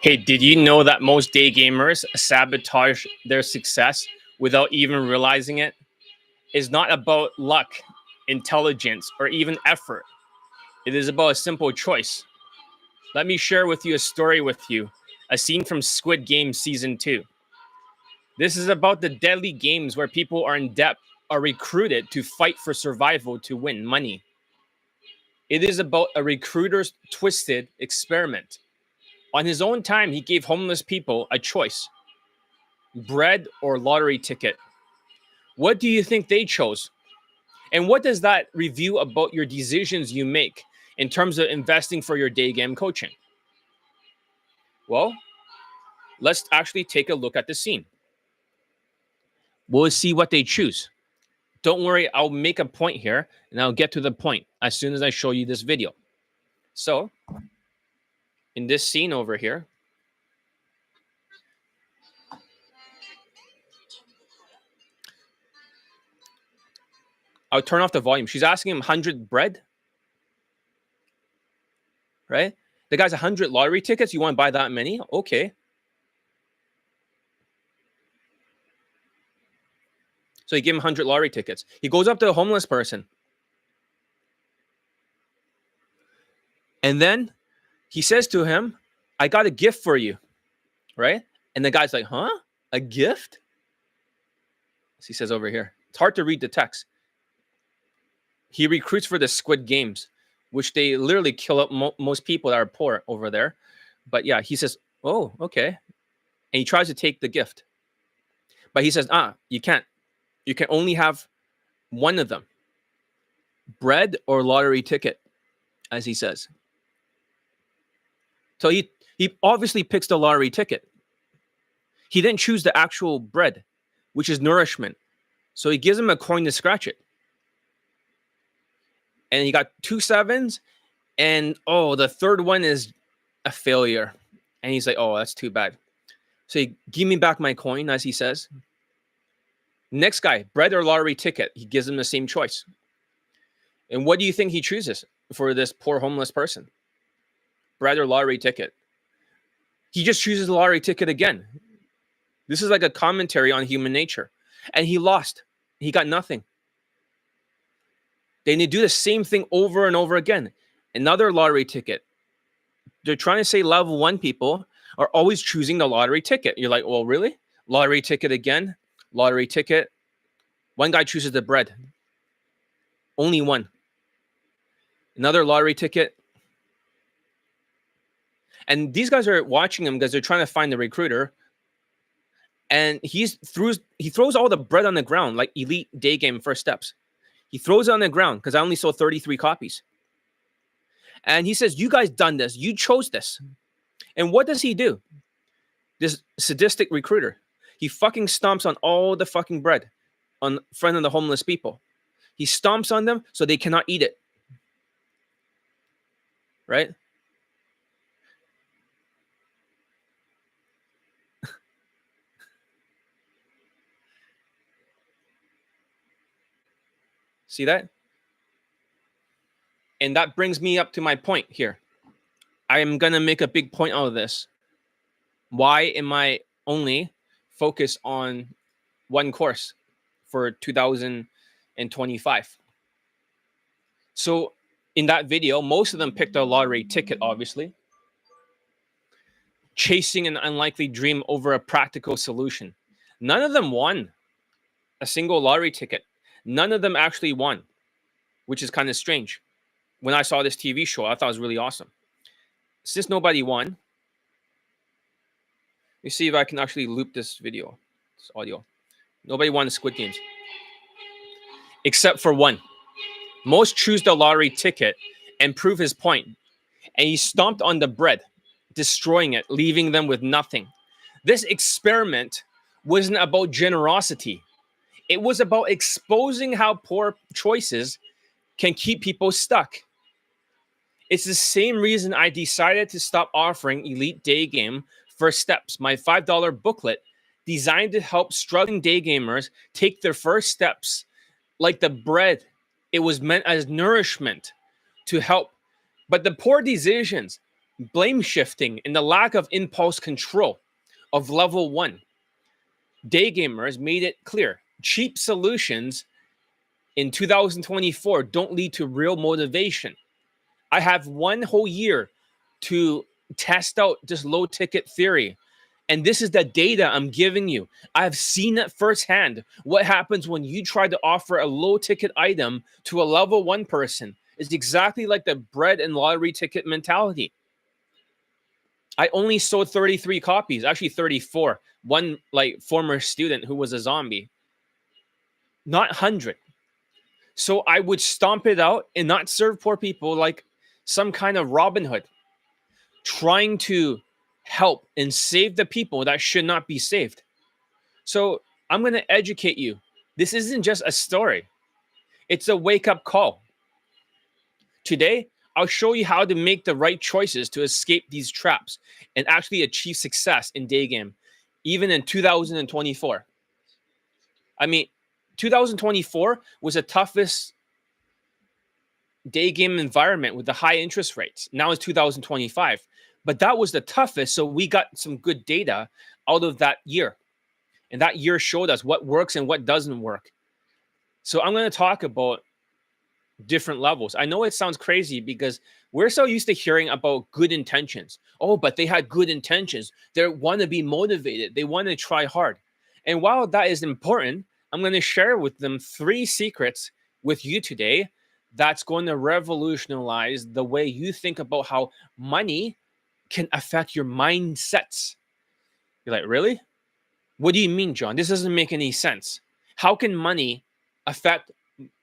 Hey, did you know that most day gamers sabotage their success without even realizing it? It's not about luck, intelligence, or even effort. It is about a simple choice. Let me share with you a story with you, a scene from Squid Game Season 2. This is about the deadly games where people are in debt, are recruited to fight for survival to win money. It is about a recruiter's twisted experiment. On his own time, he gave homeless people a choice: bread or lottery ticket. What do you think they chose? And what does that reveal about your decisions you make in terms of investing for your day game coaching? Well, let's actually take a look at the scene. We'll see what they choose. Don't worry, I'll make a point here and I'll get to the point as soon as I show you this video. So, in this scene over here, I'll turn off the volume. She's asking him 100 bread, right? The guy's 100 lottery tickets. You want to buy that many? Okay. So he gave him 100 lottery tickets. He goes up to a homeless person. And then he says to him, I got a gift for you, right? And the guy's like, huh? A gift? As he says over here. It's hard to read the text. He recruits for the Squid Games, which they literally kill up most people that are poor over there. But yeah, he says, oh, okay. And he tries to take the gift. But he says, you can't. You can only have one of them. Bread or lottery ticket, as he says. So he obviously picks the lottery ticket. He didn't choose the actual bread, which is nourishment. So he gives him a coin to scratch it. And he got 2 sevens. And the third one is a failure. And he's like, oh, that's too bad. So he give me back my coin, as he says. Next guy, bread or lottery ticket. He gives him the same choice. And what do you think he chooses for this poor homeless person? Bread or lottery ticket. He just chooses the lottery ticket again. This is like a commentary on human nature. And he lost. He got nothing. Then they do the same thing over and over again. Another lottery ticket. They're trying to say level 1 people are always choosing the lottery ticket. You're like, well, really? Lottery ticket again? Lottery ticket. One guy chooses the bread. Only one. Another lottery ticket. And these guys are watching him because they're trying to find the recruiter. And he throws all the bread on the ground, like Elite Day Game First Steps. He throws it on the ground because I only sold 33 copies. And he says, you guys done this. You chose this. And what does he do? This sadistic recruiter. He fucking stomps on all the fucking bread in front of the homeless people. He stomps on them so they cannot eat it. Right? See that? And that brings me up to my point here. I am going to make a big point out of this. Why am I only focused on one course for 2025? So in that video, most of them picked a lottery ticket, obviously. Chasing an unlikely dream over a practical solution. None of them won a single lottery ticket. None of them actually won, which is kind of strange. When I saw this TV show, I thought it was really awesome. Since nobody won, let me see if I can actually loop this video, this audio. Nobody won the Squid Games. Except for one. Most choose the lottery ticket and prove his point. And he stomped on the bread, destroying it, leaving them with nothing. This experiment wasn't about generosity. It was about exposing how poor choices can keep people stuck. It's the same reason I decided to stop offering Elite Day Game First Steps, my $5 booklet designed to help struggling day gamers take their first steps. Like the bread, it was meant as nourishment to help. But the poor decisions blame shifting, and the lack of impulse control of level 1. Day gamers made it clear cheap solutions in 2024 don't lead to real motivation. I have 1 whole year to test out this low ticket theory. And this is the data I'm giving you. I've seen it firsthand. What happens when you try to offer a low ticket item to a level 1 person is exactly like the bread and lottery ticket mentality. I only sold 33 copies, actually 34. One like former student who was a zombie, not 100. So I would stomp it out and not serve poor people like some kind of Robin Hood, trying to help and save the people that should not be saved. So I'm going to educate you. This isn't just a story, it's a wake up call. Today, I'll show you how to make the right choices to escape these traps and actually achieve success in Daygame, even in 2024. I mean, 2024 was the toughest Daygame environment with the high interest rates. Now it's 2025. But that was the toughest, so we got some good data out of that year. And that year showed us what works and what doesn't work. So I'm going to talk about different levels. I know it sounds crazy because we're so used to hearing about good intentions. Oh, but they had good intentions. They want to be motivated. They want to try hard. And while that is important, I'm going to share with them 3 secrets with you today that's going to revolutionize the way you think about how money can affect your mindsets. You're like, really? What do you mean, John? This doesn't make any sense. How can money affect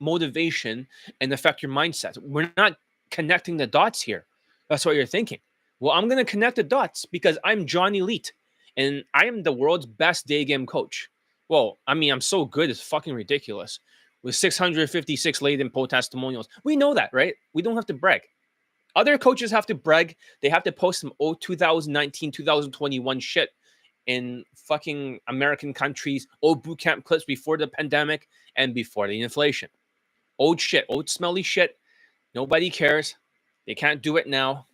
motivation and affect your mindset? We're not connecting the dots here. That's what you're thinking. Well, I'm going to connect the dots because I'm John Elite and I am the world's best day game coach. Well, I mean, I'm so good, it's fucking ridiculous. With 656 latent poll testimonials. We know that, right? We don't have to brag. Other coaches have to brag. They have to post some old 2019, 2021 shit in fucking American countries, old boot camp clips before the pandemic and before the inflation. Old shit, old smelly shit. Nobody cares. They can't do it now.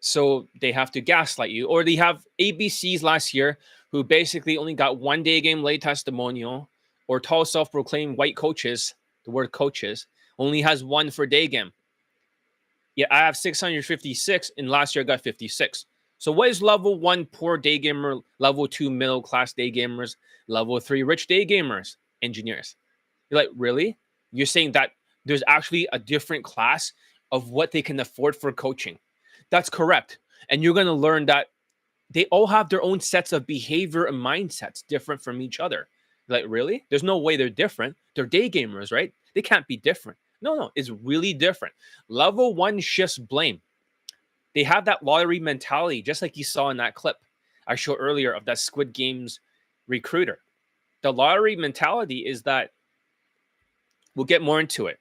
So they have to gaslight you. Or they have ABCs last year who basically only got 1 day game late testimonial, or tall self-proclaimed white coaches, the word coaches, only has 1 for day game. Yeah, I have 656, and last year I got 56. So what is level 1 poor day gamer, level 2 middle class day gamers, level 3 rich day gamers, engineers? You're like, really? You're saying that there's actually a different class of what they can afford for coaching? That's correct. And you're going to learn that they all have their own sets of behavior and mindsets different from each other. You're like, really? There's no way they're different. They're day gamers, right? They can't be different. No, it's really different. Level 1 shifts blame. They have that lottery mentality, just like you saw in that clip I showed earlier of that Squid Games recruiter. The lottery mentality is that, we'll get more into it.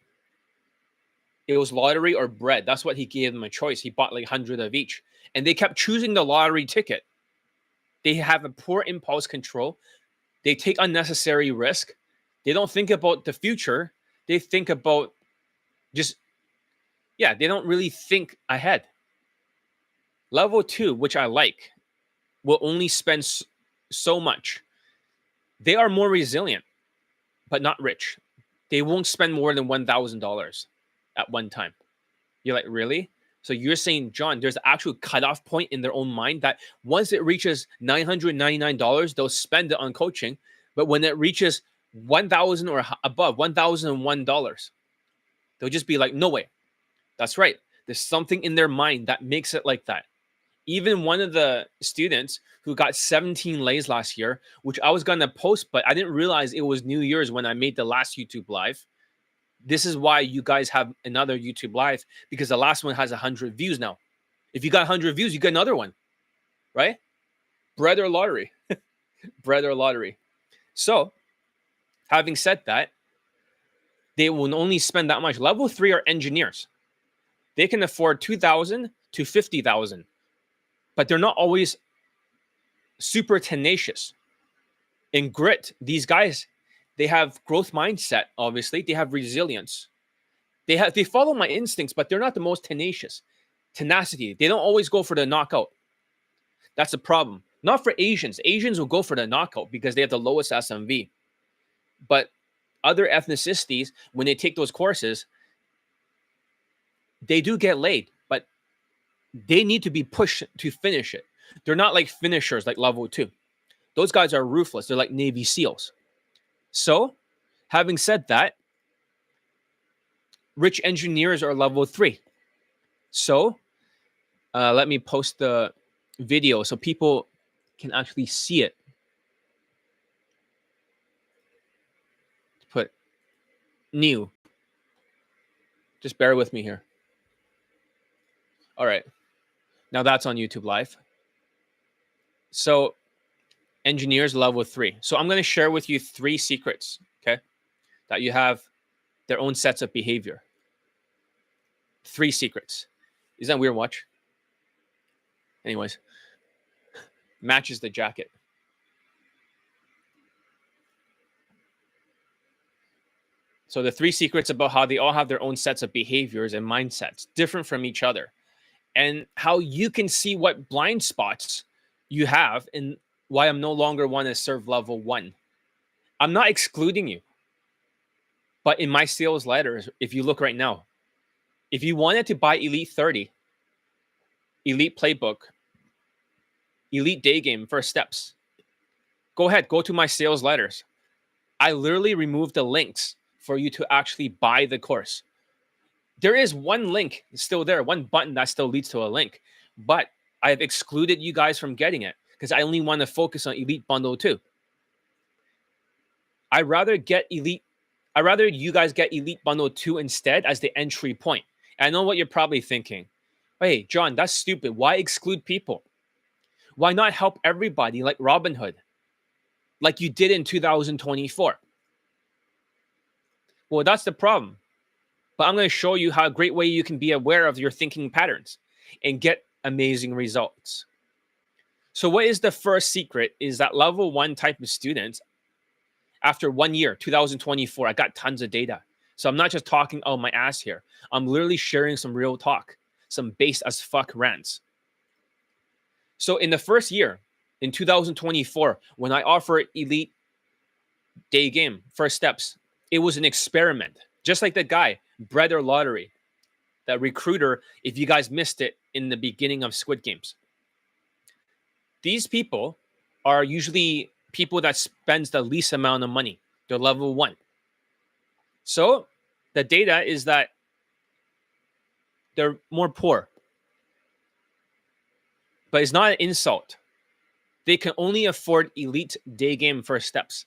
It was lottery or bread. That's what he gave them a choice. He bought like 100 of each. And they kept choosing the lottery ticket. They have a poor impulse control. They take unnecessary risk. They don't think about the future. They think about they don't really think ahead. Level 2, which I like, will only spend so much. They are more resilient, but not rich. They won't spend more than $1,000 at one time. You're like, really? So you're saying, John, there's an actual cutoff point in their own mind that once it reaches $999, they'll spend it on coaching. But when it reaches $1,000 or above, $1,001, they'll just be like, no way. That's right. There's something in their mind that makes it like that. Even one of the students who got 17 lays last year, which I was going to post, but I didn't realize it was New Year's when I made the last YouTube live. This is why you guys have another YouTube live, because the last one has 100 views now. If you got 100 views, you get another one, right? Bread or lottery. Bread or lottery. So, having said that, they will only spend that much. Level 3 are engineers. They can afford $2,000 to $50,000, but they're not always super tenacious. In grit, these guys, they have growth mindset, obviously. They have resilience. They follow my instincts, but they're not the most tenacious. tenacity. They don't always go for the knockout. That's the problem. Not for Asians. Asians will go for the knockout because they have the lowest SMV. But other ethnicities, when they take those courses, they do get laid, but they need to be pushed to finish it. They're not like finishers like level 2. Those guys are ruthless. They're like Navy SEALs. So, having said that, rich engineers are level 3. So, let me post the video so people can actually see it. Put new. Just bear with me here. All right. Now that's on YouTube Live. So, engineers level 3. So I'm going to share with you 3 secrets, okay, that you have their own sets of behavior. 3 secrets. Isn't that weird? Watch. Anyways, matches the jacket. So the 3 secrets about how they all have their own sets of behaviors and mindsets, different from each other, and how you can see what blind spots you have and why I'm no longer want to serve level 1. I'm not excluding you. But in my sales letters, if you look right now, if you wanted to buy Elite 30, Elite Playbook, Elite Daygame First Steps, go ahead, go to my sales letters. I literally removed the links for you to actually buy the course. There is one link still there, one button that still leads to a link, but I have excluded you guys from getting it because I only want to focus on Elite Bundle 2. I'd rather you guys get Elite Bundle 2 instead as the entry point. And I know what you're probably thinking. Hey, John, that's stupid. Why exclude people? Why not help everybody like Robinhood? Like you did in 2024. Well, that's the problem. But I'm going to show you how a great way you can be aware of your thinking patterns and get amazing results. So what is the first secret is that level 1 type of students, after 1 year, 2024, I got tons of data. So I'm not just talking out my ass here. I'm literally sharing some real talk, some base as fuck rants. So in the first year, in 2024, when I offered Elite Daygame First Steps, it was an experiment. Just like the guy, Bread or Lottery, that recruiter, if you guys missed it in the beginning of Squid Games. These people are usually people that spends the least amount of money. They're level 1. So the data is that they're more poor. But it's not an insult. They can only afford Elite Daygame First Steps,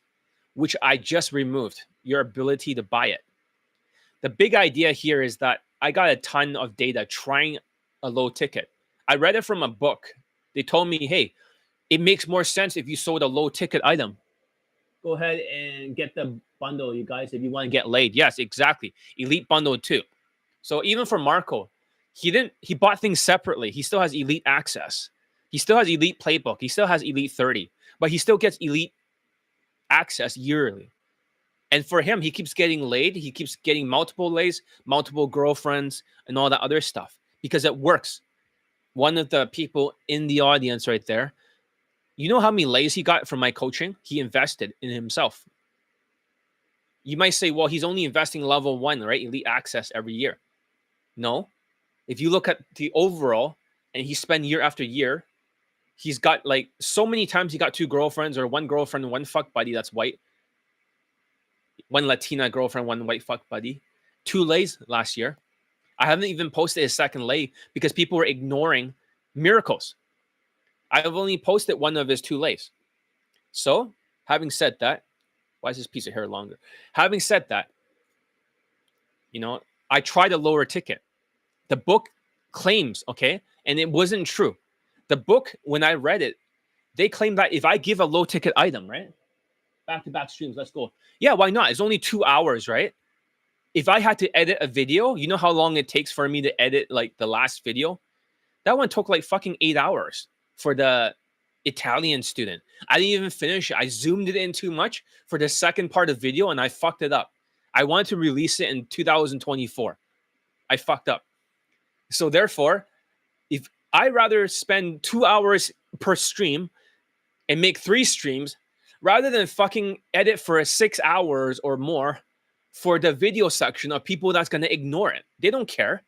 which I just removed your ability to buy it. The big idea here is that I got a ton of data trying a low ticket. I read it from a book. They told me, hey, it makes more sense if you sold a low ticket item. Go ahead and get the bundle, you guys, if you want to get laid. Yes, exactly. Elite Bundle 2. So even for Marco, he bought things separately. He still has Elite Access. He still has Elite Playbook. He still has Elite 30. But he still gets Elite Access yearly. And for him, he keeps getting laid. He keeps getting multiple lays, multiple girlfriends, and all that other stuff because it works. One of the people in the audience right there, you know how many lays he got from my coaching? He invested in himself. You might say, well, he's only investing level 1, right? Elite Access every year. No. If you look at the overall, and he spent year after year, he's got like so many times he got 2 girlfriends or 1 girlfriend and 1 fuck buddy that's white. 1 Latina girlfriend, 1 white fuck buddy. 2 lays last year. I haven't even posted his second lay because people were ignoring miracles. I've only posted 1 of his 2 lays. So, having said that, why is this piece of hair longer? Having said that, I tried a lower ticket. The book claims, okay, and it wasn't true. The book, when I read it, they claim that if I give a low ticket item, right? Back-to-back streams, let's go. Yeah, why not? It's only 2 hours, right? If I had to edit a video, you know how long it takes for me to edit like the last video? That one took like fucking 8 hours for the Italian student. I didn't even finish it. I zoomed it in too much for the second part of the video and I fucked it up. I wanted to release it in 2024. I fucked up. So therefore, I'd rather spend 2 hours per stream and make 3 streams rather than fucking edit for 6 hours or more for the video section of people that's going to ignore it. They don't care.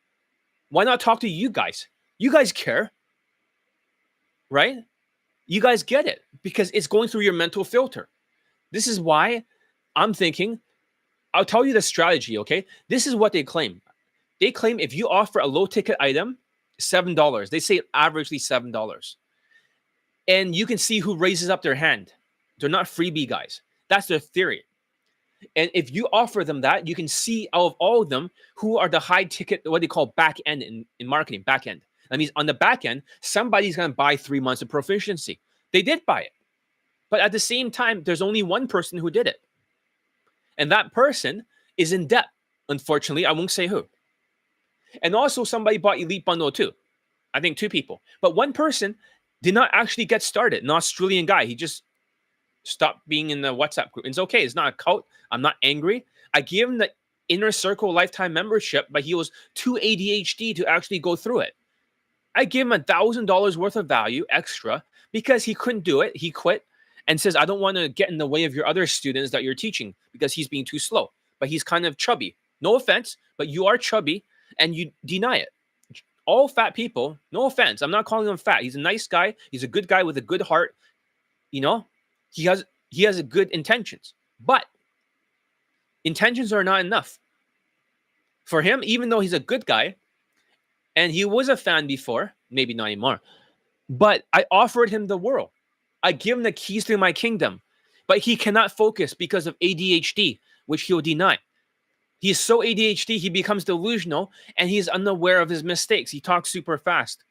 Why not talk to you guys? You guys care, right? You guys get it because it's going through your mental filter. This is why I'm thinking, I'll tell you the strategy, okay? This is what they claim. They claim if you offer a low ticket item, $7. They say averagely $7. And you can see who raises up their hand. They're not freebie guys. That's their theory. And if you offer them that, you can see out of all of them who are the high ticket, what they call back end in marketing, back end. That means on the back end, somebody's going to buy 3 months of proficiency. They did buy it. But at the same time, there's only one person who did it. And that person is in debt. Unfortunately, I won't say who. And also somebody bought Elite Bundle too. I think 2 people. But one person did not actually get started. An Australian guy. He just stopped being in the WhatsApp group. It's okay. It's not a cult. I'm not angry. I gave him the Inner Circle lifetime membership, but he was too ADHD to actually go through it. I gave him $1,000 worth of value extra because he couldn't do it. He quit and says, I don't want to get in the way of your other students that you're teaching because he's being too slow. But he's kind of chubby. No offense, but you are chubby and you deny it. All fat people, no offense. I'm not calling him fat. He's a nice guy. He's a good guy with a good heart. You know, he has a good intentions. But intentions are not enough. For him, even though he's a good guy, and he was a fan before, maybe not anymore, but I offered him the world. I give him the keys to my kingdom, but he cannot focus because of ADHD, which he'll deny. He's so ADHD, he becomes delusional, and he's unaware of his mistakes. He talks super fast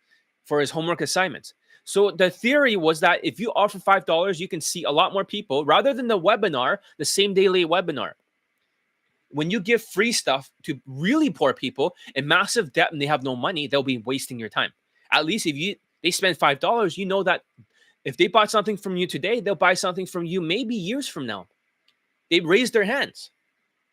for his homework assignments. So the theory was that if you offer $5, you can see a lot more people rather than the webinar, the same day late webinar. When you give free stuff to really poor people in massive debt and they have no money, they'll be wasting your time. At least if they spend $5, you know that if they bought something from you today, they'll buy something from you maybe years from now. They raise their hands.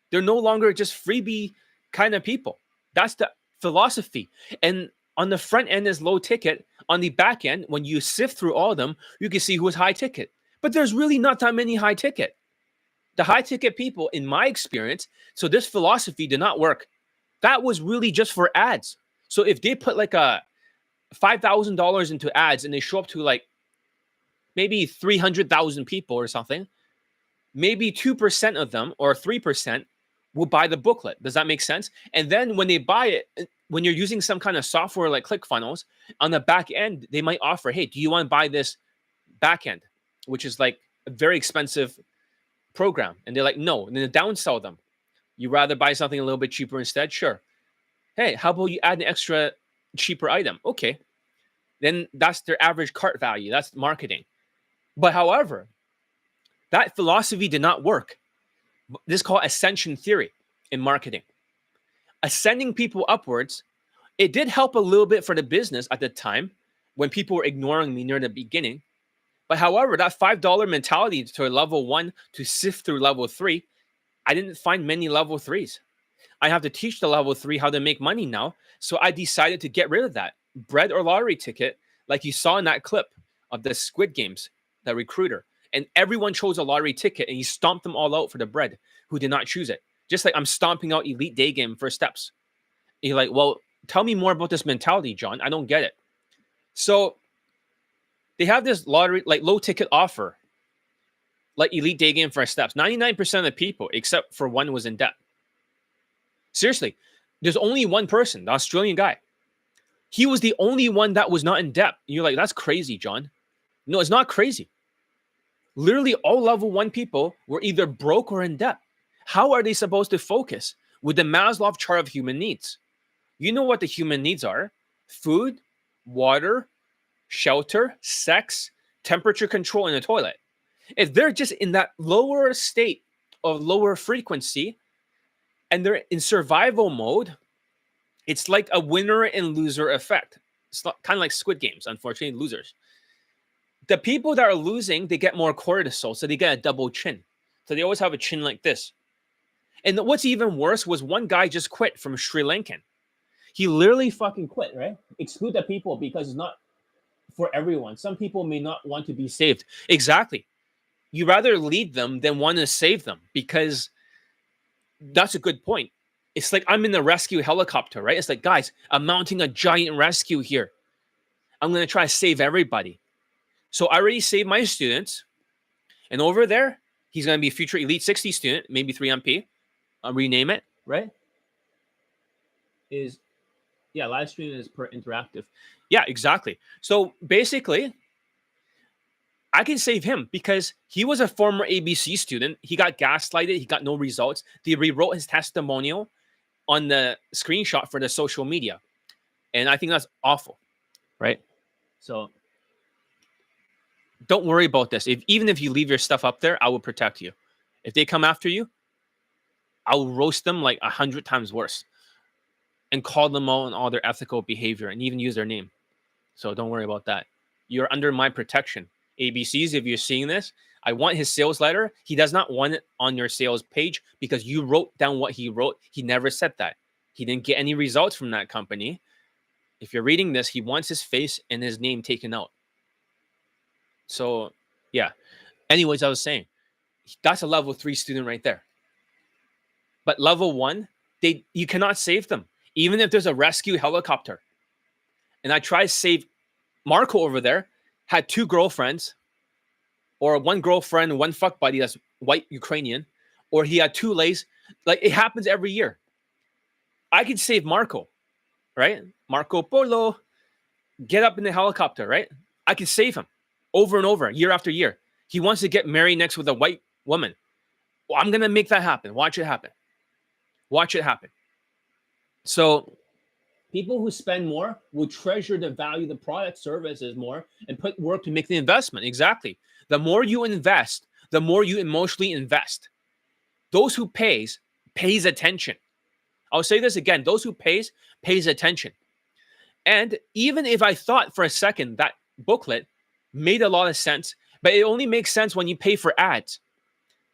They're no longer just freebie kind of people. That's the philosophy. And on the front end is low ticket. On the back end, when you sift through all of them, you can see who is high ticket. But there's really not that many high ticket. The high ticket people, in my experience, so this philosophy did not work. That was really just for ads. So if they put like a $5,000 into ads and they show up to like maybe 300,000 people or something, maybe 2% of them or 3% will buy the booklet. Does that make sense? And then when they buy it, when you're using some kind of software like ClickFunnels, on the back end, they might offer, hey, do you want to buy this back end, which is like a very expensive program? And they're like, no. And then they downsell them. You rather buy something a little bit cheaper instead? Sure. Hey, how about you add an extra cheaper item? Okay. Then that's their average cart value. That's marketing. But however, that philosophy did not work. This is called ascension theory in marketing. Ascending people upwards, it did help a little bit for the business at the time when people were ignoring me near the beginning. But however, that $5 mentality to level 1 to sift through level 3, I didn't find many level 3s. I have to teach the level 3 how to make money now. So I decided to get rid of that. Bread or lottery ticket, like you saw in that clip of the Squid Games, the recruiter. And everyone chose a lottery ticket and he stomped them all out for the bread who did not choose it. Just like I'm stomping out Elite Daygame first steps. And you're like, well, tell me more about this mentality, John. I don't get it. So they have this lottery, like low ticket offer, like Elite Daygame first steps. 99% of the people, except for one, was in debt. Seriously, there's only one person, the Australian guy. He was the only one that was not in debt. And you're like, that's crazy, John. No, it's not crazy. Literally all level 1 people were either broke or in debt. How are they supposed to focus with the Maslow chart of human needs? You know what the human needs are: food, water, shelter, sex, temperature control, and a toilet. If they're just in that lower state of lower frequency and they're in survival mode, it's like a winner and loser effect. It's kind of like Squid Games, unfortunately, losers. The people that are losing, they get more cortisol, so they get a double chin. So they always have a chin like this. And what's even worse was one guy just quit from Sri Lankan. He literally fucking quit, right? Exclude the people because it's not for everyone. Some people may not want to be saved. Exactly. You rather lead them than want to save them, because that's a good point. It's like I'm in the rescue helicopter, right? It's like, guys, I'm mounting a giant rescue here. I'm going to try to save everybody. So I already saved my students. And over there, he's going to be a future Elite 60 student, maybe 3MP. I'll rename it, right? Yeah, live stream is per interactive. Yeah, exactly. So basically, I can save him because he was a former ABC student. He got gaslighted. He got no results. They rewrote his testimonial on the screenshot for the social media. And I think that's awful, right? So don't worry about this. Even if you leave your stuff up there, I will protect you. If they come after you, I'll roast them like 100 times worse and call them out on all their ethical behavior and even use their name. So don't worry about that. You're under my protection. ABCs, if you're seeing this, I want his sales letter. He does not want it on your sales page because you wrote down what he wrote. He never said that. He didn't get any results from that company. If you're reading this, he wants his face and his name taken out. So, yeah. Anyways, I was saying, that's a level 3 student right there. But level 1, you cannot save them, even if there's a rescue helicopter. And I tried to save Marco over there, had 2 girlfriends, or 1 girlfriend, 1 fuck buddy that's white Ukrainian, or he had 2 lays. Like, it happens every year. I could save Marco, right? Marco Polo, get up in the helicopter, right? I can save him over and over, year after year. He wants to get married next with a white woman. Well, I'm going to make that happen. Watch it happen. Watch it happen. So people who spend more will treasure the value of the product, services more, and put work to make the investment. Exactly. The more you invest, the more you emotionally invest. Those who pays attention. I'll say this again. Those who pays attention. And even if I thought for a second that booklet made a lot of sense, but it only makes sense when you pay for ads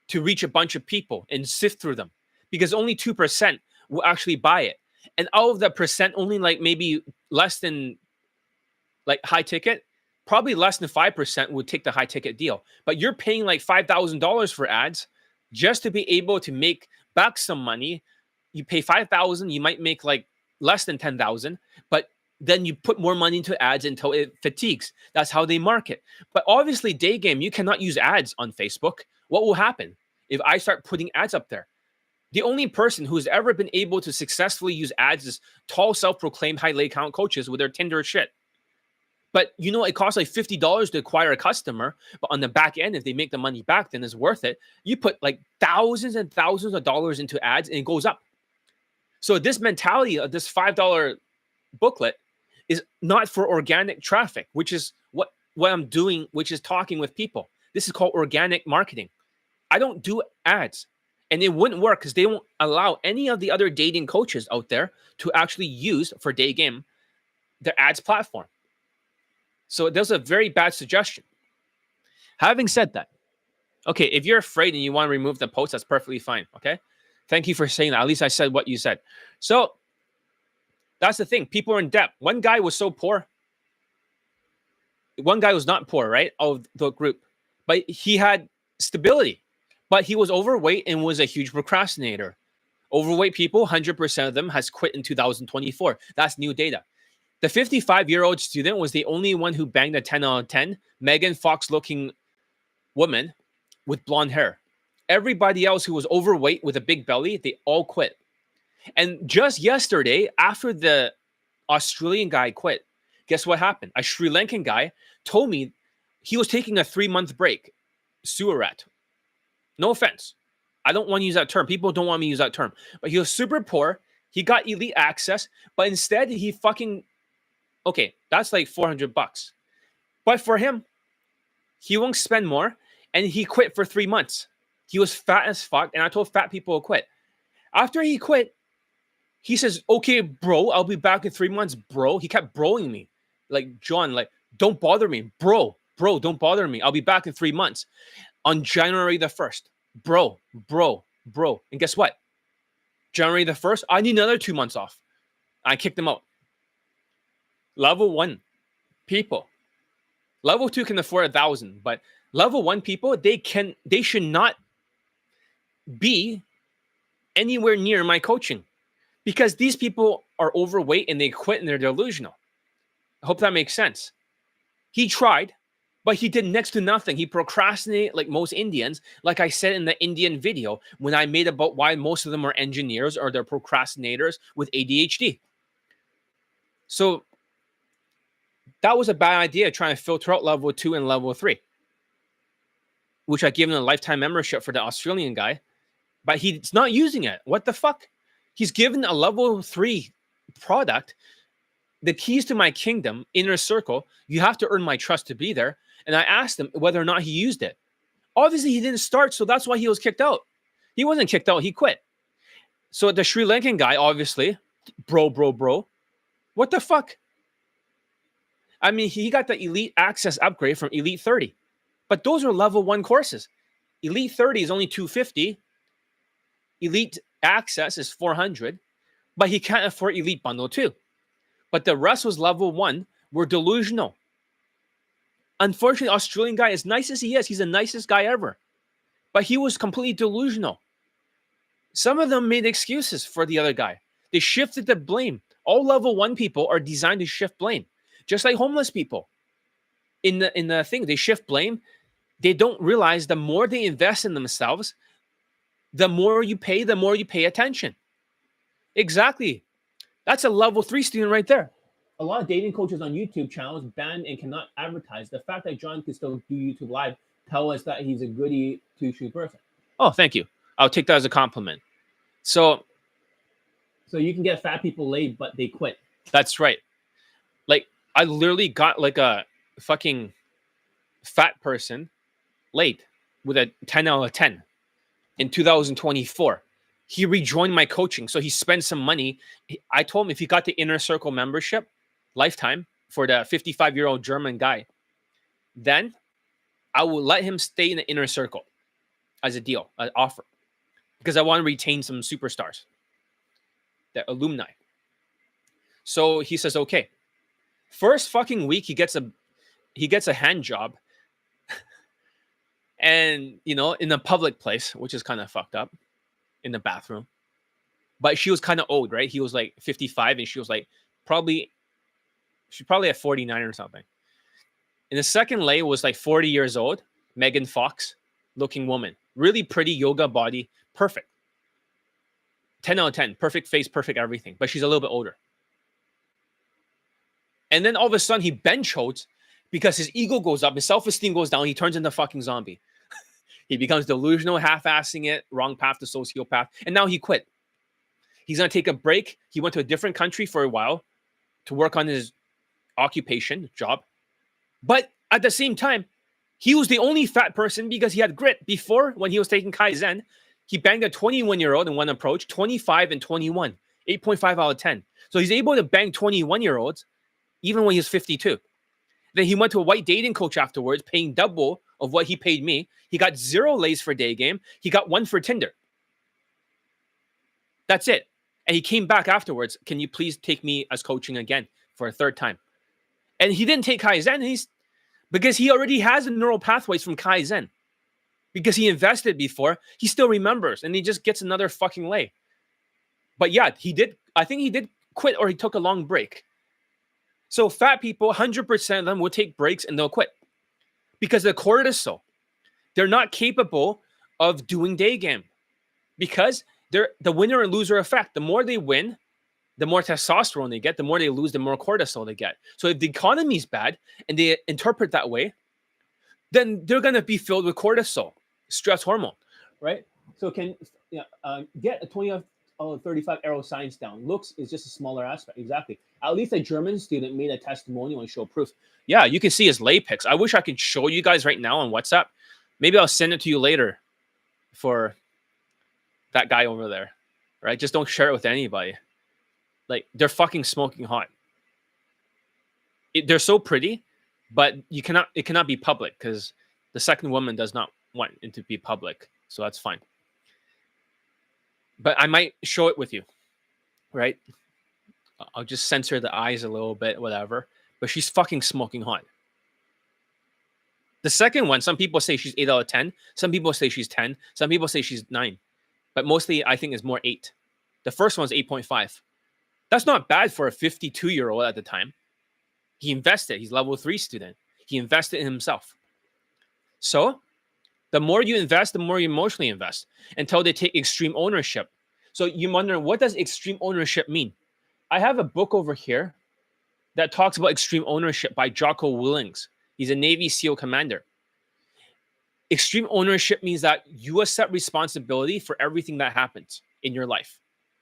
to reach a bunch of people and sift through them, because only 2% will actually buy it. And out of that percent, only like maybe less than like high ticket, probably less than 5% would take the high ticket deal. But you're paying like $5,000 for ads just to be able to make back some money. You pay $5,000, you might make like less than $10,000, but then you put more money into ads until it fatigues. That's how they market. But obviously, Daygame, you cannot use ads on Facebook. What will happen if I start putting ads up there? The only person who's ever been able to successfully use ads is tall, self-proclaimed high leg count coaches with their Tinder shit. But you know, it costs like $50 to acquire a customer. But on the back end, if they make the money back, then it's worth it. You put like thousands and thousands of dollars into ads and it goes up. So this mentality of this $5 booklet is not for organic traffic, which is what I'm doing, which is talking with people. This is called organic marketing. I don't do ads. And it wouldn't work because they won't allow any of the other dating coaches out there to actually use for Daygame their ads platform. So there's a very bad suggestion. Having said that, okay, if you're afraid and you want to remove the post, that's perfectly fine. Okay. Thank you for saying that. At least I said what you said. So that's the thing. People are in debt. One guy was so poor. One guy was not poor, right? Of the group, but he had stability, but he was overweight and was a huge procrastinator. Overweight people, 100% of them has quit in 2024. That's new data. The 55-year-old student was the only one who banged a 10 out of 10 Megan Fox-looking woman with blonde hair. Everybody else who was overweight with a big belly, they all quit. And just yesterday, after the Australian guy quit, guess what happened? A Sri Lankan guy told me he was taking a 3-month break. Surat. No offense. I don't want to use that term. People don't want me to use that term. But he was super poor. He got elite access. But instead, he fucking... Okay, that's like $400. But for him, he won't spend more. And he quit for 3 months. He was fat as fuck. And I told fat people to quit. After he quit, he says, okay, bro, I'll be back in 3 months, bro. He kept broing me. Like, John, like, don't bother me. Bro, don't bother me. I'll be back in 3 months. On January the 1st. Bro. And guess what? January the 1st, I need another 2 months off. I kicked them out. Level 1 people. Level 2 can afford 1,000, but level 1 people, they should not be anywhere near my coaching because these people are overweight and they quit and they're delusional. I hope that makes sense. He tried, but he did next to nothing. He procrastinated like most Indians, like I said in the Indian video when I made about why most of them are engineers or they're procrastinators with ADHD. So that was a bad idea trying to filter out level 2 and level 3, which I gave him a lifetime membership for the Australian guy, but he's not using it. What the fuck? He's given a level 3 product, the keys to my kingdom, inner circle. You have to earn my trust to be there. And I asked him whether or not he used it. Obviously, he didn't start, so that's why he was kicked out. He wasn't kicked out, he quit. So the Sri Lankan guy, obviously, bro. What the fuck? I mean, he got the Elite Access upgrade from Elite 30. But those are level 1 courses. Elite 30 is only $250. Elite Access is $400. But he can't afford Elite Bundle 2. But the rest was level 1. We're delusional. Unfortunately, the Australian guy, as nice as he is, he's the nicest guy ever. But he was completely delusional. Some of them made excuses for the other guy. They shifted the blame. All level 1 people are designed to shift blame. Just like homeless people. In the thing, they shift blame. They don't realize the more they invest in themselves, the more you pay attention. Exactly. That's a level 3 student right there. A lot of dating coaches on YouTube channels banned and cannot advertise. The fact that John can still do YouTube Live tell us that he's a goody two-shoe person. Oh, thank you. I'll take that as a compliment. So you can get fat people laid, but they quit. That's right. Like, I literally got like a fucking fat person laid with a 10 out of 10 in 2024. He rejoined my coaching, so he spent some money. I told him if he got the Inner Circle membership, lifetime, for the 55-year-old German guy, then I will let him stay in the Inner Circle as a deal, an offer, because I want to retain some superstars, the alumni. So he says, okay. First fucking week, he gets a hand job, and in a public place, which is kind of fucked up, in the bathroom. But she was kind of old, right? He was like 55, and she was like she's probably at 49 or something. And the second lay was like 40 years old, Megan Fox looking woman, really pretty, yoga body, perfect. 10 out of 10, perfect face, perfect everything. But she's a little bit older. And then all of a sudden he bench holds because his ego goes up, his self-esteem goes down, he turns into a fucking zombie. He becomes delusional, half-assing it, wrong path to sociopath, and now he quit. He's going to take a break. He went to a different country for a while to work on his occupation, job. But at the same time, he was the only fat person because he had grit. Before, when he was taking Kaizen, he banged a 21-year-old in one approach, 25 and 21, 8.5 out of 10. So he's able to bang 21-year-olds even when he's 52. Then he went to a white dating coach afterwards, paying double of what he paid me. He got 0 lays for Daygame. He got 1 for Tinder. That's it. And he came back afterwards. Can you please take me as coaching again for a 3rd time? And he didn't take Kaizen because he already has the neural pathways from Kaizen. Because he invested before, he still remembers, and he just gets another fucking lay. But yeah, I think he did quit, or he took a long break. So fat people, 100% of them will take breaks and they'll quit. Because the cortisol, they're not capable of doing Daygame. Because they're the winner and loser effect. The more they win, the more testosterone they get. The more they lose, the more cortisol they get. So if the economy is bad and they interpret that way, then they're going to be filled with cortisol, stress hormone, right? So get a 20 of 35 arrow science down. Looks is just a smaller aspect. Exactly. At least a German student made a testimonial and showed proof. Yeah, you can see his lay pics. I wish I could show you guys right now on WhatsApp. Maybe I'll send it to you later for that guy over there, right? Just don't share it with anybody. Like, they're fucking smoking hot. They're so pretty, but it cannot be public because the second woman does not want it to be public. So that's fine. But I might show it with you, right? I'll just censor the eyes a little bit, whatever. But she's fucking smoking hot. The second one, some people say she's 8 out of 10. Some people say she's 10. Some people say she's 9. But mostly, I think is more 8. The first one's 8.5. That's not bad for a 52-year-old at the time. He invested. He's level 3 student. He invested in himself. So the more you invest, the more you emotionally invest until they take extreme ownership. So you're wondering, what does extreme ownership mean? I have a book over here that talks about extreme ownership by Jocko Willings. He's a Navy SEAL commander. Extreme ownership means that you accept responsibility for everything that happens in your life.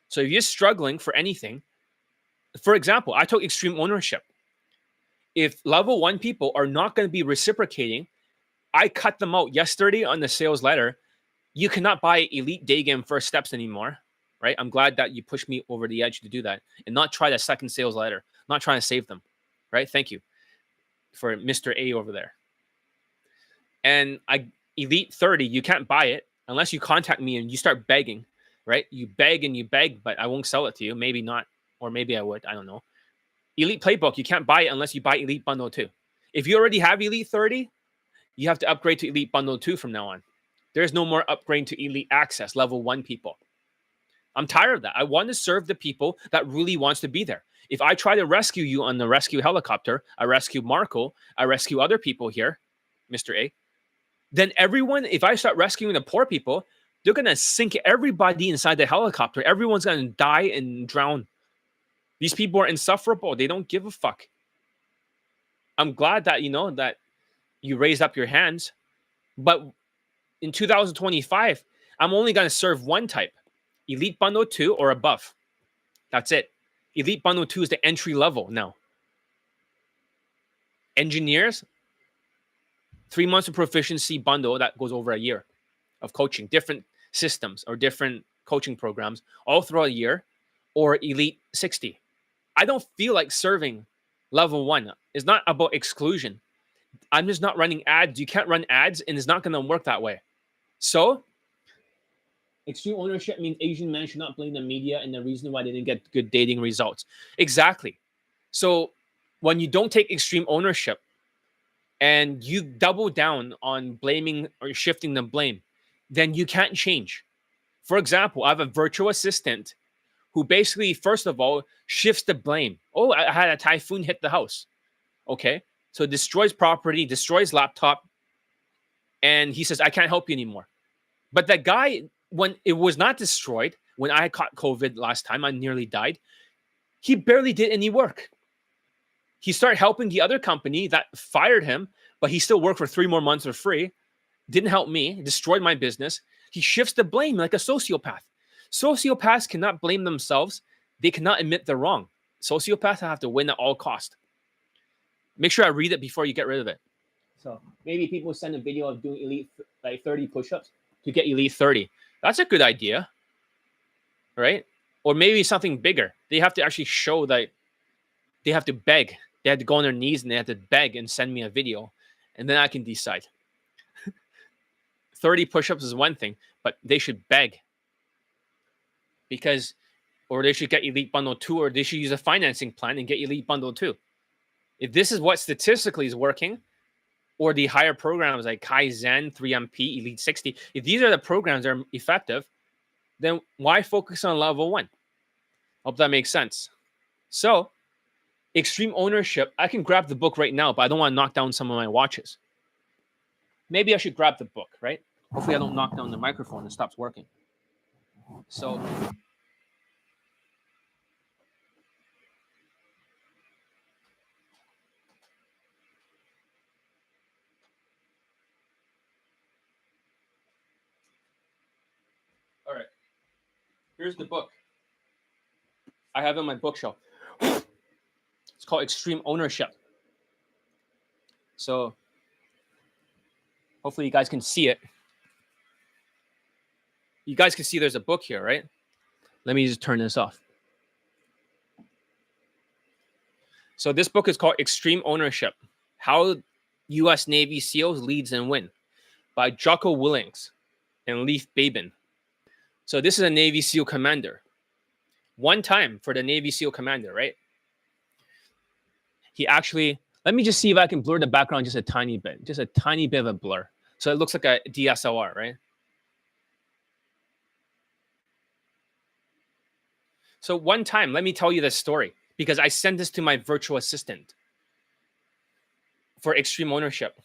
So if you're struggling for anything, for example, I took extreme ownership. If level 1 people are not going to be reciprocating, I cut them out yesterday on the sales letter. You cannot buy Elite Daygame first steps anymore, right? I'm glad that you pushed me over the edge to do that and not try the second sales letter, not trying to save them, right? Thank you for Mr. A over there. And Elite 30, you can't buy it unless you contact me and you start begging, right? You beg, but I won't sell it to you. Maybe not, or maybe I would. I don't know. Elite Playbook, you can't buy it unless you buy Elite Bundle 2. If you already have Elite 30, you have to upgrade to Elite Bundle 2 from now on. There's no more upgrade to Elite Access, level 1 people. I'm tired of that. I want to serve the people that really wants to be there. If I try to rescue you on the rescue helicopter, I rescue Marco, I rescue other people here, Mr. A, then everyone, if I start rescuing the poor people, they're going to sink everybody inside the helicopter. Everyone's going to die and drown. These people are insufferable. They don't give a fuck. I'm glad that, that you raised up your hands. But in 2025, I'm only going to serve one type. Elite Bundle 2 or above. That's it. Elite Bundle 2 is the entry level now. Engineers, 3 months of proficiency bundle that goes over a year of coaching, different systems or different coaching programs all throughout a year, or Elite 60. I don't feel like serving level 1. It's not about exclusion. I'm just not running ads. You can't run ads, and it's not going to work that way. So, extreme ownership means Asian men should not blame the media and the reason why they didn't get good dating results. Exactly. So, when you don't take extreme ownership and you double down on blaming or shifting the blame, then you can't change. For example, I have a virtual assistant who basically, first of all, shifts the blame. Oh, I had a typhoon hit the house. Okay. So destroys property, destroys laptop. And he says, I can't help you anymore. But that guy, when it was not destroyed, when I caught COVID last time, I nearly died. He barely did any work. He started helping the other company that fired him, but he still worked for 3 more months for free. Didn't help me, destroyed my business. He shifts the blame like a sociopath. Sociopaths cannot blame themselves. They cannot admit they're wrong. Sociopaths have to win at all cost. Make sure I read it before you get rid of it. So maybe people send a video of doing Elite 30 push-ups to get Elite 30. That's a good idea, right? Or maybe something bigger. They have to actually show that they have to beg. They have to go on their knees and they have to beg and send me a video. And then I can decide. 30 push-ups is one thing, but they should beg. Or they should get Elite Bundle 2, or they should use a financing plan and get Elite Bundle 2. If this is what statistically is working, or the higher programs like Kaizen, 3MP, Elite 60, if these are the programs that are effective, then why focus on level 1? Hope that makes sense. So, extreme ownership, I can grab the book right now, but I don't want to knock down some of my watches. Maybe I should grab the book, right? Hopefully I don't knock down the microphone and it stops working. So, all right. Here's the book. I have it on my bookshelf. It's called Extreme Ownership. So, hopefully you guys can see it. You guys can see there's a book here, right? Let me just turn this off. So this book is called Extreme Ownership, How U.S. Navy SEALs Leads and Win by Jocko Willings and Leif Babin. So this is a Navy SEAL commander. One time for the Navy SEAL commander, right? He actually, let me just see if I can blur the background just a tiny bit of a blur. So it looks like a DSLR, right? So one time, let me tell you this story because I sent this to my virtual assistant for extreme ownership.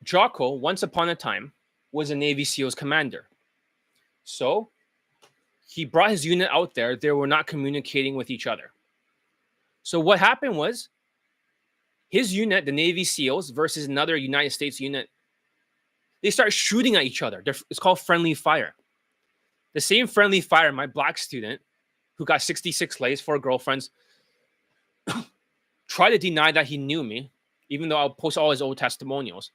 Jocko, once upon a time, was a Navy SEALs commander. So he brought his unit out there. They were not communicating with each other. So what happened was his unit, the Navy SEALs, versus another United States unit, they start shooting at each other. It's called friendly fire. The same friendly fire, my black student, who got 66 lays, 4 girlfriends, tried to deny that he knew me, even though I'll post all his old testimonials,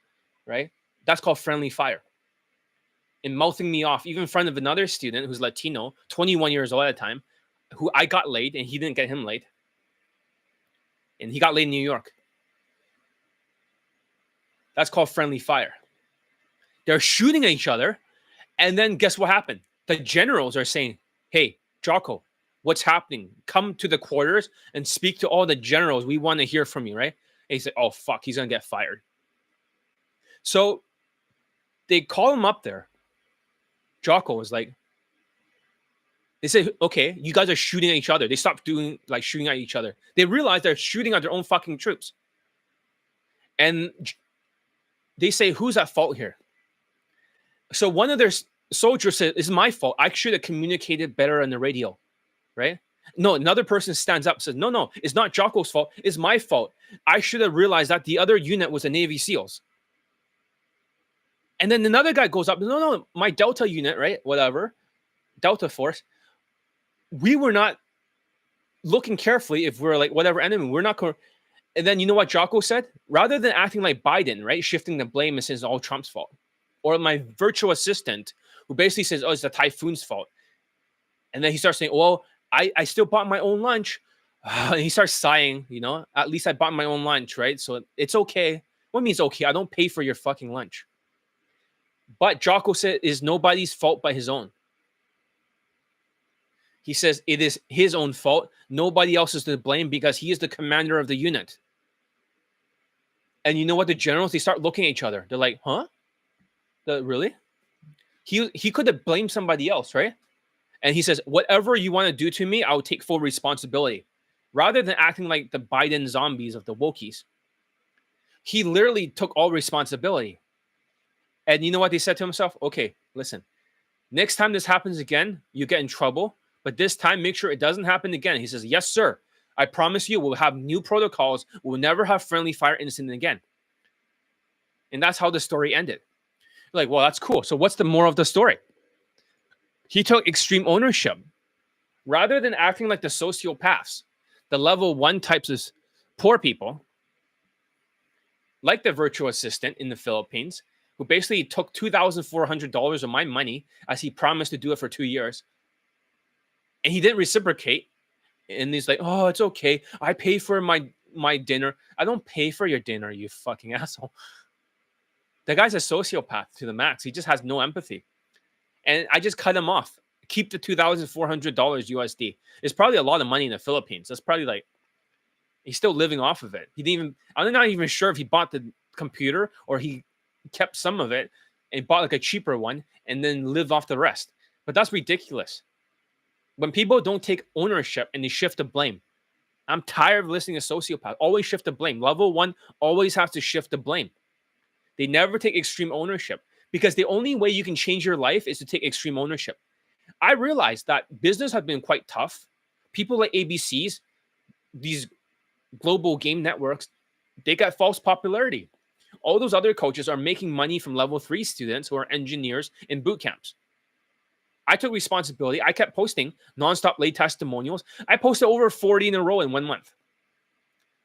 right? That's called friendly fire. And mouthing me off, even in front of another student who's Latino, 21 years old at the time, who I got laid and he didn't get him laid. And he got laid in New York. That's called friendly fire. They're shooting at each other. And then guess what happened? The generals are saying, hey, Jocko, what's happening? Come to the quarters and speak to all the generals. We want to hear from you, right? And he said, oh, fuck, he's going to get fired. So they call him up there. Jocko was like, they say, okay, you guys are shooting at each other. They stopped doing like shooting at each other. They realized they're shooting at their own fucking troops. And they say, who's at fault here? So one of their soldiers said, it's my fault. I should have communicated better on the radio, right? No, another person stands up and says, no, it's not Jocko's fault. It's my fault. I should have realized that the other unit was the Navy SEALs. And then another guy goes up, no, my Delta unit, right? Whatever, Delta Force. We were not looking carefully if we're like, whatever enemy, we're not going. And then you know what Jocko said? Rather than acting like Biden, right? Shifting the blame and says it's all Trump's fault. Or my virtual assistant who basically says, oh, it's the typhoon's fault. And then he starts saying, well, I still bought my own lunch. And he starts sighing, at least I bought my own lunch, right? So it's okay. What means okay? I don't pay for your fucking lunch. But Jocko said it is nobody's fault but his own. He says it is his own fault. Nobody else is to blame because he is the commander of the unit. And you know what? The generals, they start looking at each other. They're like, huh? Really? He could have blamed somebody else, right? And he says, whatever you want to do to me, I'll take full responsibility. Rather than acting like the Biden zombies of the Wokies. He literally took all responsibility. And you know what they said to himself? Okay, listen. Next time this happens again, you get in trouble. But this time, make sure it doesn't happen again. He says, yes, sir. I promise you, we'll have new protocols. We'll never have friendly fire incident again. And that's how the story ended. You're like, well, that's cool. So what's the moral of the story? He took extreme ownership. Rather than acting like the sociopaths, the level 1 types of poor people, like the virtual assistant in the Philippines, who basically took $2,400 of my money as he promised to do it for 2 years. And he didn't reciprocate. And he's like, oh, it's okay. I pay for my dinner. I don't pay for your dinner, you fucking asshole. The guy's a sociopath to the max. He just has no empathy. And I just cut him off. Keep the $2,400 USD. It's probably a lot of money in the Philippines. That's probably like, he's still living off of it. I'm not even sure if he bought the computer or he kept some of it and bought like a cheaper one and then lived off the rest. But that's ridiculous. When people don't take ownership and they shift the blame, I'm tired of listening to sociopaths. Always shift the blame. Level 1 always has to shift the blame. They never take extreme ownership because the only way you can change your life is to take extreme ownership. I realized that business has been quite tough. People like ABCs, these global game networks, they got false popularity. All those other coaches are making money from level 3 students who are engineers in boot camps. I took responsibility. I kept posting nonstop late testimonials. I posted over 40 in a row in 1 month.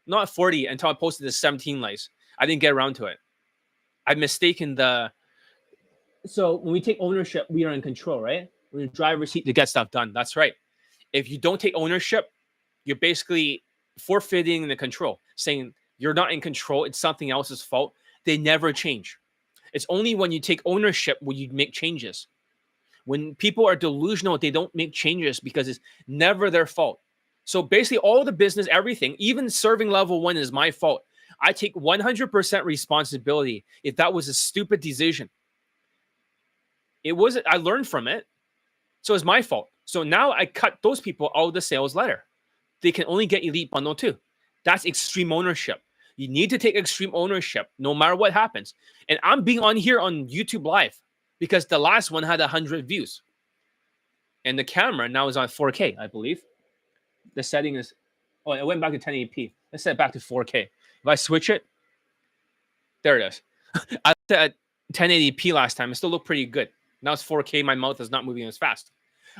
Not 40 until I posted the 17 lays. I didn't get around to it. I've mistaken the... So when we take ownership, we are in control, right? We're in the driver's seat to get stuff done. That's right. If you don't take ownership, you're basically forfeiting the control, saying you're not in control. It's something else's fault. They never change. It's only when you take ownership will you make changes. When people are delusional, they don't make changes because it's never their fault. So basically, all the business, everything, even serving level 1 is my fault. I take 100% responsibility if that was a stupid decision. It wasn't, I learned from it. So it's my fault. So now I cut those people out of the sales letter. They can only get Elite Bundle 2. That's extreme ownership. You need to take extreme ownership no matter what happens. And I'm being on here on YouTube Live because the last one had 100 views. And the camera now is on 4K, I believe. The setting is, oh, it went back to 1080p. Let's set it back to 4K. If I switch it, there it is. I looked at 1080p last time. It still looked pretty good. Now it's 4K. My mouth is not moving as fast.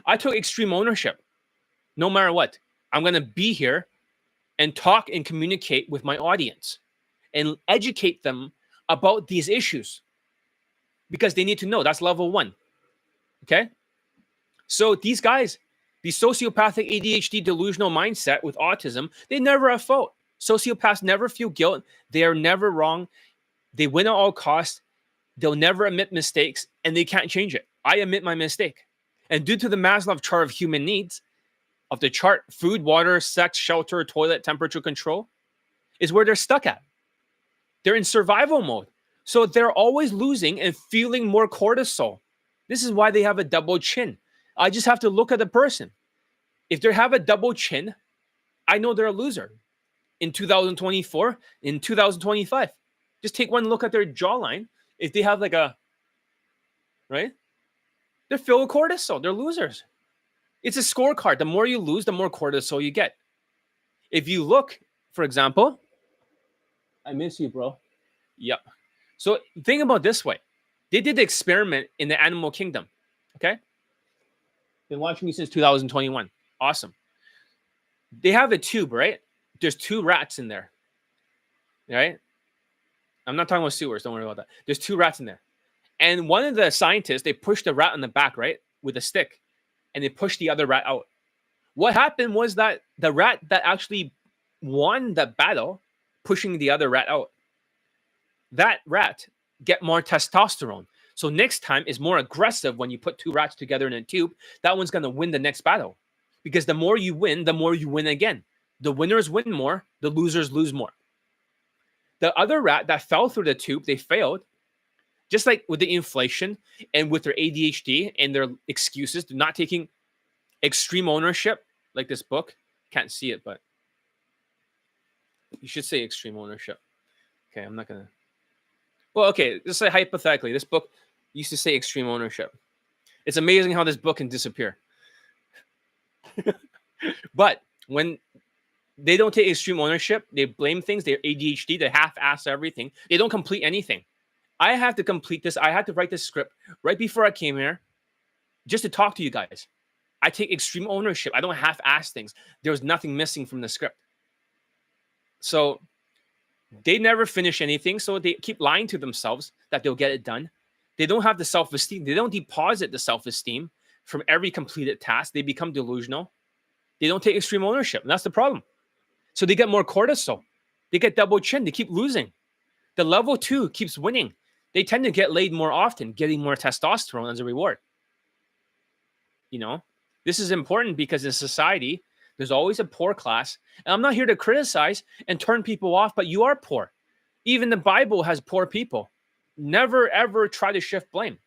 I took extreme ownership. No matter what, I'm going to be here and talk and communicate with my audience and educate them about these issues because they need to know. That's level 1. Okay? So these guys, the sociopathic ADHD delusional mindset with autism, they never have fault. Sociopaths never feel guilt. They are never wrong. They win at all costs. They'll never admit mistakes, and they can't change it. I admit my mistake. And due to the Maslow chart of human needs, of the chart, food, water, sex, shelter, toilet, temperature control, is where they're stuck at. They're in survival mode. So they're always losing and feeling more cortisol. This is why they have a double chin. I just have to look at the person. If they have a double chin, I know they're a loser. In 2024, in 2025, just take one look at their jawline. If they have like a, right? They're filled with cortisol. They're losers. It's a scorecard. The more you lose, the more cortisol you get. If you look, for example, I miss you, bro. Yep. So think about this way. They did the experiment in the animal kingdom. Okay. Been watching me since 2021. Awesome. They have a tube, right? There's 2 rats in there. Right? I'm not talking about sewers. Don't worry about that. There's 2 rats in there. And one of the scientists, they pushed the rat on the back, right? With a stick. And they pushed the other rat out. What happened was that the rat that actually won the battle, pushing the other rat out, that rat get more testosterone. So next time is more aggressive when you put 2 rats together in a tube. That one's going to win the next battle. Because the more you win again. The winners win more. The losers lose more. The other rat that fell through the tube, they failed. Just like with the inflation and with their ADHD and their excuses, they're not taking extreme ownership, like this book. Can't see it, but you should say extreme ownership. Okay, I'm not going to. Well, okay, let's say hypothetically, this book used to say extreme ownership. It's amazing how this book can disappear. But when they don't take extreme ownership, they blame things, they're ADHD, they half-ass everything. They don't complete anything. I have to complete this. I had to write this script right before I came here just to talk to you guys. I take extreme ownership. I don't half-ass things. There was nothing missing from the script. So they never finish anything, so they keep lying to themselves that they'll get it done. They don't have the self-esteem. They don't deposit the self-esteem from every completed task. They become delusional. They don't take extreme ownership, and that's the problem. So they get more cortisol. They get double chin. They keep losing. The level 2 keeps winning. They tend to get laid more often, getting more testosterone as a reward. You know, this is important because in society, there's always a poor class. And I'm not here to criticize and turn people off, but you are poor. Even the Bible has poor people. Never, ever try to shift blame.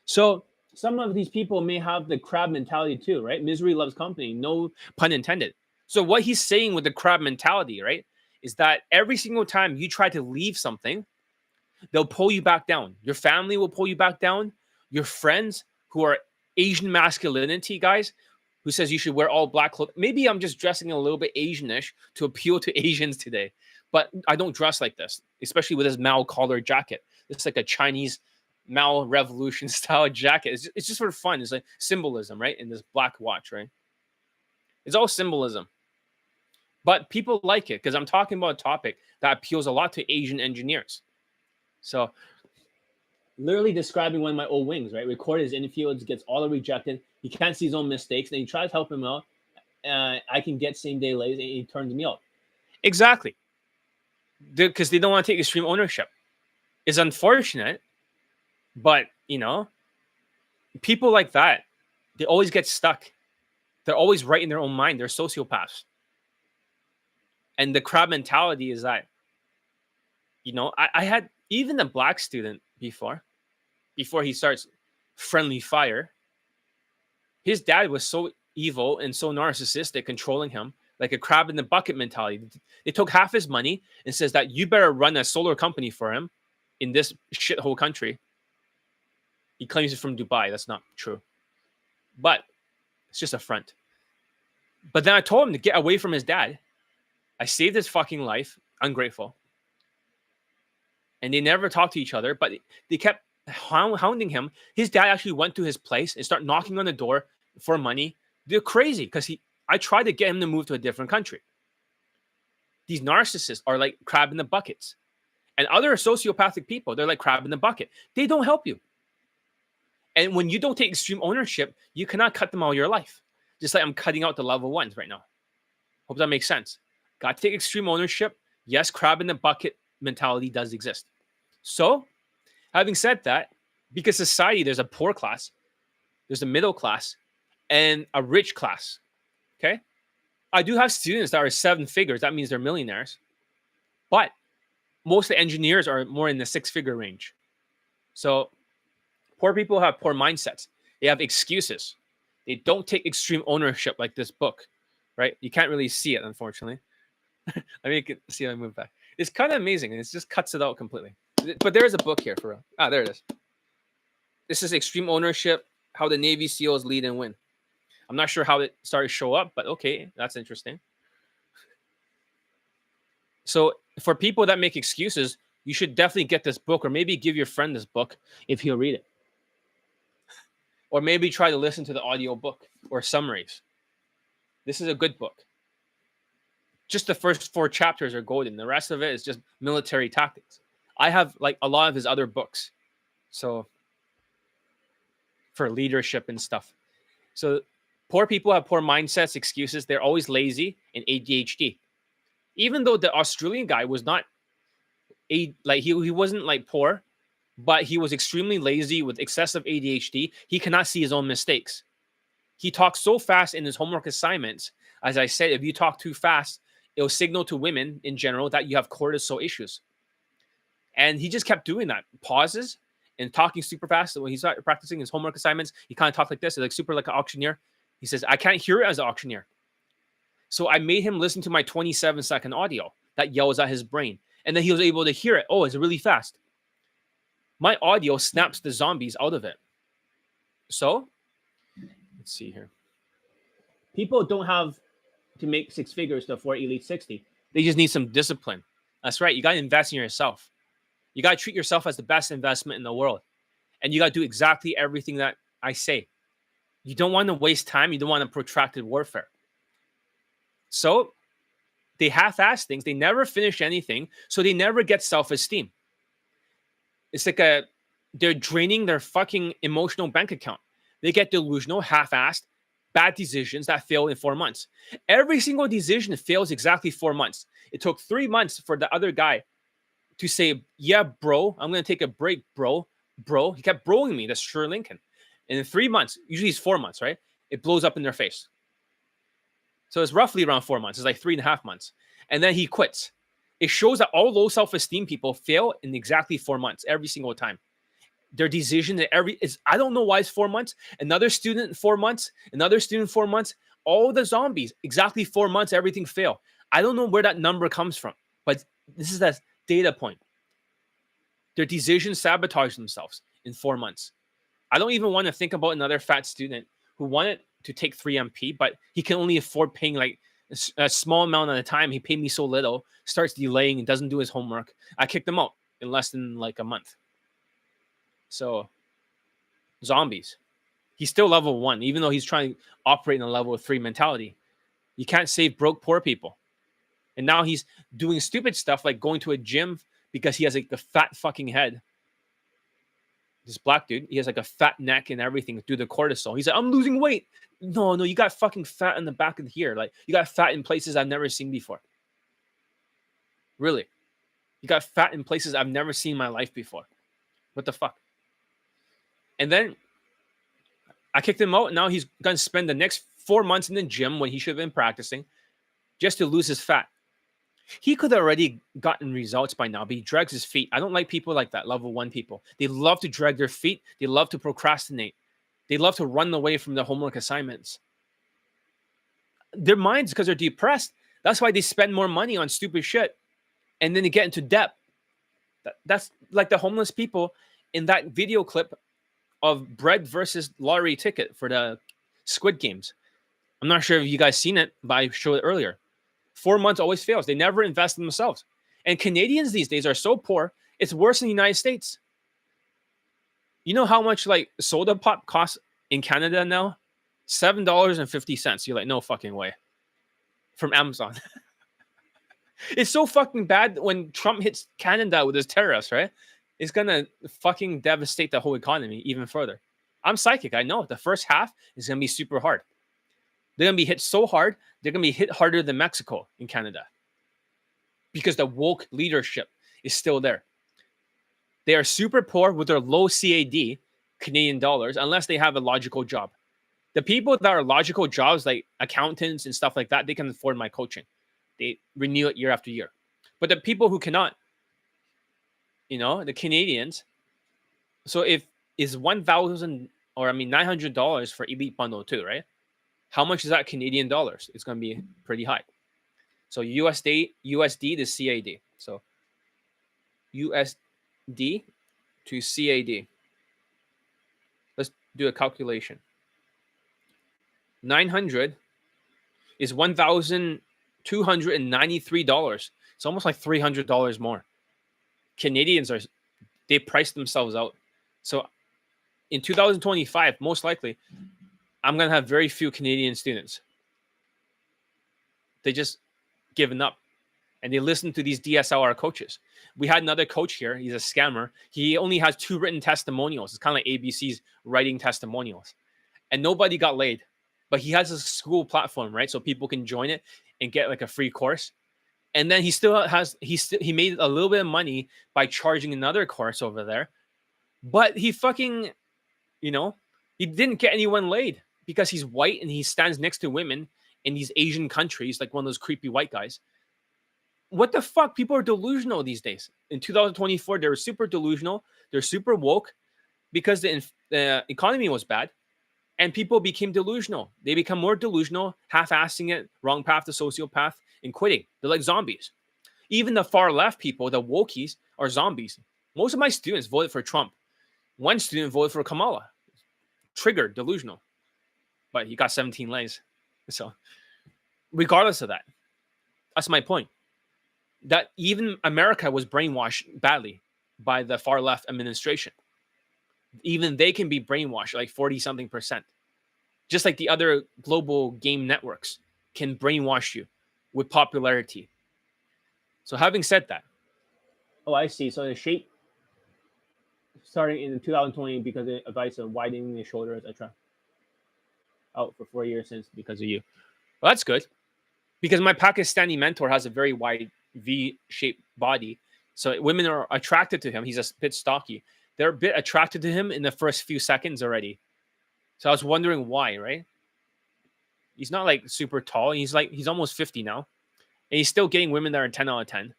So some of these people may have the crab mentality too, right? Misery loves company, no pun intended. So what he's saying with the crab mentality, right, is that every single time you try to leave something, they'll pull you back down. Your family will pull you back down. Your friends who are Asian masculinity guys, who says you should wear all black clothes. Maybe I'm just dressing a little bit Asianish to appeal to Asians today, but I don't dress like this, especially with this Mao collar jacket. It's like a Chinese Mao Revolution style jacket. It's just for fun. It's like symbolism, right? In this black watch, right? It's all symbolism. But people like it because I'm talking about a topic that appeals a lot to Asian engineers. So literally describing one of my old wings, right? Record his infields, gets all the rejected. He can't see his own mistakes. Then he tries to help him out. I can get same day lays, and he turns me out. Exactly. Because they don't want to take extreme ownership. It's unfortunate, but, you know, People like that, they always get stuck. They're always right in their own mind. They're sociopaths. And the crab mentality is that, I had even a black student before he starts friendly fire. His dad was so evil and so narcissistic, controlling him like a crab in the bucket mentality. They took half his money and says that you better run a solar company for him in this shithole country. He claims he's from Dubai. That's not true. But it's just a front. But then I told him to get away from his dad. I saved his fucking life. Ungrateful. And they never talked to each other, but they kept hounding him. His dad actually went to his place and started knocking on the door for money. They're crazy because I tried to get him to move to a different country. These narcissists are like crab in the buckets. And other sociopathic people, they're like crab in the bucket. They don't help you. And when you don't take extreme ownership, you cannot cut them all your life. Just like I'm cutting out the level ones right now. Hope that makes sense. Got to take extreme ownership. Yes, crab in the bucket mentality does exist. So, having said that, because society, there's a poor class, there's a middle class, and a rich class. Okay? I do have students that are 7 figures. That means they're millionaires. But most of the engineers are more in the 6-figure range. So, poor people have poor mindsets. They have excuses. They don't take extreme ownership like this book, right? You can't really see it, unfortunately. I mean, you can see I move back. It's kind of amazing, and it just cuts it out completely. But there is a book here for real. Ah, there it is. This is Extreme Ownership, How the Navy SEALs Lead and Win. I'm not sure how it started to show up, but okay, that's interesting. So for people that make excuses, you should definitely get this book, or maybe give your friend this book if he'll read it. Or maybe try to listen to the audio book or summaries. This is a good book. Just the first 4 chapters are golden. The rest of it is just military tactics. I have like a lot of his other books. So for leadership and stuff. So poor people have poor mindsets, excuses. They're always lazy and ADHD. Even though the Australian guy was not he wasn't like poor, but he was extremely lazy with excessive ADHD. He cannot see his own mistakes. He talks so fast in his homework assignments. As I said, if you talk too fast, it'll signal to women in general that you have cortisol issues. And he just kept doing that. Pauses and talking super fast. So when he started practicing his homework assignments, he kind of talked like this, like super like an auctioneer. He says, I can't hear it as an auctioneer. So I made him listen to my 27-second audio that yells at his brain. And then he was able to hear it. Oh, it's really fast. My audio snaps the zombies out of it. So, let's see here. People don't have to make 6 figures to afford Elite 60. They just need some discipline. That's right. You got to invest in yourself. You got to treat yourself as the best investment in the world. And you got to do exactly everything that I say. You don't want to waste time. You don't want a protracted warfare. So they half-ass things. They never finish anything. So they never get self-esteem. It's like they're draining their fucking emotional bank account. They get delusional, half-assed, bad decisions that fail in 4 months. Every single decision fails exactly 4 months. It took 3 months for the other guy to say, yeah, bro, I'm going to take a break, bro. He kept broing me. That's Sure Lincoln. And in 3 months, usually it's 4 months, right? It blows up in their face. So it's roughly around 4 months. It's like 3.5 months. And then he quits. It shows that all low self-esteem people fail in exactly 4 months every single time. Their decision I don't know why it's 4 months. Another student 4 months, another student 4 months. All the zombies, exactly 4 months, everything fail. I don't know where that number comes from, but this is that data point. Their decisions sabotage themselves in 4 months. I don't even want to think about another fat student who wanted to take 3MP, but he can only afford paying like a small amount at a time. He paid me so little, starts delaying and doesn't do his homework. I kicked him out in less than like a month. So, zombies. He's still level 1, even though he's trying to operate in a level 3 mentality. You can't save broke poor people. And now he's doing stupid stuff like going to a gym because he has like a fat fucking head. This black dude, he has like a fat neck and everything through the cortisol. He's like, I'm losing weight. No, you got fucking fat in the back of here. Like, you got fat in places I've never seen before. Really. You got fat in places I've never seen in my life before. What the fuck? And then I kicked him out. Now he's going to spend the next 4 months in the gym when he should have been practicing just to lose his fat. He could have already gotten results by now, but he drags his feet. I don't like people like that, level 1 people. They love to drag their feet. They love to procrastinate. They love to run away from their homework assignments. Their minds, because they're depressed. That's why they spend more money on stupid shit. And then they get into debt. That's like the homeless people in that video clip of bread versus lottery ticket for the Squid Games. I'm not sure if you guys seen it, but I showed it earlier. 4 months always fails. They never invest in themselves. And Canadians these days are so poor, it's worse than the United States. You know how much like soda pop costs in Canada now? $7.50. You're like, no fucking way. From Amazon. It's so fucking bad when Trump hits Canada with his tariffs, right? It's gonna fucking devastate the whole economy even further. I'm psychic. I know the first half is gonna be super hard. They're gonna be hit so hard, they're gonna be hit harder than Mexico in Canada. Because the woke leadership is still there. They are super poor with their low CAD, Canadian dollars, unless they have a logical job. The people that are logical jobs, like accountants and stuff like that, they can afford my coaching. They renew it year after year. But the people who cannot, the Canadians, so if is 1,000 or $900 for Elite Bundle 2, right? How much is that Canadian dollars? It's going to be pretty high. So USD to CAD. So USD to CAD. Let's do a calculation. 900 is $1,293. It's almost like $300 more. Canadians they price themselves out. So in 2025, most likely, I'm going to have very few Canadian students. They just given up. And they listen to these DSLR coaches. We had another coach here. He's a scammer. He only has 2 written testimonials. It's kind of like ABC's writing testimonials. And nobody got laid. But he has a school platform, right? So people can join it and get like a free course. And then he made a little bit of money by charging another course over there. But he fucking, he didn't get anyone laid because he's white and he stands next to women in these Asian countries, like one of those creepy white guys. What the fuck? People are delusional these days. In 2024, they're super delusional. They're super woke because the economy was bad. And people became delusional. They become more delusional, half-assing it, wrong path to sociopath, and quitting. They're like zombies. Even the far left people, the wokies, are zombies. Most of my students voted for Trump. One student voted for Kamala. Triggered, delusional. But he got 17 lays. So, regardless of that, that's my point. That even America was brainwashed badly by the far left administration. Even they can be brainwashed like 40-something%. Just like the other global game networks can brainwash you with popularity. So having said that, I see. So the shape starting in 2020 because of advice of widening the shoulders, etc. Out for 4 years since because of you. Well, that's good. Because my Pakistani mentor has a very wide V-shaped body. So women are attracted to him. He's a bit stocky. They're a bit attracted to him in the first few seconds already. So I was wondering why, right? He's not like super tall. He's almost 50 now. And he's still getting women that are 10 out of 10.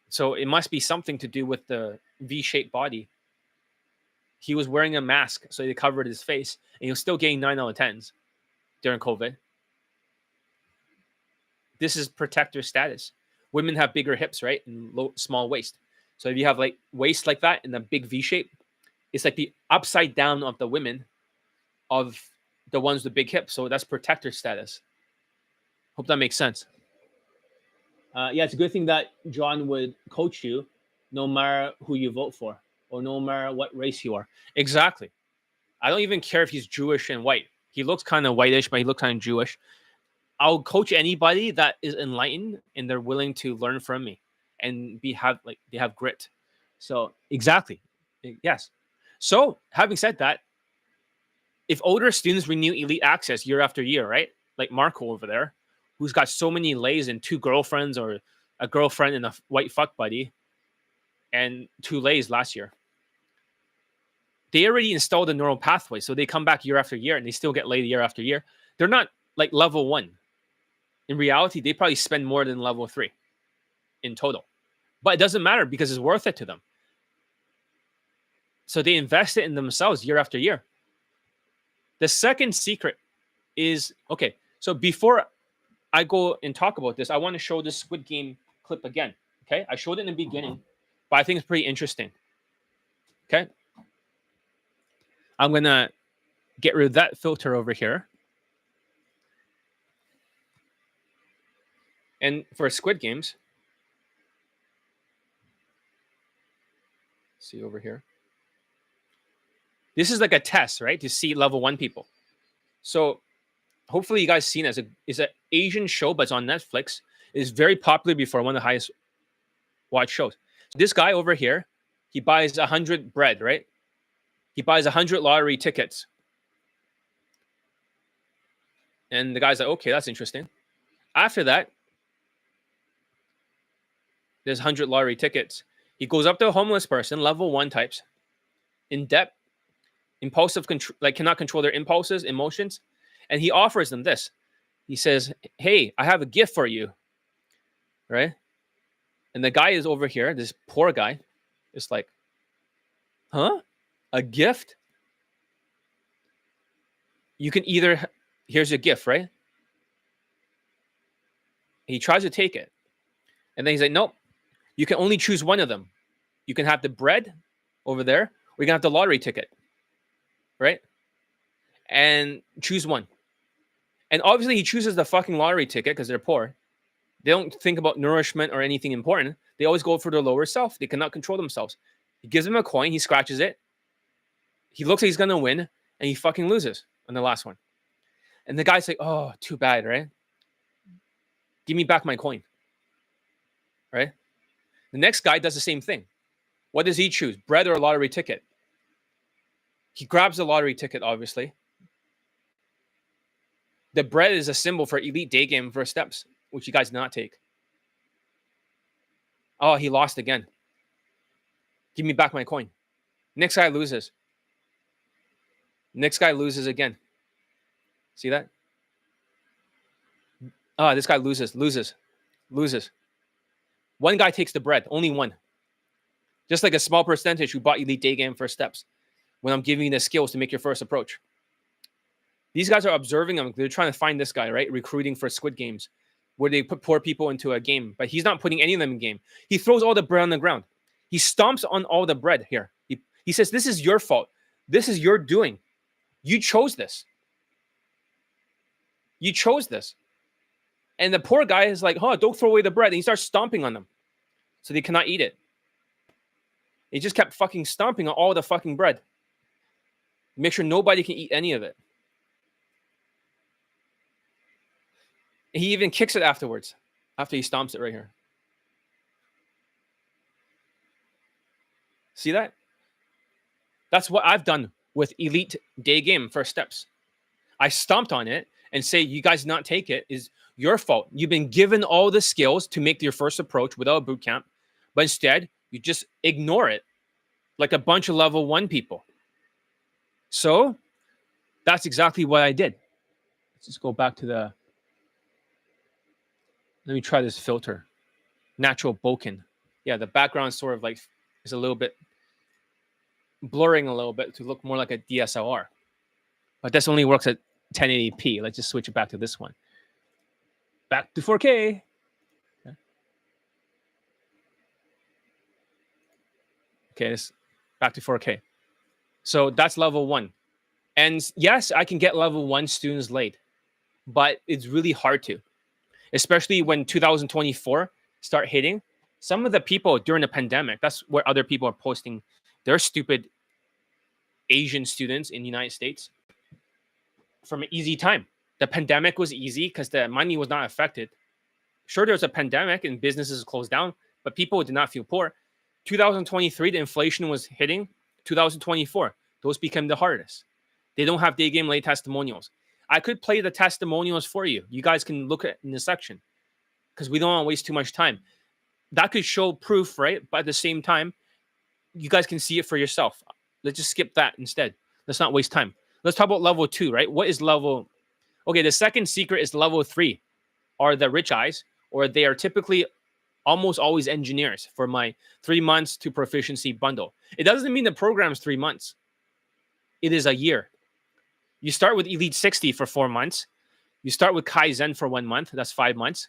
So it must be something to do with the V-shaped body. He was wearing a mask, so they covered his face. And he was still getting 9 out of 10s during COVID. This is protector status. Women have bigger hips, right? And small waist. So if you have like waist like that in a big V shape, it's like the upside down of the women of the ones with big hips. So that's protector status. Hope that makes sense. Yeah, it's a good thing that John would coach you no matter who you vote for or no matter what race you are. Exactly. I don't even care if he's Jewish and white. He looks kind of whitish, but he looks kind of Jewish. I'll coach anybody that is enlightened and they're willing to learn from me and they have grit. So exactly. Yes. So having said that, if older students renew elite access year after year, right? Like Marco over there, who's got so many lays and 2 girlfriends or a girlfriend and a white fuck buddy and 2 lays last year. they already installed a neural pathway. So they come back year after year and they still get laid year after year. They're not like level 1. In reality, they probably spend more than level 3 in total. But it doesn't matter because it's worth it to them. So they invest it in themselves year after year. The second secret is, okay, so before I go and talk about this, I want to show this Squid Game clip again. Okay, I showed it in the beginning, but I think it's pretty interesting. Okay, I'm gonna get rid of that filter over here. And for Squid Games, see over here. This is like a test, right? To see level 1 people. So hopefully you guys seen it. It's an Asian show, but it's on Netflix. It's very popular before, one of the highest watched shows. So this guy over here, he buys 100 bread, right? He buys 100 lottery tickets. And the guy's like, okay, that's interesting. After that, there's 100 lottery tickets. He goes up to a homeless person, level 1 types, in debt, impulsive, like cannot control their impulses, emotions. And he offers them this. He says, hey, I have a gift for you, right? And the guy is over here, this poor guy, is like, huh? A gift? You can either, here's your gift, right? He tries to take it. And then he's like, nope, you can only choose one of them. You can have the bread over there, or you can have the lottery ticket, right? And choose one. And obviously he chooses the fucking lottery ticket because they're poor. They don't think about nourishment or anything important. They always go for their lower self. They cannot control themselves. He gives him a coin. He scratches it. He looks like he's going to win, and he fucking loses on the last one. And the guy's like, oh, too bad, right? Give me back my coin, right? The next guy does the same thing. What does he choose? Bread or a lottery ticket? He grabs the lottery ticket, obviously. The bread is a symbol for elite day game first steps, which you guys did not take. Oh, he lost again. Give me back my coin. Next guy loses. Next guy loses again. See that? This guy loses. One guy takes the bread, only one. Just like a small percentage who bought elite day game first steps when I'm giving you the skills to make your first approach. These guys are observing him. They're trying to find this guy, right? Recruiting for Squid Games, where they put poor people into a game. But he's not putting any of them in game. He throws all the bread on the ground. He stomps on all the bread here. He says, this is your fault. This is your doing. You chose this. You chose this. And the poor guy is like, don't throw away the bread. And he starts stomping on them so they cannot eat it. He just kept fucking stomping on all the fucking bread. Make sure nobody can eat any of it. He even kicks it afterwards, after he stomps it right here. See that? That's what I've done with Elite Day Game First Steps. I stomped on it and say, you guys not take it is your fault. You've been given all the skills to make your first approach without a boot camp, but instead you just ignore it like a bunch of level 1 people. So that's exactly what I did. Let's just go back to the... Let me try this filter. Natural bokeh. Yeah, the background sort of like is a little bit blurring a little bit to look more like a DSLR. But this only works at 1080p. Let's just switch it back to this one. Back to 4K. Okay, this back to 4K. So that's level 1. And yes, I can get level 1 students late, but it's really hard to. Especially when 2024 start hitting. Some of the people during the pandemic, that's where other people are posting their stupid Asian students in the United States from an easy time. The pandemic was easy because the money was not affected. Sure, there was a pandemic and businesses closed down, but people did not feel poor. 2023, the inflation was hitting. 2024, those became the hardest. They don't have day game late testimonials. I could play the testimonials for you. You guys can look at in the section because we don't want to waste too much time. That could show proof, right? But at the same time, you guys can see it for yourself. Let's just skip that instead. Let's not waste time. Let's talk about level 2, right? What is level? Okay, the second secret is level 3 are the rich eyes, or they are typically almost always engineers for my 3 months to proficiency bundle. It doesn't mean the program's 3 months. It is a year. You start with Elite 60 for 4 months. You start with Kaizen for 1 month. That's 5 months.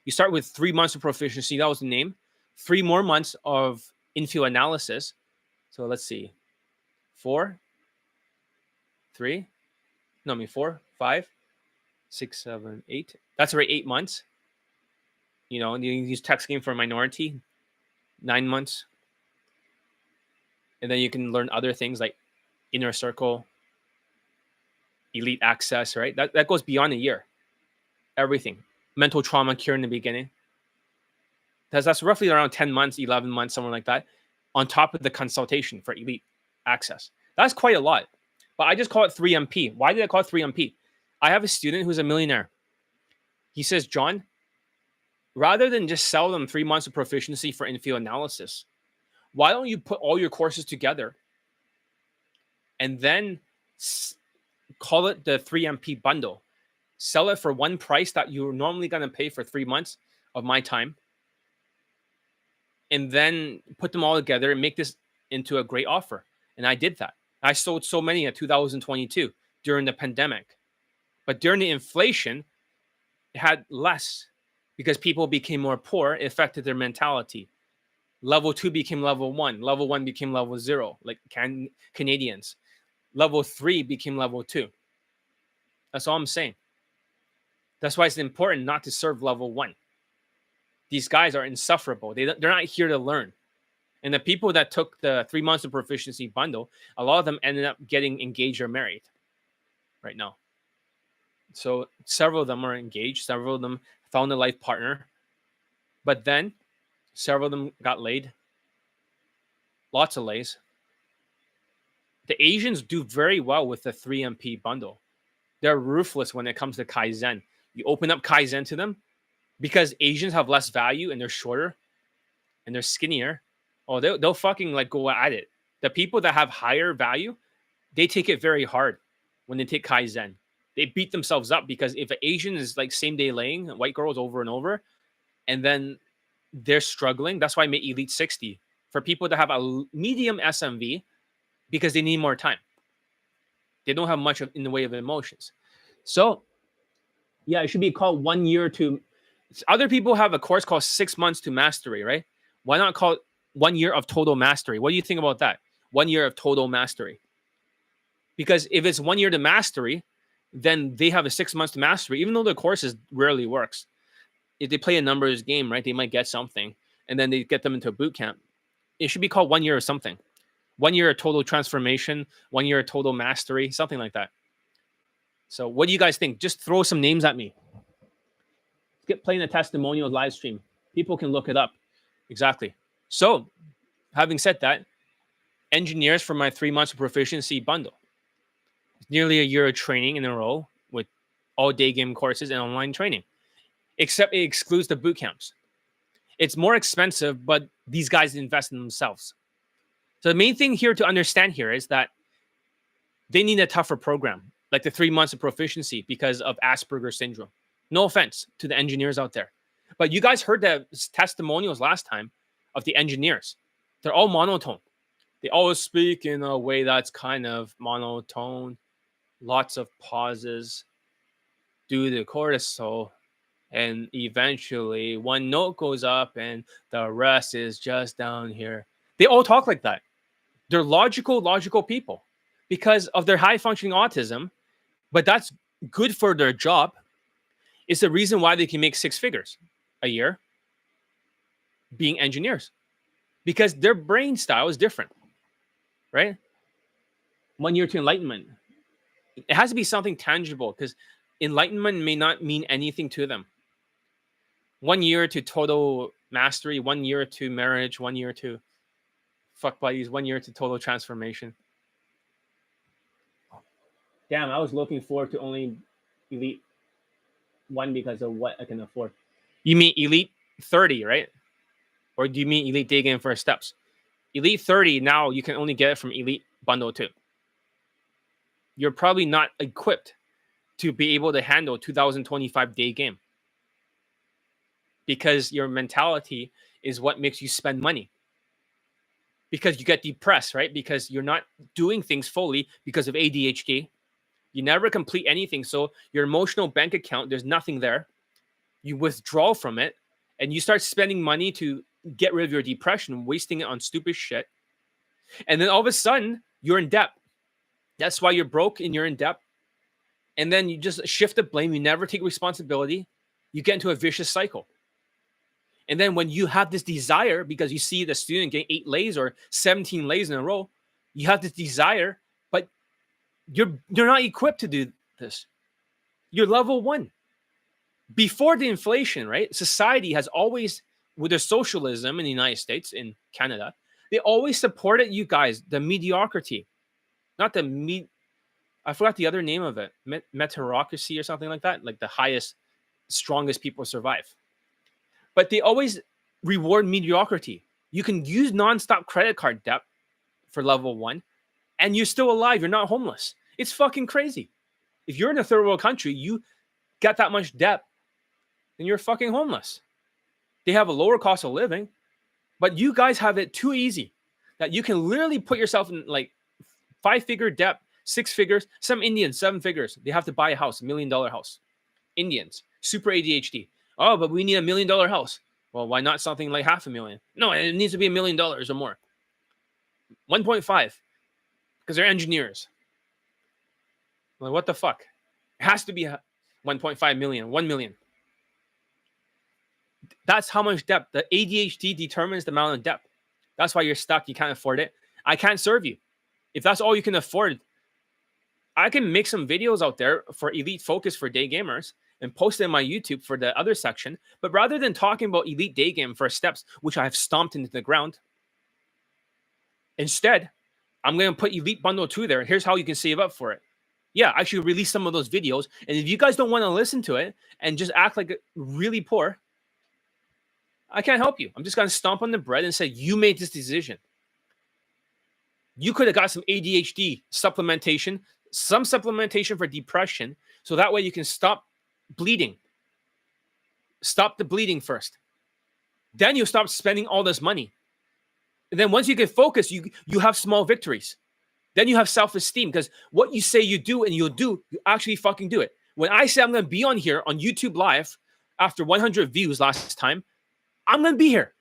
You start with 3 months of proficiency. That was the name. 3 more months of infield analysis. So let's see. 4, 3. No, I mean 4, 5, 6, 7, 8. That's already 8 months. You know, you use text game for a minority. 9 months. And then you can learn other things like inner circle, elite access, right? That goes beyond a year. Everything. Mental trauma cure in the beginning. That's roughly around 10 months, 11 months, somewhere like that, on top of the consultation for elite access. That's quite a lot. But I just call it 3MP. Why did I call it 3MP? I have a student who's a millionaire. He says, John, rather than just sell them 3 months of proficiency for infield analysis, why don't you put all your courses together and then call it the 3MP bundle? Sell it for one price that you're normally going to pay for 3 months of my time, and then put them all together and make this into a great offer. And I did that. I sold so many in 2022 during the pandemic. But during the inflation, it had less because people became more poor. It affected their mentality. Level 2 became level 1. Level 1 became level 0, like Canadians. Level 3 became level 2. That's all I'm saying. That's why it's important not to serve level 1. These guys are insufferable. They're not here to learn. And the people that took the 3 months of proficiency bundle, a lot of them ended up getting engaged or married right now. So several of them are engaged. Several of them found a life partner. But then several of them got laid. Lots of lays. The Asians do very well with the 3MP bundle. They're ruthless when it comes to Kaizen. You open up Kaizen to them because Asians have less value and they're shorter and they're skinnier. Oh, they'll fucking like go at it. The people that have higher value, they take it very hard when they take Kaizen. They beat themselves up because if an Asian is like same day laying white girls over and over, and then they're struggling. That's why I made Elite 60 for people that have a medium SMV because they need more time. They don't have much in the way of emotions. So, yeah, it should be called 1 year to. Other people have a course called 6 months to mastery, right? Why not call it 1 year of total mastery? What do you think about that? 1 year of total mastery. Because if it's 1 year to mastery, then they have a 6 months to mastery, even though the courses rarely works. If they play a numbers game, right, they might get something, and then they get them into a boot camp. It should be called 1 year of something. 1 year of total transformation, 1 year of total mastery, something like that. So what do you guys think? Just throw some names at me. Get playing a testimonial live stream. People can look it up. Exactly. So, having said that, engineers for my 3 months of proficiency bundle. Nearly a year of training in a row with all day game courses and online training. Except it excludes the boot camps. It's more expensive, but these guys invest in themselves. So the main thing here to understand here is that they need a tougher program, like the 3 months of proficiency because of Asperger's syndrome. No offense to the engineers out there. But you guys heard the testimonials last time of the engineers. They're all monotone. They always speak in a way that's kind of monotone. Lots of pauses. Do the cortisol. And eventually one note goes up and the rest is just down here. They all talk like that. They're logical people because of their high functioning autism, but that's good for their job. It's the reason why they can make 6 figures a year being engineers because their brain style is different, right? 1 year to enlightenment. It has to be something tangible because enlightenment may not mean anything to them. 1 year to total mastery, 1 year to marriage, 1 year to fuck buddies, 1 year to total transformation. Damn, I was looking forward to only Elite 1 because of what I can afford. You mean Elite 30, right? Or do you mean Elite Daygame First Steps? Elite 30 now you can only get it from Elite Bundle 2. You're probably not equipped to be able to handle 2025 Daygame because your mentality is what makes you spend money. Because you get depressed, right? Because you're not doing things fully because of ADHD. You never complete anything. So your emotional bank account, there's nothing there. You withdraw from it and you start spending money to get rid of your depression, wasting it on stupid shit. And then all of a sudden, you're in debt. That's why you're broke and you're in debt. And then you just shift the blame. You never take responsibility. You get into a vicious cycle. And then when you have this desire, because you see the student getting 8 lays or 17 lays in a row, you have this desire, but you're not equipped to do this. You're level 1. Before the inflation, right? Society has always, with their socialism in the United States, in Canada, they always supported you guys, the mediocrity. Not the I forgot the other name of it. Meritocracy or something like that. Like the highest, strongest people survive. But they always reward mediocrity. You can use nonstop credit card debt for level 1, and you're still alive. You're not homeless. It's fucking crazy. If you're in a third world country, you got that much debt, then you're fucking homeless. They have a lower cost of living, but you guys have it too easy that you can literally put yourself in like 5-figure debt, 6 figures. Some Indians, 7 figures. They have to buy a house, $1 million house. Indians, super ADHD. Oh, but we need $1 million house. Well, why not something like $500,000? No, it needs to be $1 million or more. 1.5, because they're engineers. Like, what the fuck? It has to be 1.5 million, 1 million. That's how much debt. The ADHD determines the amount of debt. That's why you're stuck. You can't afford it. I can't serve you. If that's all you can afford, I can make some videos out there for Elite Focus for day gamers and post it in my YouTube for the other section. But rather than talking about Elite Day Game for steps, which I have stomped into the ground, instead, I'm going to put Elite Bundle 2 there. Here's how you can save up for it. Yeah, I should release some of those videos. And if you guys don't want to listen to it and just act like really poor, I can't help you. I'm just going to stomp on the bread and say, you made this decision. You could have got some ADHD supplementation, some supplementation for depression, so that way you can stop bleeding. Stop the bleeding first. Then you stop spending all this money. And then once you get focused, you have small victories. Then you have self-esteem because what you say you do and you'll do, you actually fucking do it. When I say I'm going to be on here on YouTube Live after 100 views last time, I'm going to be here.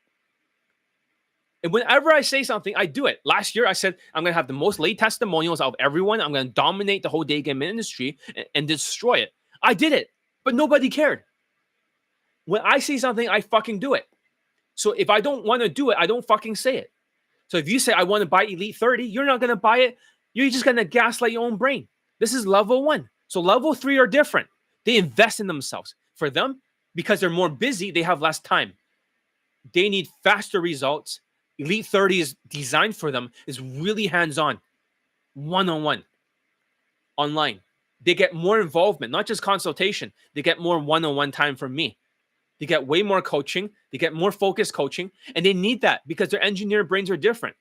And whenever I say something, I do it. Last year, I said I'm going to have the most late testimonials out of everyone. I'm going to dominate the whole day game industry and destroy it. I did it, but nobody cared. When I say something, I fucking do it. So if I don't want to do it, I don't fucking say it. So if you say I want to buy Elite 30, you're not going to buy it. You're just going to gaslight your own brain. This is level 1. So level 3 are different. They invest in themselves. For them, because they're more busy, they have less time. They need faster results. Elite 30 is designed for them. It's really hands-on, one-on-one, online. They get more involvement, not just consultation. They get more one-on-one time from me. They get way more coaching. They get more focused coaching. And they need that because their engineer brains are different.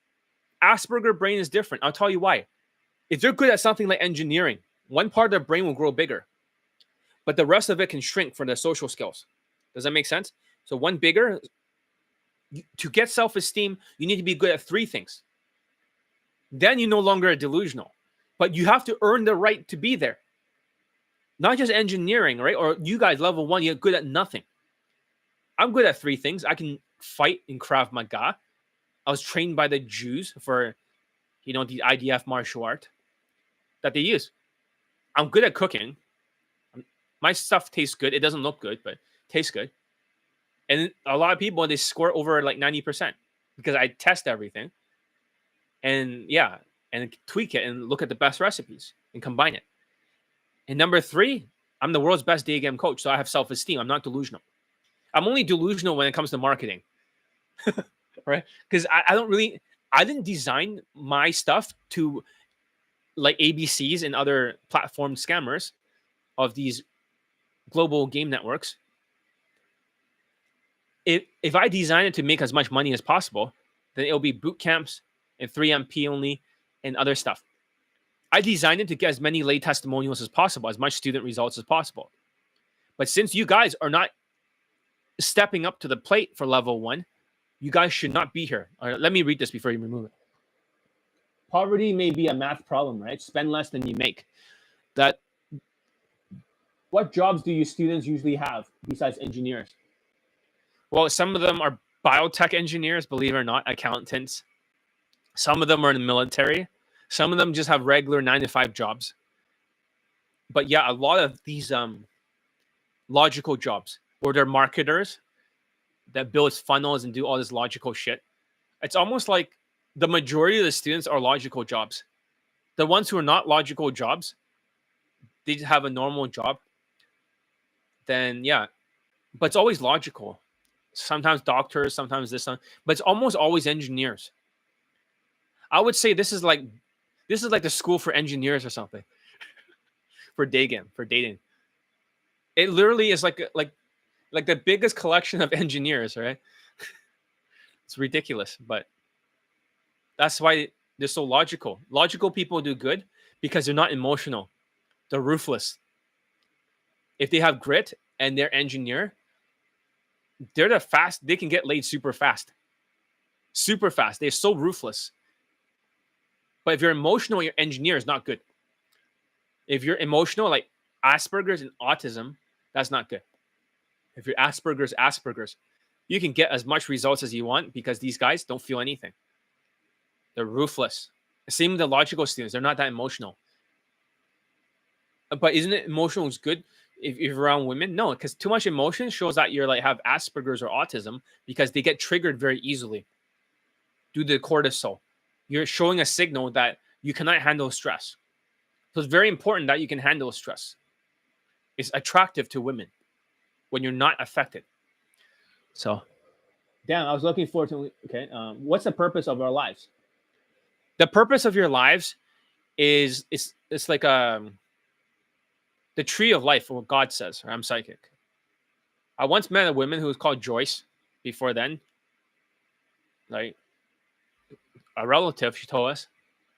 Asperger brain is different. I'll tell you why. If they're good at something like engineering, one part of their brain will grow bigger, but the rest of it can shrink for their social skills. Does that make sense? So one bigger, to get self-esteem, you need to be good at 3 things. Then you're no longer a delusional, but you have to earn the right to be there. Not just engineering, right? Or you guys, level 1, you're good at nothing. I'm good at 3 things. I can fight in Krav Maga. I was trained by the Jews for, the IDF martial art that they use. I'm good at cooking. My stuff tastes good. It doesn't look good, but tastes good. And a lot of people, they score over like 90% because I test everything. And tweak it and look at the best recipes and combine it. And number 3, I'm the world's best day game coach. So I have self-esteem. I'm not delusional. I'm only delusional when it comes to marketing, right? Because I didn't design my stuff to like ABCs and other platform scammers of these global game networks. If I design it to make as much money as possible, then I would have done it. But I didn't design it to make as much money as possible. I designed it to make as much money as possible. I designed it to make as much money as possible. I designed it to make as much money as possible. I designed it to make as much money as possible. then it'll be boot camps and 3MP only and other stuff. I designed it to get as many lay testimonials as possible, as much student results as possible. But since you guys are not stepping up to the plate for level 1, you guys should not be here. All right, let me read this before you remove it. Poverty may be a math problem, right? Spend less than you make. What jobs do you students usually have besides engineers? Well, some of them are biotech engineers, believe it or not, accountants. Some of them are in the military. Some of them just have regular 9-to-5 jobs. But yeah, a lot of these logical jobs, or they're marketers that build funnels and do all this logical shit. It's almost like the majority of the students are logical jobs. The ones who are not logical jobs, they just have a normal job. Then yeah, but it's always logical. Sometimes doctors, sometimes this, but it's almost always engineers. I would say this is like the school for engineers or something. For Daygame, for dating. It literally is like the biggest collection of engineers, right? It's ridiculous, but that's why they're so logical. Logical people do good because they're not emotional. They're ruthless. If they have grit and they're engineer, they're they can get laid super fast. Super fast. They're so ruthless. But if you're emotional, your engineer is not good. If you're emotional, like Asperger's and autism, that's not good. If you're Asperger's, you can get as much results as you want because these guys don't feel anything. They're ruthless. Same with the logical students. They're not that emotional. But isn't it emotional is good if you're around women? No, because too much emotion shows that you're have Asperger's or autism because they get triggered very easily due to the cortisol. You're showing a signal that you cannot handle stress. So it's very important that you can handle stress. It's attractive to women when you're not affected. So, damn, I was looking forward to. Okay, what's the purpose of our lives? The purpose of your lives is it's like the tree of life, what God says. I'm psychic. I once met a woman who was called Joyce. Before then, like a relative, she told us,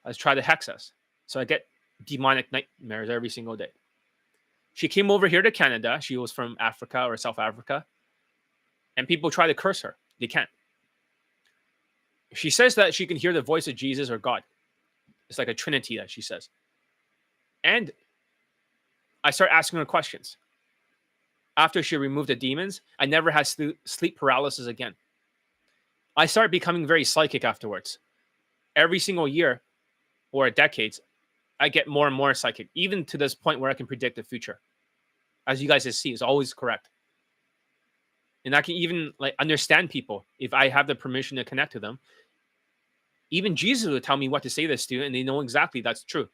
has tried to hex us. So I get demonic nightmares every single day. She came over here to Canada. She was from Africa or South Africa. And people try to curse her. They can't. She says that she can hear the voice of Jesus or God. It's like a trinity that she says. And I start asking her questions. After she removed the demons, I never had sleep paralysis again. I started becoming very psychic afterwards. Every single year or decades, I get more and more psychic, even to this point where I can predict the future. As you guys have seen, it's always correct. And I can even understand people if I have the permission to connect to them. Even Jesus would tell me what to say to this student, and they know exactly that's true.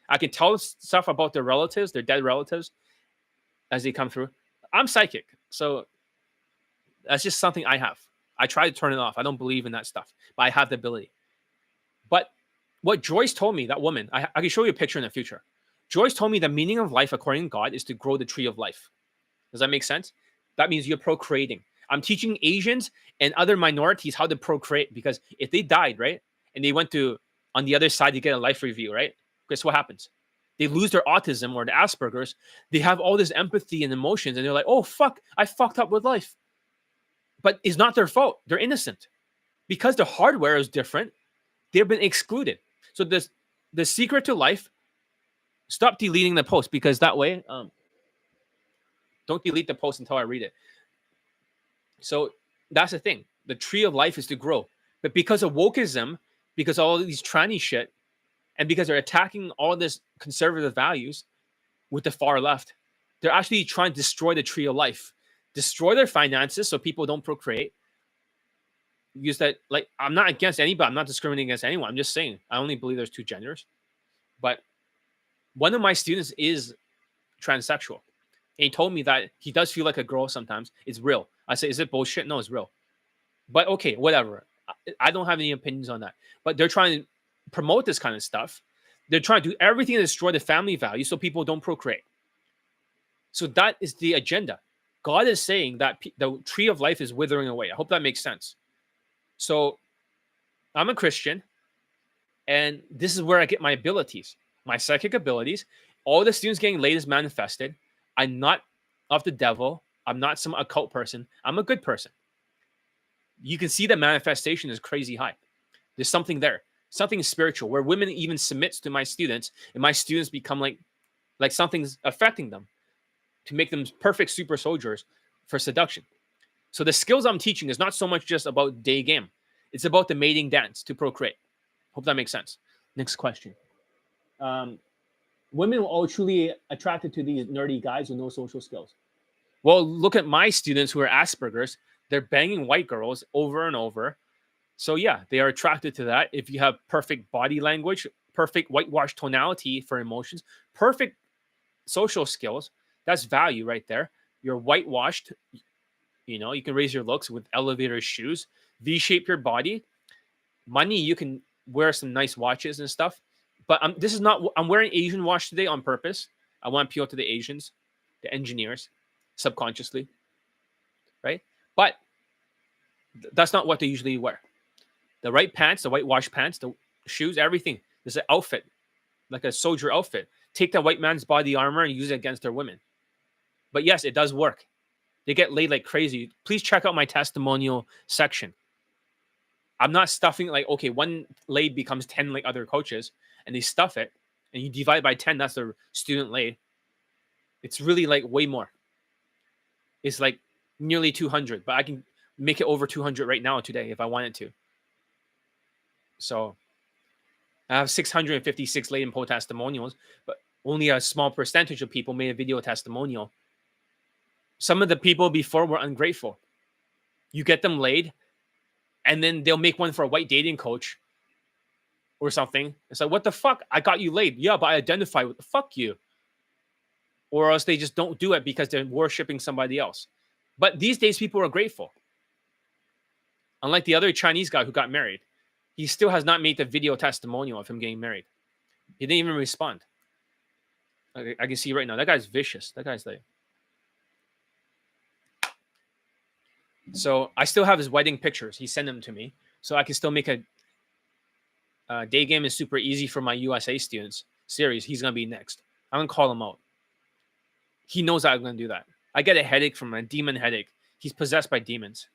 I can tell stuff about their relatives, their dead relatives, as they come through. I'm psychic, so that's just something I have. I try to turn it off. I don't believe in that stuff, but I have the ability. But what Joyce told me, that woman, I can show you a picture in the future. Joyce told me the meaning of life, according to God, is to grow the tree of life. Does that make sense? That means you're procreating. I'm teaching Asians and other minorities how to procreate because if they died, right, and they went to on the other side to get a life review, right, guess what happens? They lose their autism or the Asperger's. They have all this empathy and emotions, and they're like, oh, fuck, I fucked up with life. But it's not their fault. They're innocent. Because the hardware is different, they've been excluded. So the secret to life, stop deleting the post because that way, don't delete the post until I read it. So that's the thing. The tree of life is to grow. But because of wokeism, because of all of these tranny shit, and because they're attacking all this conservative values with the far left, they're actually trying to destroy the tree of life, destroy their finances so people don't procreate. Use that, I'm not against anybody. I'm not discriminating against anyone. I'm just saying, I only believe there's two genders. But one of my students is transsexual. And he told me that he does feel like a girl sometimes. It's real. I say, is it bullshit? No, it's real. But okay, whatever. I don't have any opinions on that. But they're trying to promote this kind of stuff. They're trying to do everything to destroy the family value so people don't procreate. So that is the agenda. God is saying that the tree of life is withering away. I hope that makes sense. So I'm a Christian, and this is where I get my abilities, my psychic abilities. All the students getting laid is manifested. I'm not of the devil. I'm not some occult person. I'm a good person. You can see the manifestation is crazy high. There's something there, something spiritual, where women even submits to my students, and my students become like something's affecting them to make them perfect super soldiers for seduction. So the skills I'm teaching is not so much just about day game. It's about the mating dance to procreate. Hope that makes sense. Next question. Um, Women are all truly attracted to these nerdy guys with no social skills. Well, look at my students who are Asperger's. They're banging white girls over and over. So yeah, they are attracted to that. If you have perfect body language, perfect whitewash tonality for emotions, perfect social skills, that's value right there. You're whitewashed. You know, you can raise your looks with elevator shoes, V-shape your body. Money, you can wear some nice watches and stuff. But this is not. I'm wearing Asian watch today on purpose. I want to appeal to the Asians, the engineers, subconsciously, right? But that's not what they usually wear. The right pants, the whitewash pants, the shoes, everything. There's an outfit, like a soldier outfit. Take the white man's body armor and use it against their women. But yes, it does work. They get laid like crazy. Please check out my testimonial section. I'm not stuffing like, okay, one laid becomes 10 like other coaches, and they stuff it, and you divide by 10, that's their student laid. It's really like way more. It's like nearly 200, but I can make it over 200 right now today if I wanted to. So I have 656 laid in poll testimonials, but only a small percentage of people made a video testimonial. Some of the people before were ungrateful. You get them laid, and then they'll make one for a white dating coach or something. It's like, what the fuck? I got you laid. Yeah, but I identify with the fuck you. Or else they just don't do it because they're worshiping somebody else. But these days, people are grateful. Unlike the other Chinese guy who got married, he still has not made the video testimonial of him getting married. He didn't even respond. I can see right now. That guy's vicious. That guy's like... So I still have his wedding pictures. He sent them to me. So I can still make a... Daygame is super easy for my USA students series. He's going to be next. I'm going to call him out. He knows I'm going to do that. I get a headache from a demon headache. He's possessed by demons.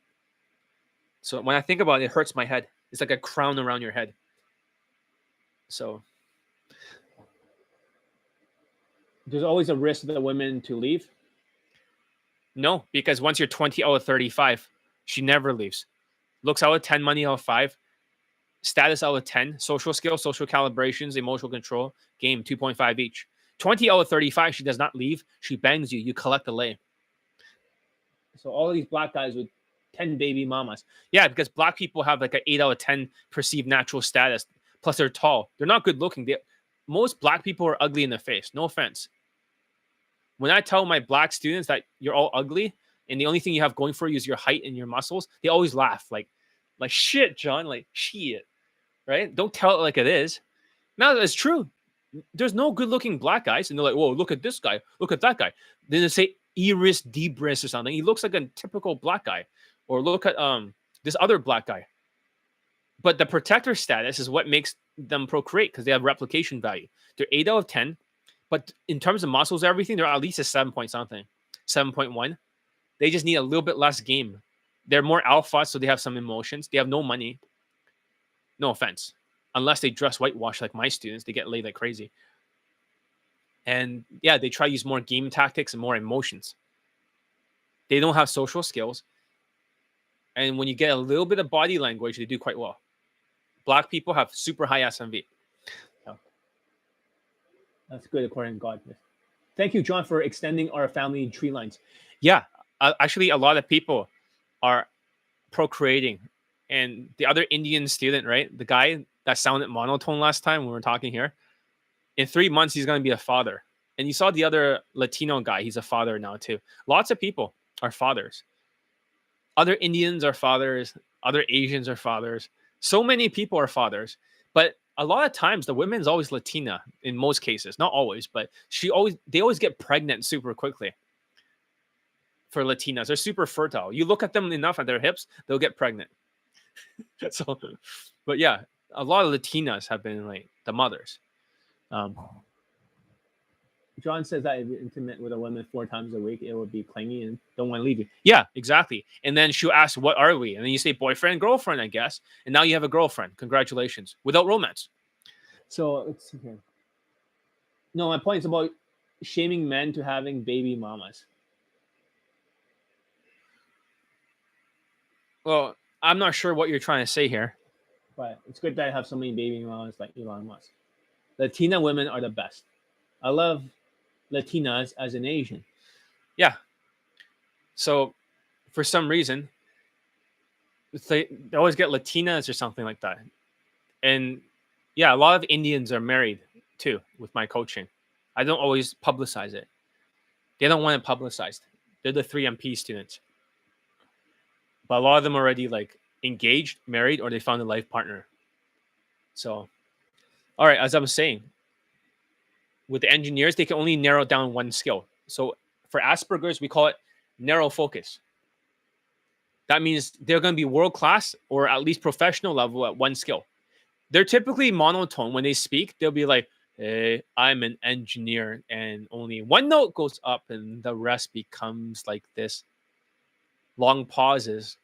So when I think about it, it hurts my head. It's like a crown around your head. So there's always a risk that women to leave. No, because once you're 20 out of 35, she never leaves. Looks out of 10, money out of 5, status out of 10, social skills, social calibrations, emotional control, game 2.5 each. 20 out of 35, she does not leave. She bangs you. You collect the lay. So all of these black guys with 10 baby mamas. Yeah, because black people have like an 8 out of 10 perceived natural status. Plus they're tall. They're not good looking. Most black people are ugly in the face. No offense. When I tell my black students that you're all ugly and the only thing you have going for you is your height and your muscles, they always laugh like shit, John, like shit, right? Don't tell it like it is. No, it's true. There's no good looking black guys. And they're like, whoa, look at this guy. Look at that guy. Then they say Iris Debris or something. He looks like a typical black guy. Or look at this other black guy. But the protector status is what makes them procreate because they have replication value. They're 8 out of 10. But in terms of muscles, everything, they're at least a 7 point something, 7.1. They just need a little bit less game. They're more alpha, so they have some emotions. They have no money. No offense. Unless they dress whitewash like my students, they get laid like crazy. And yeah, they try to use more game tactics and more emotions. They don't have social skills. And when you get a little bit of body language, they do quite well. Black people have super high SMV. That's good according to God. Thank you, John, for extending our family tree lines. Yeah, actually, a lot of people are procreating. And the other Indian student, right? The guy that sounded monotone last time when we were talking here, in 3 months, he's going to be a father. And you saw the other Latino guy. He's a father now, too. Lots of people are fathers. Other Indians are fathers. Other Asians are fathers. So many people are fathers. But a lot of times the woman's always Latina in most cases, not always, but they always get pregnant super quickly. For Latinas, they're super fertile. You look at them enough at their hips, they'll get pregnant. So, but yeah, a lot of Latinas have been like the mothers. Um, John says that if you're intimate with a woman 4 times a week, it would be clingy and don't want to leave you. Yeah, exactly. And then she'll ask, "What are we?" And then you say, "Boyfriend, girlfriend, I guess." And now you have a girlfriend. Congratulations, without romance. So let's see here. No, my point is about shaming men to having baby mamas. Well, I'm not sure what you're trying to say here, but it's good that I have so many baby mamas like Elon Musk. Latina women are the best. I love Latinas as an Asian. Yeah. So for some reason, they always get Latinas or something like that. And yeah, a lot of Indians are married too with my coaching. I don't always publicize it. They don't want it publicized. They're the 3MP students. But a lot of them already like engaged, married, or they found a life partner. So, all right, as I was saying, with the engineers, they can only narrow down one skill. So for Asperger's, we call it narrow focus. That means they're going to be world class or at least professional level at one skill. They're typically monotone when they speak. They'll be like, "Hey, I'm an engineer," and only one note goes up, and the rest becomes like this. Long pauses,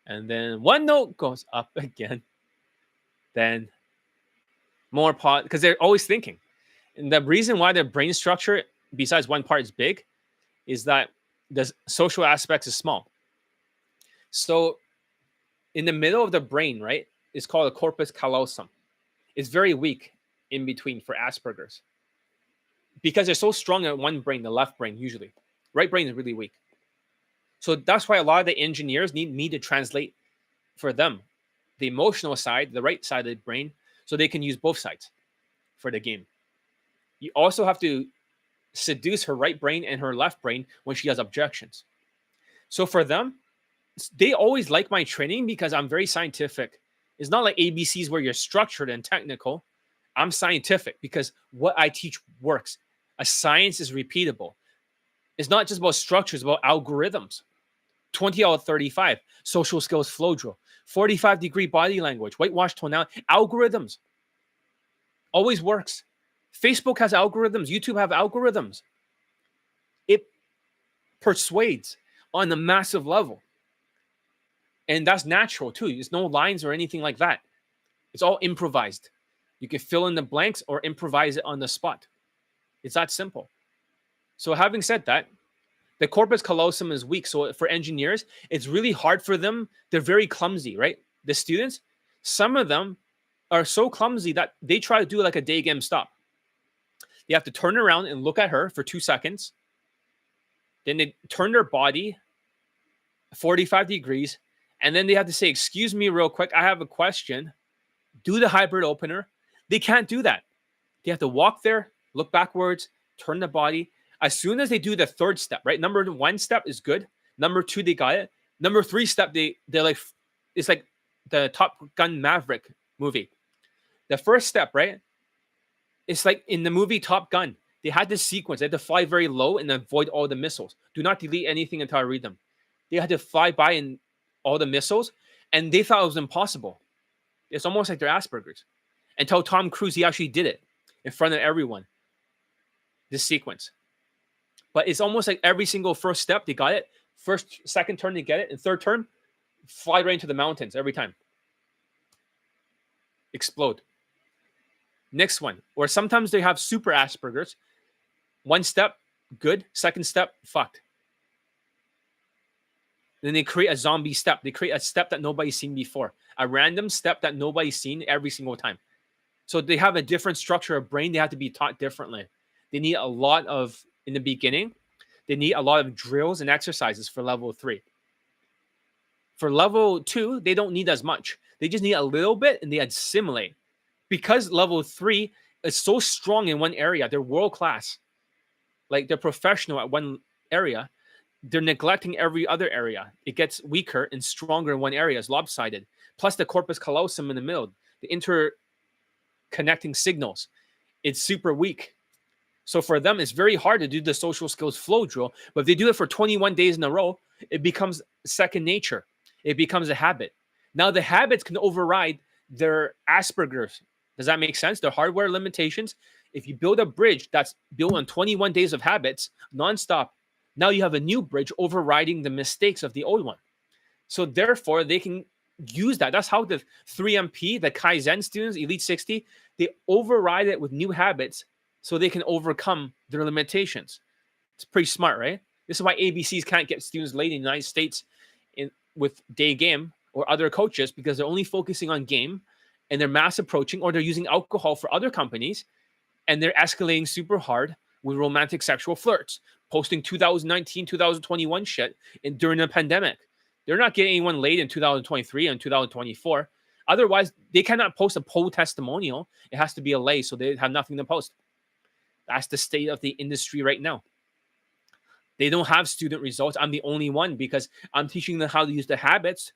and then one note goes up again. Then more pause because they're always thinking. And the reason why their brain structure, besides one part, is big, is that the social aspects is small. So in the middle of the brain, right, is called a corpus callosum. It's very weak in between for Asperger's because they're so strong at one brain, the left brain usually. Right brain is really weak. So that's why a lot of the engineers need me to translate for them the emotional side, the right side of the brain, so they can use both sides for the game. You also have to seduce her right brain and her left brain when she has objections. So for them, they always like my training because I'm very scientific. It's not like ABCs where you're structured and technical. I'm scientific because what I teach works. A science is repeatable. It's not just about structure, it's about algorithms. 20 out of 35, social skills flow drill, 45-degree body language, whitewash tonality, algorithms. Always works. Facebook has algorithms, YouTube have algorithms. It persuades on a massive level. And that's natural too. There's no lines or anything like that. It's all improvised. You can fill in the blanks or improvise it on the spot. It's that simple. So having said that, the corpus callosum is weak. So for engineers, it's really hard for them. They're very clumsy, right? The students, some of them are so clumsy that they try to do like a Daygame stop. They have to turn around and look at her for 2 seconds. Then they turn their body 45 degrees. And then they have to say, "Excuse me real quick. I have a question." Do the hybrid opener. They can't do that. They have to walk there, look backwards, turn the body. As soon as they do the third step, right? Number 1 step is good. Number 2, they got it. Number 3 step, they're like, it's like the Top Gun Maverick movie. The first step, right? It's like in the movie Top Gun. They had this sequence. They had to fly very low and avoid all the missiles. Do not delete anything until I read them. They had to fly by in all the missiles, and they thought it was impossible. It's almost like they're Asperger's. Until Tom Cruise, he actually did it in front of everyone. This sequence. But it's almost like every single first step, they got it. First, second turn, they get it. And third turn, fly right into the mountains every time. Explode. Next one. Or sometimes they have super Asperger's. 1 step, good. Second step, fucked. Then they create a zombie step. They create a step that nobody's seen before. A random step that nobody's seen every single time. So they have a different structure of brain. They have to be taught differently. They need a lot of, in the beginning, they need a lot of drills and exercises for level 3. For level 2, they don't need as much. They just need a little bit and they assimilate. Because level 3 is so strong in one area, they're world class. Like they're professional at one area. They're neglecting every other area. It gets weaker and stronger in one area. It's lopsided. Plus the corpus callosum in the middle, the interconnecting signals, it's super weak. So for them, it's very hard to do the social skills flow drill. But if they do it for 21 days in a row, it becomes second nature. It becomes a habit. Now the habits can override their Asperger's. Does that make sense? Their hardware limitations. If you build a bridge that's built on 21 days of habits nonstop, now you have a new bridge overriding the mistakes of the old one. So therefore, they can use that. That's how the 3MP, the Kaizen students, Elite 60, they override it with new habits so they can overcome their limitations. It's pretty smart, right? This is why ABCs can't get students late in the United States with Daygame or other coaches, because they're only focusing on game and they're mass approaching, or they're using alcohol for other companies, and they're escalating super hard with romantic sexual flirts, posting 2019, 2021 shit during the pandemic. They're not getting anyone laid in 2023 and 2024. Otherwise, they cannot post a poll testimonial. It has to be a lay, so they have nothing to post. That's the state of the industry right now. They don't have student results. I'm the only one, because I'm teaching them how to use the habits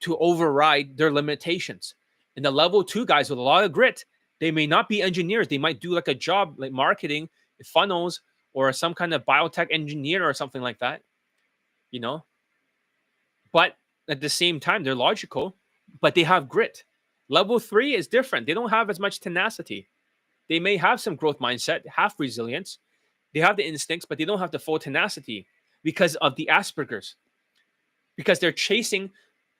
to override their limitations. And the level 2 guys with a lot of grit, they may not be engineers. They might do like a job like marketing, funnels, or some kind of biotech engineer or something like that, you know. But at the same time, they're logical, but they have grit. Level 3 is different. They don't have as much tenacity. They may have some growth mindset, half resilience. They have the instincts, but they don't have the full tenacity because of the Asperger's. Because they're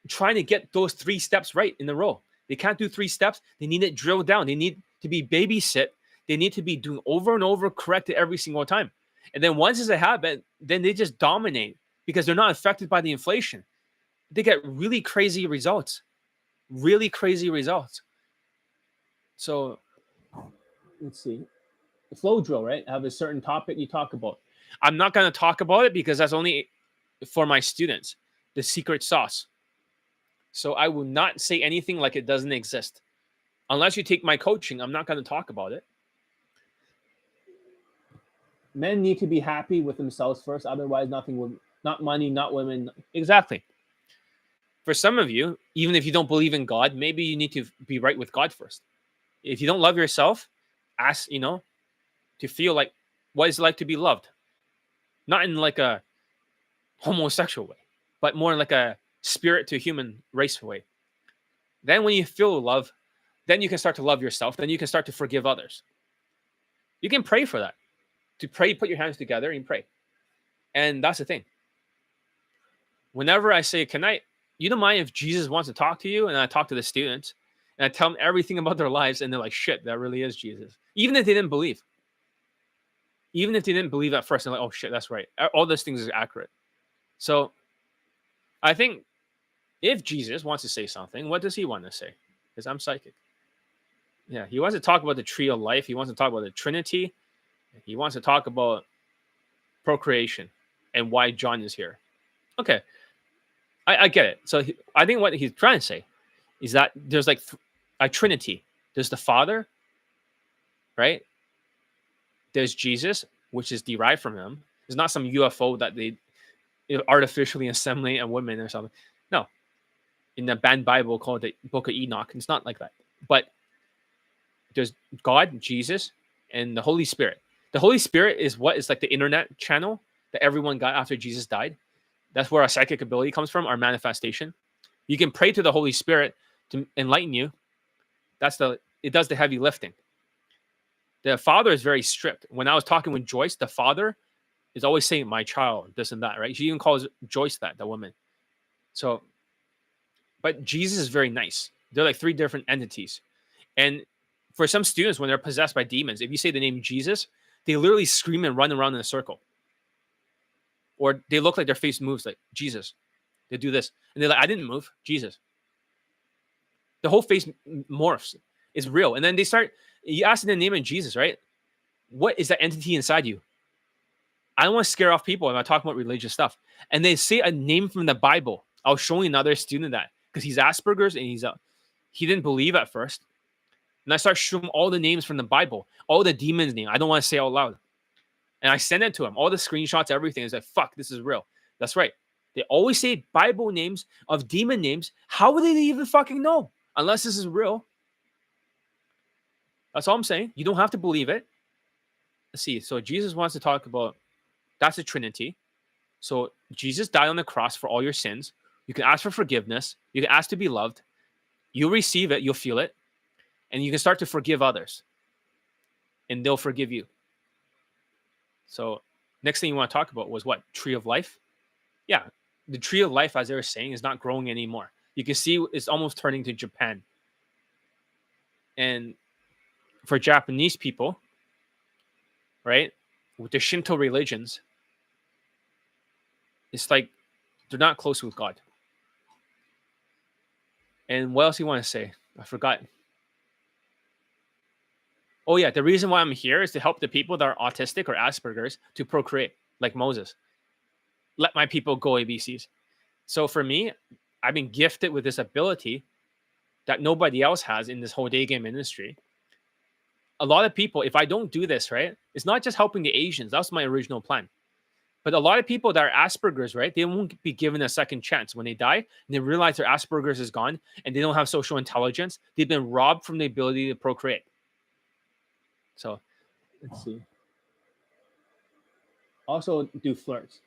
trying to get those 3 steps right in a row. They can't do 3 steps. They need it drilled down. They need to be babysit. They need to be doing over and over, corrected every single time. And then once it's a habit, then they just dominate because they're not affected by the inflation. They get really crazy results. Really crazy results. So let's see. The flow drill, right? Have a certain topic you talk about. I'm not going to talk about it because that's only for my students. The secret sauce. So I will not say anything like it doesn't exist. Unless you take my coaching, I'm not going to talk about it. Men need to be happy with themselves first. Otherwise, nothing will, not money, not women. Exactly. For some of you, even if you don't believe in God, maybe you need to be right with God first. If you don't love yourself, ask, to feel like, what is it like to be loved? Not in like a homosexual way, but more like a spirit to human race way. Then when you feel love, then you can start to love yourself. Then you can start to forgive others. You can pray for that. To pray, put your hands together and pray. And that's the thing. Whenever I say, you don't mind if Jesus wants to talk to you? And I talk to the students and I tell them everything about their lives. And they're like, shit, that really is Jesus. Even if they didn't believe. Even if they didn't believe at first, they're like, oh shit, that's right. All those things are accurate. So I think if Jesus wants to say something, what does he want to say? Because I'm psychic. Yeah, he wants to talk about the tree of life. He wants to talk about the Trinity. He wants to talk about procreation and why John is here. Okay, I get it. So I think what he's trying to say is that there's like a Trinity. There's the Father, right? There's Jesus, which is derived from him. It's not some UFO that they artificially assembling a woman or something. No. In the banned Bible called the Book of Enoch, it's not like that. But there's God, Jesus, and the Holy Spirit. The Holy Spirit is what is like the internet channel that everyone got after Jesus died. That's where our psychic ability comes from, our manifestation. You can pray to the Holy Spirit to enlighten you. It does the heavy lifting. The Father is very strict. When I was talking with Joyce, the Father is always saying, my child, this and that, right? She even calls Joyce that, the woman. So, but Jesus is very nice. They're like 3 different entities. And for some students, when they're possessed by demons, if you say the name Jesus, they literally scream and run around in a circle. Or they look like their face moves like, Jesus. They do this. And they're like, I didn't move. Jesus. The whole face morphs. It's real. And then you ask in the name of Jesus, right? What is that entity inside you? I don't want to scare off people when I talk about religious stuff. And they say a name from the Bible. I was showing another student that because he's Asperger's and he didn't believe at first. And I start showing him all the names from the Bible, all the demons' names. I don't want to say out loud. And I send it to him, all the screenshots, everything. He's like, fuck, this is real. That's right. They always say Bible names of demon names. How would they even fucking know? Unless this is real. That's all I'm saying. You don't have to believe it. Let's see. So Jesus wants to talk about, that's a Trinity. So Jesus died on the cross for all your sins. You can ask for forgiveness. You can ask to be loved. You'll receive it. You'll feel it. And you can start to forgive others. And they'll forgive you. So next thing you want to talk about was what? Tree of life? Yeah. The tree of life, as they were saying, is not growing anymore. You can see it's almost turning to Japan. And for Japanese people, right, with the Shinto religions, it's like they're not close with God. And what else do you want to say? I forgot. Oh yeah, the reason why I'm here is to help the people that are autistic or Asperger's to procreate, like Moses. Let my people go, ABCs. So for me, I've been gifted with this ability that nobody else has in this whole day game industry. A lot of people, if I don't do this, right, it's not just helping the Asians. That's my original plan. But a lot of people that are Asperger's, right, they won't be given a second chance when they die and they realize their Asperger's is gone and they don't have social intelligence. They've been robbed from the ability to procreate. So let's see. Also, do flirts.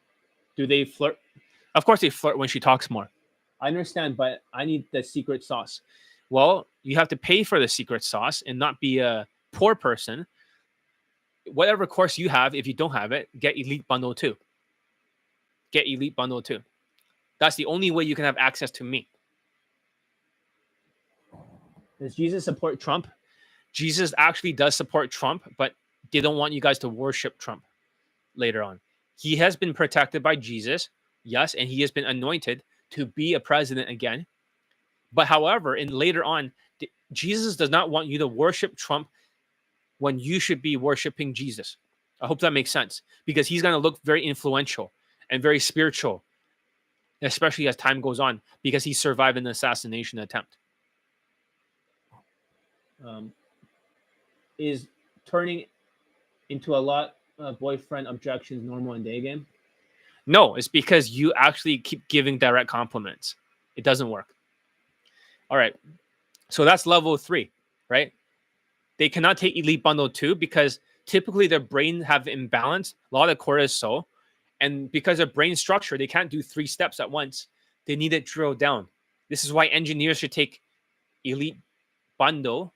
Do they flirt? Of course, they flirt when she talks more. I understand, but I need the secret sauce. Well, you have to pay for the secret sauce and not be a poor person. Whatever course you have, if you don't have it, get Elite Bundle 2. Get Elite Bundle 2. That's the only way you can have access to me. Does Jesus support Trump? Jesus actually does support Trump, but they don't want you guys to worship Trump later on. He has been protected by Jesus, yes, and he has been anointed to be a president again. But however, in later on, Jesus does not want you to worship Trump when you should be worshiping Jesus. I hope that makes sense, because he's going to look very influential and very spiritual, especially as time goes on, because he survived an assassination attempt. Is turning into a lot of boyfriend objections normal in day game? No, it's because you actually keep giving direct compliments. It doesn't work. All right. So that's level 3, right? They cannot take Elite Bundle 2 because typically their brain have imbalance, a lot of cortisol, and because of brain structure, they can't do 3 steps at once. They need it drilled down. This is why engineers should take Elite 3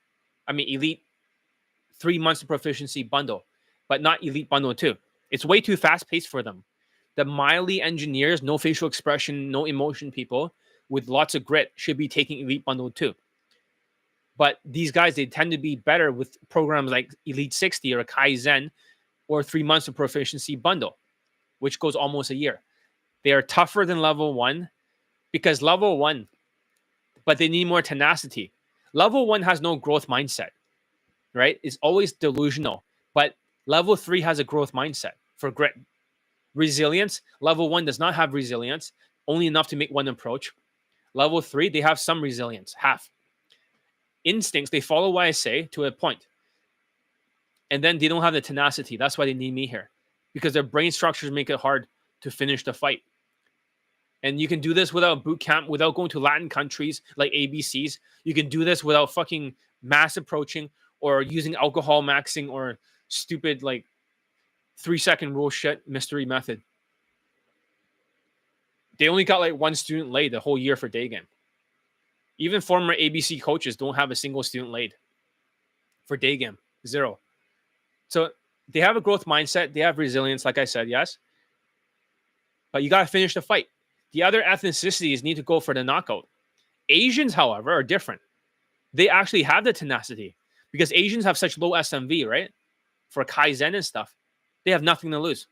months of proficiency bundle, but not Elite Bundle 2. It's way too fast-paced for them. The mildly engineers, no facial expression, no emotion people with lots of grit should be taking Elite Bundle 2. But these guys, they tend to be better with programs like Elite 60 or Kaizen or 3 months of proficiency bundle, which goes almost a year. They are tougher than level 1 because level 1, but they need more tenacity. Level 1 has no growth mindset, right? It's always delusional. But level 3 has a growth mindset for grit. Resilience, level 1 does not have resilience, only enough to make one approach. Level 3, they have some resilience, half. Instincts, they follow what I say to a point. And then they don't have the tenacity. That's why they need me here. Because their brain structures make it hard to finish the fight. And you can do this without boot camp, without going to Latin countries like ABCs. You can do this without fucking mass approaching or using alcohol maxing or stupid like 3-second rule shit mystery method. They only got like 1 student laid the whole year for day game. Even former ABC coaches don't have a single student laid for day game. 0. So they have a growth mindset. They have resilience, like I said, yes. But you got to finish the fight. The other ethnicities need to go for the knockout. Asians, however, are different. They actually have the tenacity because Asians have such low SMV, right? For Kaizen and stuff. They have nothing to lose.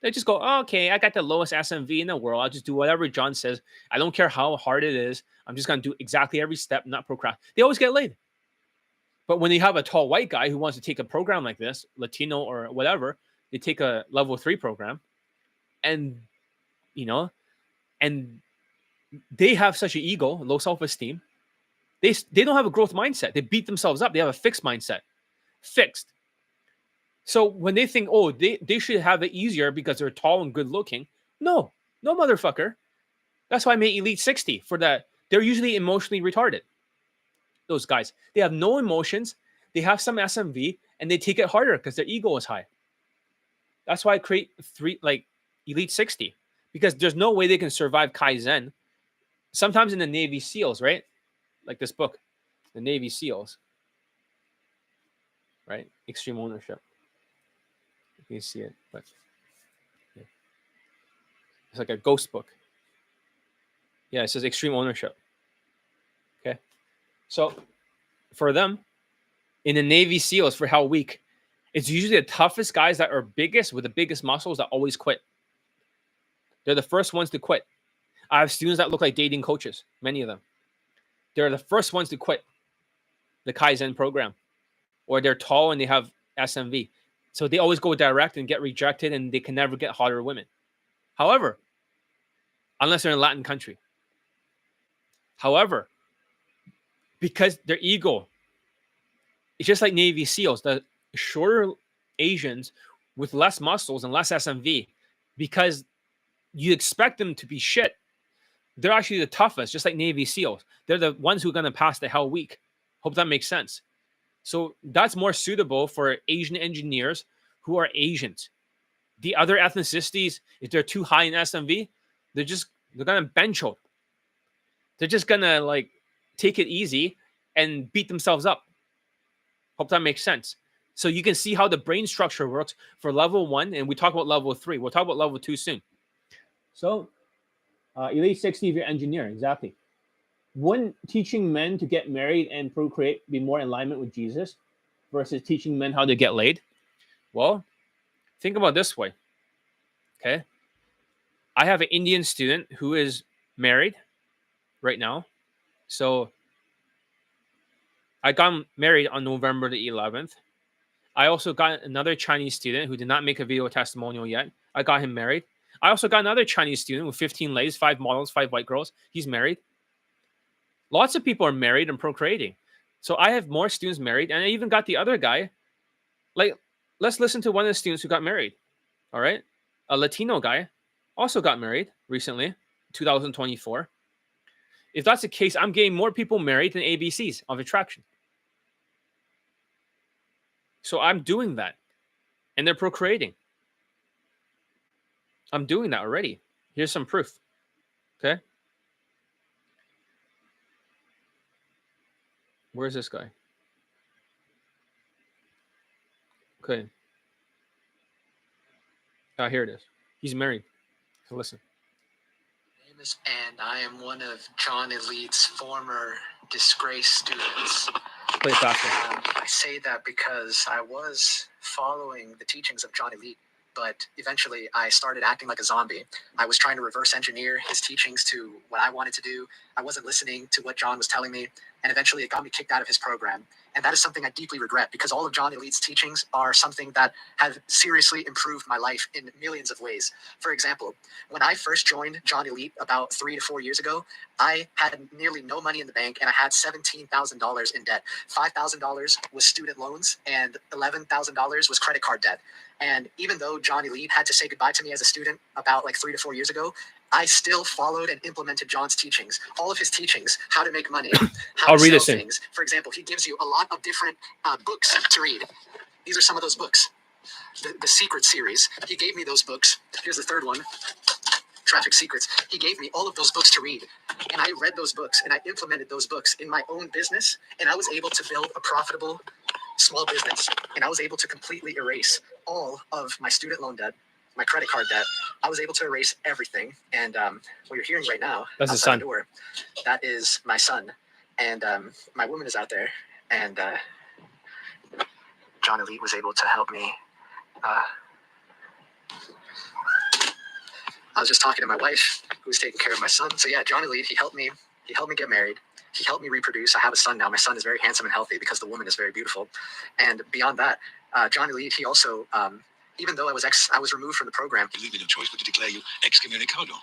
They just go, oh, okay, I got the lowest SMV in the world. I'll just do whatever John says. I don't care how hard it is. I'm just going to do exactly every step, not procrastinate. They always get laid. But when you have a tall white guy who wants to take a program like this, Latino or whatever, they take a level 3 program and, and they have such an ego, low self-esteem. They don't have a growth mindset. They beat themselves up. They have a fixed mindset. Fixed. So when they think, oh, they should have it easier because they're tall and good looking. No, motherfucker. That's why I made Elite 60 for that. They're usually emotionally retarded. Those guys, they have no emotions. They have some SMV and they take it harder because their ego is high. That's why I create Elite 60 because there's no way they can survive Kaizen Sometimes in the Navy SEALs, right? Like this book, the Navy SEALs, right? Extreme ownership. You can see it, but yeah. It's like a ghost book. Yeah, it says extreme ownership. Okay. So for them, in the Navy SEALs, for Hell Week, it's usually the toughest guys that are biggest with the biggest muscles that always quit. They're the first ones to quit. I have students that look like dating coaches, many of them. They're the first ones to quit the Kaizen program, or they're tall and they have SMV. So they always go direct and get rejected, and they can never get hotter women. However, unless they're in a Latin country. However, because their ego, it's just like Navy SEALs, the shorter Asians with less muscles and less SMV, because you expect them to be shit. They're actually the toughest, just like Navy SEALs. They're the ones who are going to pass the Hell Week. Hope that makes sense. So that's more suitable for Asian engineers who are Asians. The other ethnicities, if they're too high in SMV, they're going to bench out. They're just going to like take it easy and beat themselves up. Hope that makes sense. So you can see how the brain structure works for level 1, and we talk about level 3. We'll talk about level 2 soon. So elite 60 if you're engineer, exactly. Wouldn't teaching men to get married and procreate be more in alignment with Jesus versus teaching men how to get laid? Well, think about it this way. Okay. I have an Indian student who is married right now. So I got married on November the 11th. I also got another Chinese student who did not make a video testimonial yet. I got him married. I also got another Chinese student with 15 lays, 5 models, 5 white girls. He's married. Lots of people are married and procreating. So I have more students married, and I even got the other guy. Like, let's listen to one of the students who got married. All right. A Latino guy also got married recently, 2024. If that's the case, I'm getting more people married than ABCs of attraction. So I'm doing that. And they're procreating. I'm doing that already. Here's some proof. Okay. Where's this guy? Okay. Here it is. He's married. So listen. And I am one of John Elite's former disgraced students. Play it faster. I say that because I was following the teachings of John Elite, but eventually I started acting like a zombie. I was trying to reverse engineer his teachings to what I wanted to do. I wasn't listening to what John was telling me, and eventually it got me kicked out of his program. And that is something I deeply regret, because all of John Elite's teachings are something that have seriously improved my life in millions of ways. For example, when I first joined John Elite about 3 to 4 years ago, I had nearly no money in the bank, and I had $17,000 in debt. $5,000 was student loans, and $11,000 was credit card debt. And even though John Elite had to say goodbye to me as a student about like 3 to 4 years ago, I still followed and implemented John's teachings, all of his teachings, how to make money, how I'll to read sell this in. things. For example, he gives you a lot of different books to read. These are some of those books. The Secret series, he gave me those books. Here's the third one, Traffic Secrets. He gave me all of those books to read. And I read those books, and I implemented those books in my own business, and I was able to build a profitable small business. And I was able to completely erase all of my student loan debt, my credit card debt. I was able to erase everything. And what you're hearing right now, that's outside the door, that is my son. And my woman is out there. And John Elite was able to help me. I was just talking to my wife, who was taking care of my son. So yeah, John Elite, he helped me get married. He helped me reproduce. I have a son now. My son is very handsome and healthy because the woman is very beautiful. And beyond that, John Elite, he also, even though I was removed from the program, He leave me no choice but to declare you excommunicado.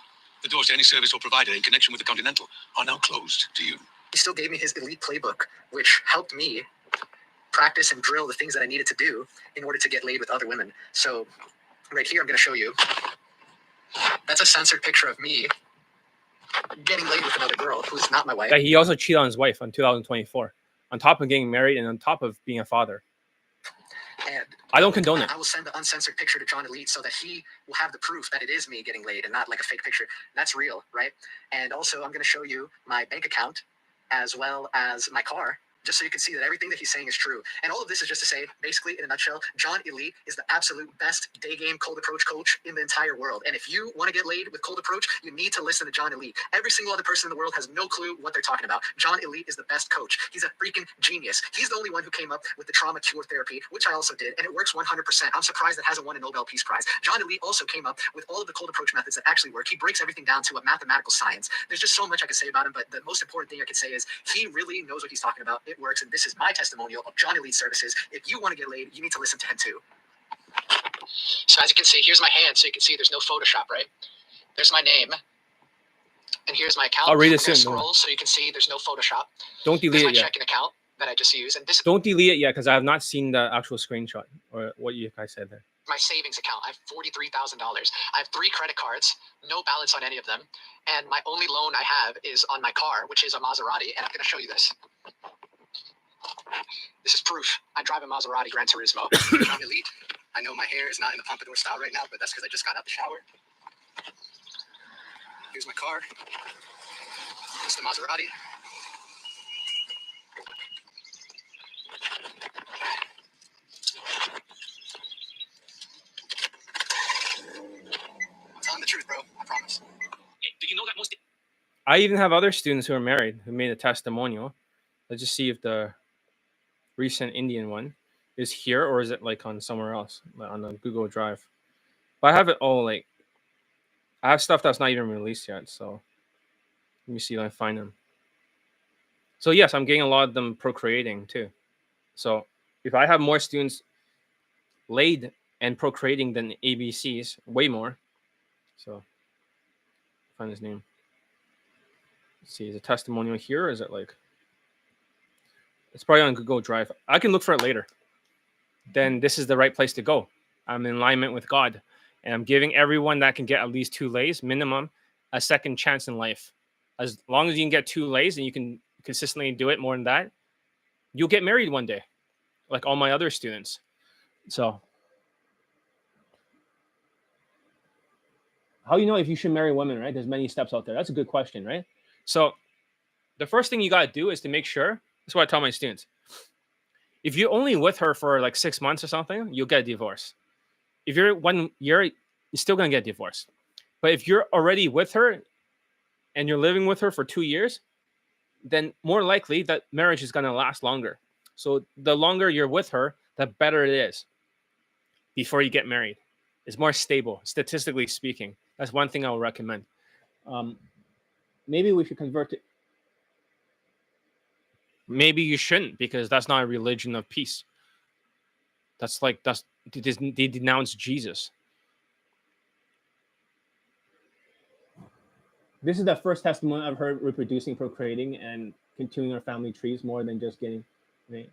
The doors to any service or provider in connection with the Continental are now closed to you. He still gave me his elite playbook, which helped me practice and drill the things that I needed to do in order to get laid with other women. So right here, I'm going to show you. That's a censored picture of me getting laid with another girl who's not my wife. He also cheated on his wife in 2024, on top of getting married and on top of being a father. And I don't condone it. I will send the uncensored picture to John Elite so that he will have the proof that it is me getting laid and not like a fake picture. That's real, right? And also, I'm going to show you my bank account as well as my car, just so you can see that everything that he's saying is true. And all of this is just to say, basically, in a nutshell, John Elite is the absolute best day game cold approach coach in the entire world. And if you want to get laid with cold approach, you need to listen to John Elite. Every single other person in the world has no clue what they're talking about. John Elite is the best coach. He's a freaking genius. He's the only one who came up with the trauma cure therapy, which I also did, and it works 100%. I'm surprised it hasn't won a Nobel Peace Prize. John Elite also came up with all of the cold approach methods that actually work. He breaks everything down to a mathematical science. There's just so much I could say about him, but the most important thing I could say is he really knows what he's talking about. It works, and this is my testimonial of John Elite services. If you want to get laid, you need to listen to him too. So as you can see, here's my hand, so you can see there's no Photoshop, right? There's my name, and here's my account. I'll read it soon. Scroll, so you can see there's no Photoshop. Don't delete There's my it yet. checking account that I just used, and this. Don't delete it yet because I have not seen the actual screenshot or what you guys said there. My savings account. I have $43,000. I have 3 credit cards, no balance on any of them, and my only loan I have is on my car, which is a Maserati, and I'm going to show you this. This is proof. I drive a Maserati Gran Turismo. John Elite. I know my hair is not in the pompadour style right now, but that's because I just got out the shower. Here's my car. It's the Maserati. I'm telling the truth, bro. I promise. Do you know that most? I even have other students who are married who made a testimonial. Let's just see if the recent Indian one is here or is it like on somewhere else, like on the Google Drive. But I have it all like I have stuff that's not even released yet. So let me see if I find them. So yes, I'm getting a lot of them procreating too. So if I have more students laid and procreating than ABCs, way more. So find his name. Let's see, is a testimonial here or is it like it's probably on Google Drive. I can look for it later. Then this is the right place to go. I'm in alignment with God. And I'm giving everyone that can get at least 2 lays minimum a second chance in life. As long as you can get 2 lays and you can consistently do it more than that, you'll get married one day, like all my other students. So how you know if you should marry women, right? There's many steps out there. That's a good question, right? So the first thing you got to do is to make sure, that's what I tell my students. If you're only with her for like 6 months or something, you'll get a divorce. If you're 1 year, you're still going to get divorced. But if you're already with her and you're living with her for 2 years, then more likely that marriage is going to last longer. So the longer you're with her, the better it is before you get married. It's more stable, statistically speaking. That's one thing I would recommend. Maybe we should convert to. Maybe you shouldn't, because that's not a religion of peace. They denounce Jesus. This is the first testimony I've heard reproducing, procreating, and continuing our family trees more than just getting. Right?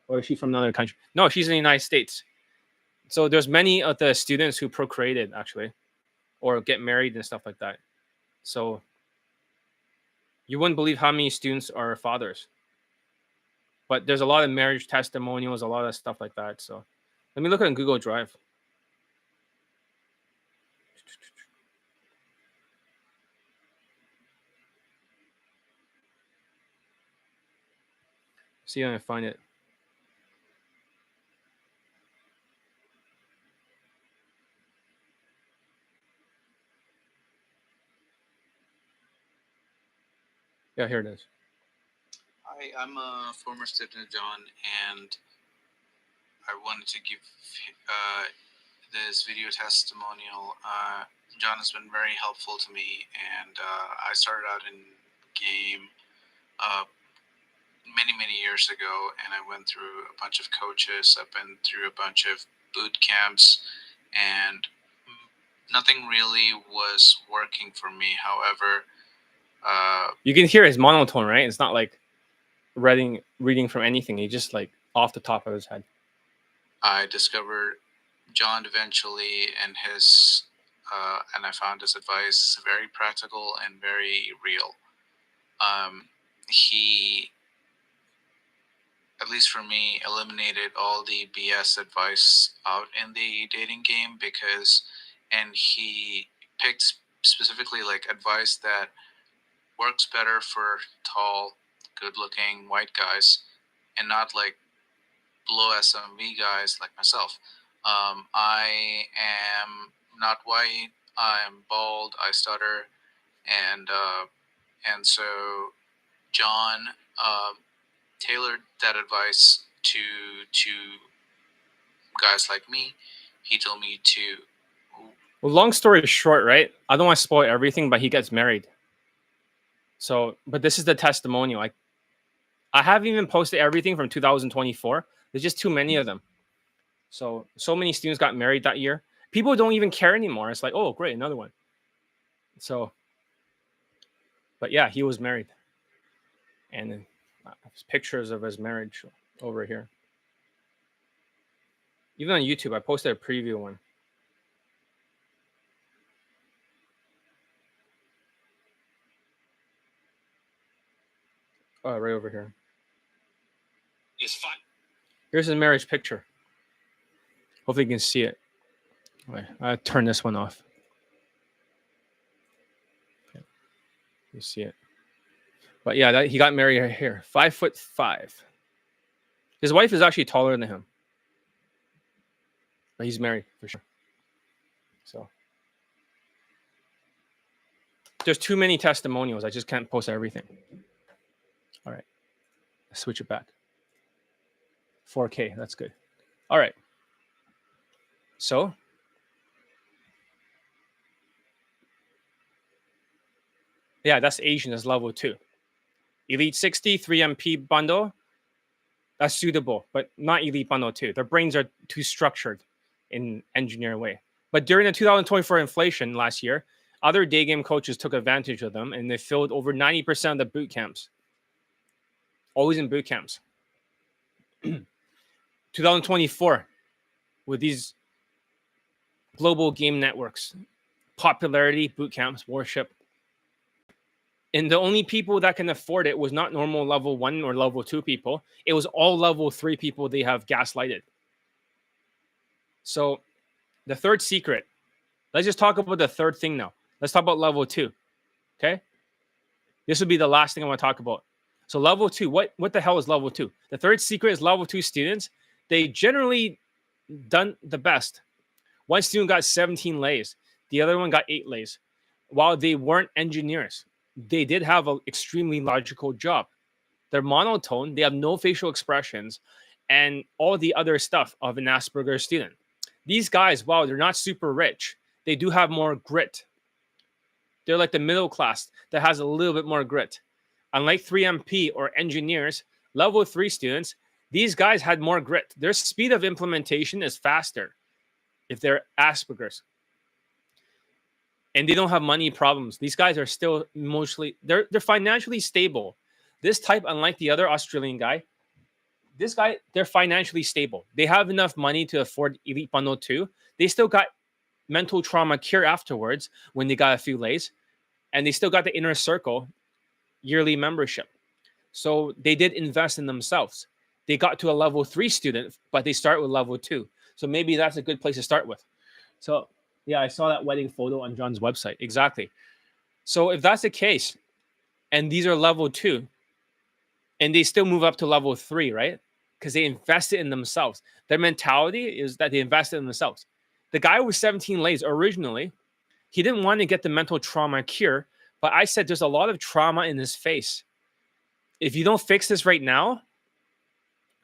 Or is she from another country? No, she's in the United States. So there's many of the students who procreated actually, or get married and stuff like that. So you wouldn't believe how many students are fathers. But there's a lot of marriage testimonials, a lot of stuff like that. So let me look at Google Drive. See if I can find it. Yeah, here it is. Hi, I'm a former student of John, and I wanted to give this video testimonial. John has been very helpful to me, and I started out in game many years ago, and I went through a bunch of coaches. I've been through a bunch of boot camps, and nothing really was working for me. However, you can hear his monotone, right? It's not like reading from anything. He just like off the top of his head. I discovered John eventually, and his and I found his advice very practical and very real. He at least for me, eliminated all the BS advice out in the dating game and he picked specifically like advice that works better for tall, good-looking white guys, and not like below SMV guys like myself. I am not white. I'm bald. I stutter, and so John tailored that advice to guys like me. He told me to. Well, long story short, right? I don't want to spoil everything, but he gets married. So, but this is the testimonial. Like, I haven't even posted everything from 2024. There's just too many of them. So many students got married that year. People don't even care anymore. It's like, oh, great, another one. So, but yeah, he was married. And then pictures of his marriage over here. Even on YouTube, I posted a preview one. Oh, right over here. It's fun. Here's his marriage picture. Hopefully you can see it. Wait, I'll turn this one off. Okay. You see it. But yeah, he got married right here. 5'5". His wife is actually taller than him. But he's married for sure. So there's too many testimonials. I just can't post everything. All right. Let's switch it back. 4K. That's good. All right. So yeah, that's Asian. That's level 2. Elite 60, 3MP bundle. That's suitable, but not Elite bundle 2. Their brains are too structured in engineering way. But during the 2024 inflation last year, other day game coaches took advantage of them, and they filled over 90% of the boot camps. Always in boot camps. 2024, with these global game networks, popularity, boot camps, worship. And the only people that can afford it was not normal level 1 or level 2 people. It was all level 3 people they have gaslighted. So the third secret, let's just talk about the third thing now. Let's talk about level 2. Okay? This would be the last thing I want to talk about. So level 2, what the hell is level 2? The third secret is level 2 students. They generally done the best. One student got 17 lays. The other one got 8 lays. While they weren't engineers, they did have an extremely logical job. They're monotone. They have no facial expressions and all the other stuff of an Asperger's student. These guys, while they're not super rich, they do have more grit. They're like the middle class that has a little bit more grit. Unlike 3MP or engineers, level 3 students, these guys had more grit. Their speed of implementation is faster if they're Asperger's. And they don't have money problems. These guys are still mostly, they're financially stable. This type, unlike the other Australian guy, this guy, they're financially stable. They have enough money to afford Elite Bundle 2. They still got mental trauma cure afterwards when they got a few lays. And they still got the inner circle yearly membership. So they did invest in themselves. They got to a level 3 student, but they start with level 2. So maybe that's a good place to start with. So yeah, I saw that wedding photo on John's website. Exactly. So if that's the case, and these are level 2, and they still move up to level 3, right? Because they invested in themselves. Their mentality is that they invested in themselves. The guy with 17 lays originally, he didn't want to get the mental trauma cure, but I said there's a lot of trauma in his face. If you don't fix this right now,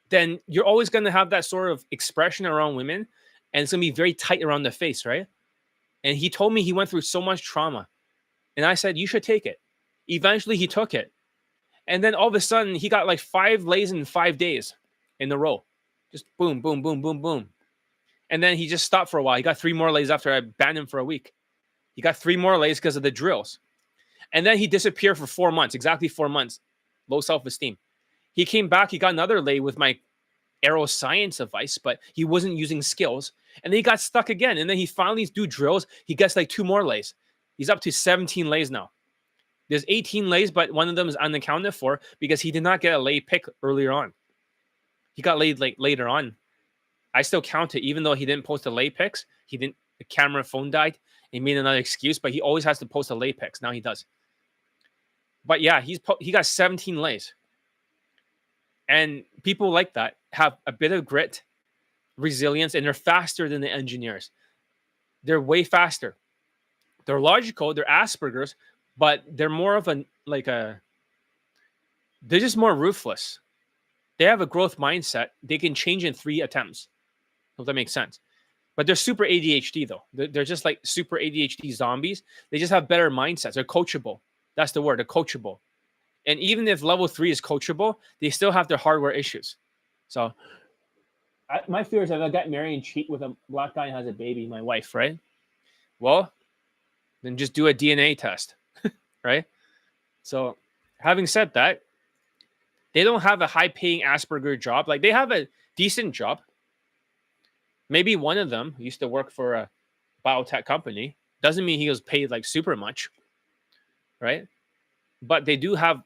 then you're always going to have that sort of expression around women, and it's going to be very tight around the face, right? And he told me he went through so much trauma. And I said, you should take it. Eventually, he took it. And then all of a sudden, he got like 5 lays in 5 days in a row. Just boom, boom, boom, boom, boom. And then he just stopped for a while. He got 3 more lays after I banned him for a week. He got 3 more lays because of the drills. And then he disappeared for 4 months, exactly 4 months. Low self-esteem. He came back. He got another lay with my aeroscience advice, but he wasn't using skills. And then he got stuck again. And then he finally do drills. He gets like 2 more lays. He's up to 17 lays now. There's 18 lays, but one of them is unaccounted for because he did not get a lay pick earlier on. He got laid like later on. I still count it, even though he didn't post the lay pics. He didn't. The camera phone died. He made another excuse, but he always has to post a lay pics. Now he does. But yeah, he got 17 lays, and people like that have a bit of grit, resilience, and they're faster than the engineers. They're way faster. They're logical. They're Asperger's, but they're more of a they're just more ruthless. They have a growth mindset. They can change in 3 attempts. If that makes sense. But they're super ADHD though. They're just like super ADHD zombies. They just have better mindsets. They're coachable. That's the word. They're coachable. And even if level 3 is coachable, they still have their hardware issues. So my fear is if I get married and cheat with a black guy and has a baby, my wife, right? Well, then just do a DNA test, right? So having said that, they don't have a high-paying Asperger job. Like they have a decent job. Maybe one of them used to work for a biotech company. Doesn't mean he was paid like super much, right? But they do have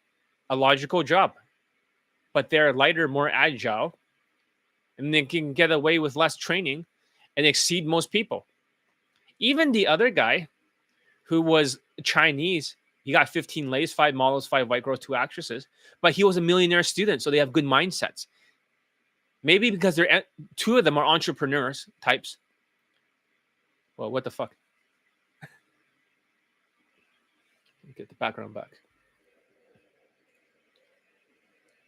a logical job. But they're lighter, more agile, and they can get away with less training and exceed most people. Even the other guy who was Chinese, he got 15 lays, 5 models, 5 white girls, 2 actresses, but he was a millionaire student, so they have good mindsets. Maybe because they're 2 of them are entrepreneurs types. Well, what the fuck? Get the background back.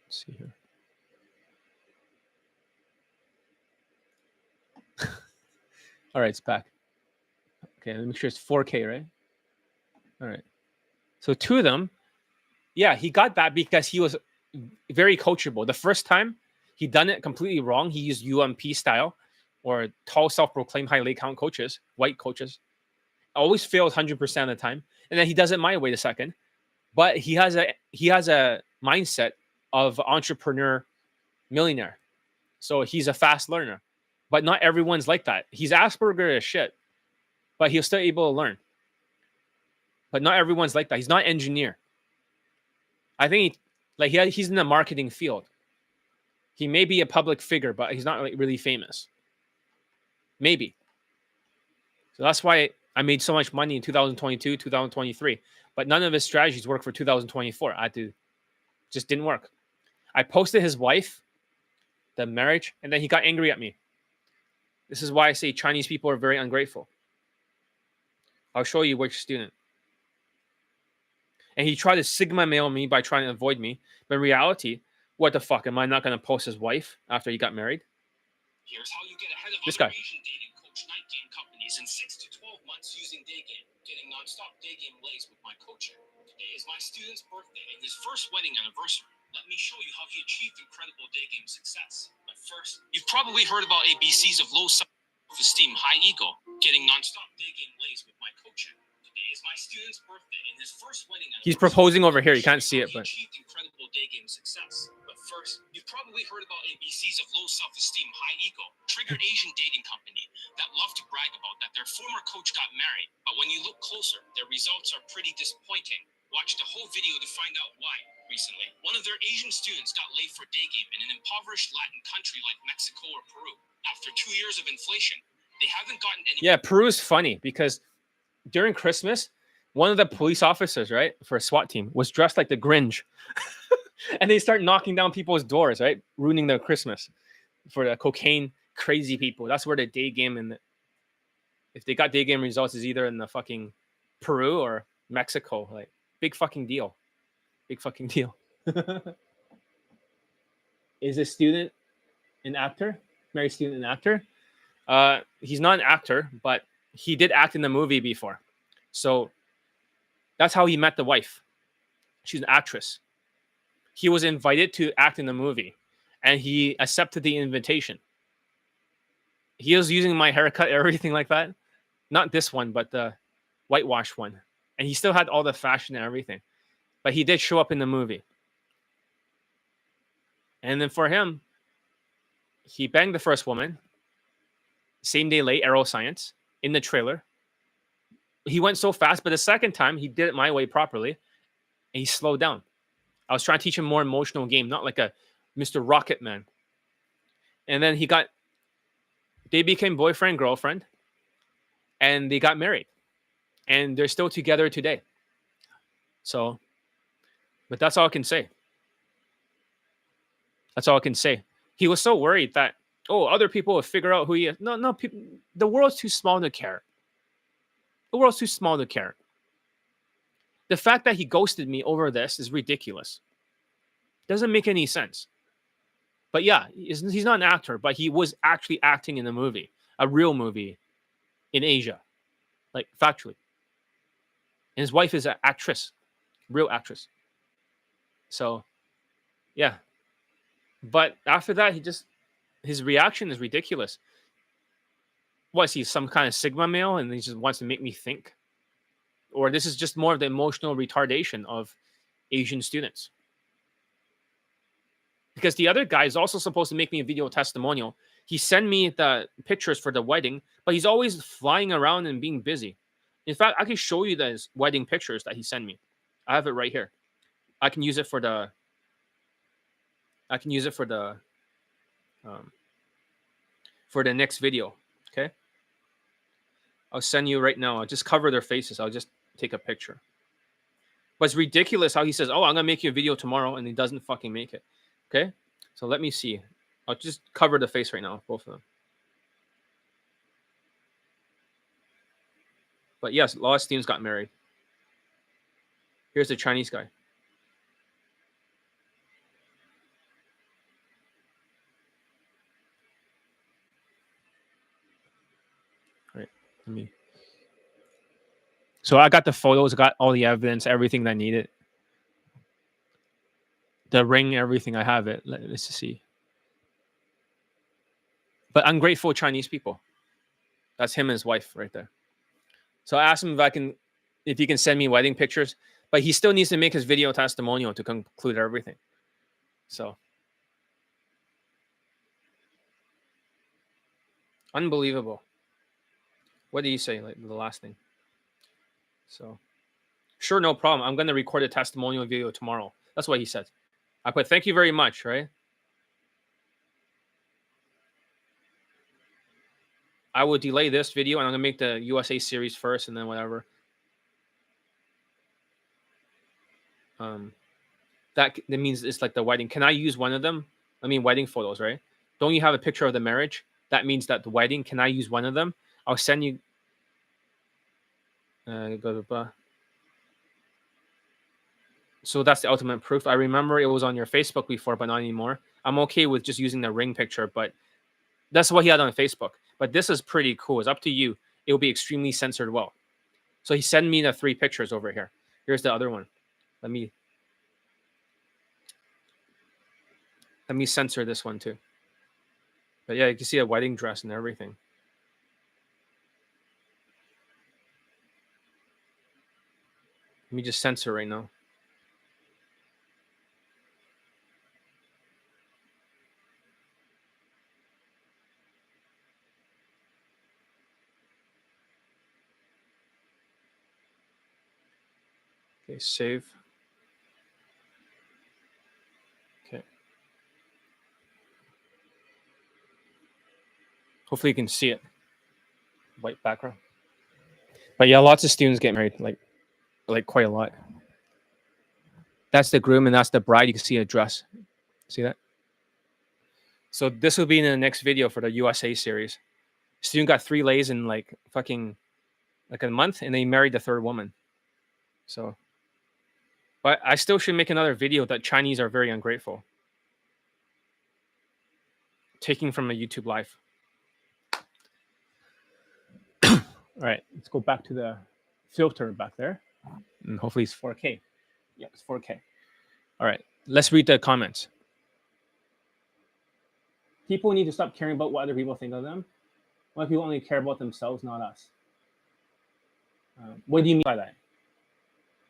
Let's see here. All right, it's back. Okay, let me make sure it's 4K, right? All right. So 2 of them, yeah, he got that because he was very coachable. The first time he done it completely wrong. He used UMP style or tall self-proclaimed high lay count coaches, white coaches. Always fails 100% of the time. And then he does it my way the second. But he has a mindset of entrepreneur millionaire. So he's a fast learner. But not everyone's like that. He's Asperger as shit. But he's still able to learn. But not everyone's like that. He's not an engineer. I think he's in the marketing field. He may be a public figure, but he's not like really famous. Maybe. So that's why I made so much money in 2022, 2023. But none of his strategies work for 2024. Just didn't work. I posted his wife, the marriage, and then he got angry at me. This is why I say Chinese people are very ungrateful. I'll show you which student. And he tried to sigma male me by trying to avoid me. But in reality, what the fuck? Am I not going to post his wife after he got married? Here's how you get ahead of This other guy. Asian dating coach night game companies in 6 to 12 months using Daygame. Getting nonstop Daygame lays with my coach. Today is my student's birthday and his first wedding anniversary. Let me show you how he achieved incredible Daygame success. But first, you've probably heard about ABCs of low self-esteem, high ego. Getting nonstop Daygame lays with my coach. Today is my student's birthday and his first wedding anniversary. He's proposing over here. You can't see it, but He achieved incredible Daygame success. But first, you've probably heard about ABCs of low self-esteem, high ego. Triggered Asian dating company that love to brag about that their former coach got married. But when you look closer, their results are pretty disappointing. Watch the whole video to find out why. Recently, one of their Asian students got laid for Daygame in an impoverished Latin country like Mexico or Peru. After 2 years of inflation, they haven't gotten any. yeah, Peru is funny because during Christmas, one of the police officers, right, for a SWAT team was dressed like the Grinch. And they start knocking down people's doors, right? Ruining their Christmas for the cocaine crazy people. That's where the Daygame and if they got Daygame results is either in the fucking Peru or Mexico. Like big fucking deal. Big fucking deal. Is a student an actor? Married student an actor? He's not an actor, but he did act in the movie before. So that's how he met the wife. She's an actress. He was invited to act in the movie, and he accepted the invitation. He was using my haircut, everything like that. Not this one, but the whitewash one. And he still had all the fashion and everything. But he did show up in the movie. And then for him, he banged the first woman. Same day late, aeroscience, in the trailer. He went so fast, but the second time, he did it my way properly. And he slowed down. I was trying to teach him more emotional game, not like a Mr. Rocket Man. And then they became boyfriend, girlfriend, and they got married. And they're still together today. So, but that's all I can say. That's all I can say. He was so worried that, oh, other people will figure out who he is. No, people, the world's too small to care. The world's too small to care. The fact that he ghosted me over this is ridiculous. Doesn't make any sense. But yeah, he's not an actor, but he was actually acting in a movie, a real movie in Asia, like factually. And his wife is an actress, real actress. So, yeah. But after that, his reaction is ridiculous. What is he, some kind of Sigma male, and he just wants to make me think? Or this is just more of the emotional retardation of Asian students? Because the other guy is also supposed to make me a video testimonial. He sent me the pictures for the wedding, but he's always flying around and being busy. In fact, I can show you those wedding pictures that he sent me. I have it right here. I can use it for the next video. Okay. I'll send you right now. I'll just cover their faces. I'll just take a picture. But it's ridiculous how he says, "Oh, I'm gonna make you a video tomorrow," and he doesn't fucking make it. Okay. So let me see. I'll just cover the face right now, both of them. But yes, a lot of students got married. Here's the Chinese guy. All right. So I got the photos, I got all the evidence, everything that I needed. The ring, everything, I have it. Let's see. But ungrateful Chinese people. That's him and his wife right there. So I asked him if he can send me wedding pictures, but he still needs to make his video testimonial to conclude everything. So unbelievable. What did he say? Like the last thing. So sure, no problem. I'm gonna record a testimonial video tomorrow. That's what he said. I put thank you very much, right? I will delay this video and I'm gonna make the USA series first and then whatever. That means it's like the wedding. Can I use one of them? I mean, wedding photos, right? Don't you have a picture of the marriage? That means that the wedding. Can I use one of them? I'll send you. So that's the ultimate proof. I remember it was on your Facebook before, but not anymore. I'm okay with just using the ring picture, but that's what he had on Facebook. But this is pretty cool. It's up to you. It will be extremely censored well. So he sent me the 3 pictures over here. Here's the other one. Let me censor this one too. But yeah, you can see a wedding dress and everything. Let me just censor right now. Okay, save. Okay. Hopefully you can see it. White background. But yeah, lots of students get married, like quite a lot. That's the groom and that's the bride. You can see a dress. See that? So this will be in the next video for the USA series. Student got 3 lays in like a month, and they married the 3rd woman. So, but I still should make another video that Chinese are very ungrateful. Taking from a YouTube live. All right, let's go back to the filter back there. And hopefully it's 4K. Yeah, it's 4K. All right, let's read the comments. People need to stop caring about what other people think of them. Why people only care about themselves, not us? What do you mean by that?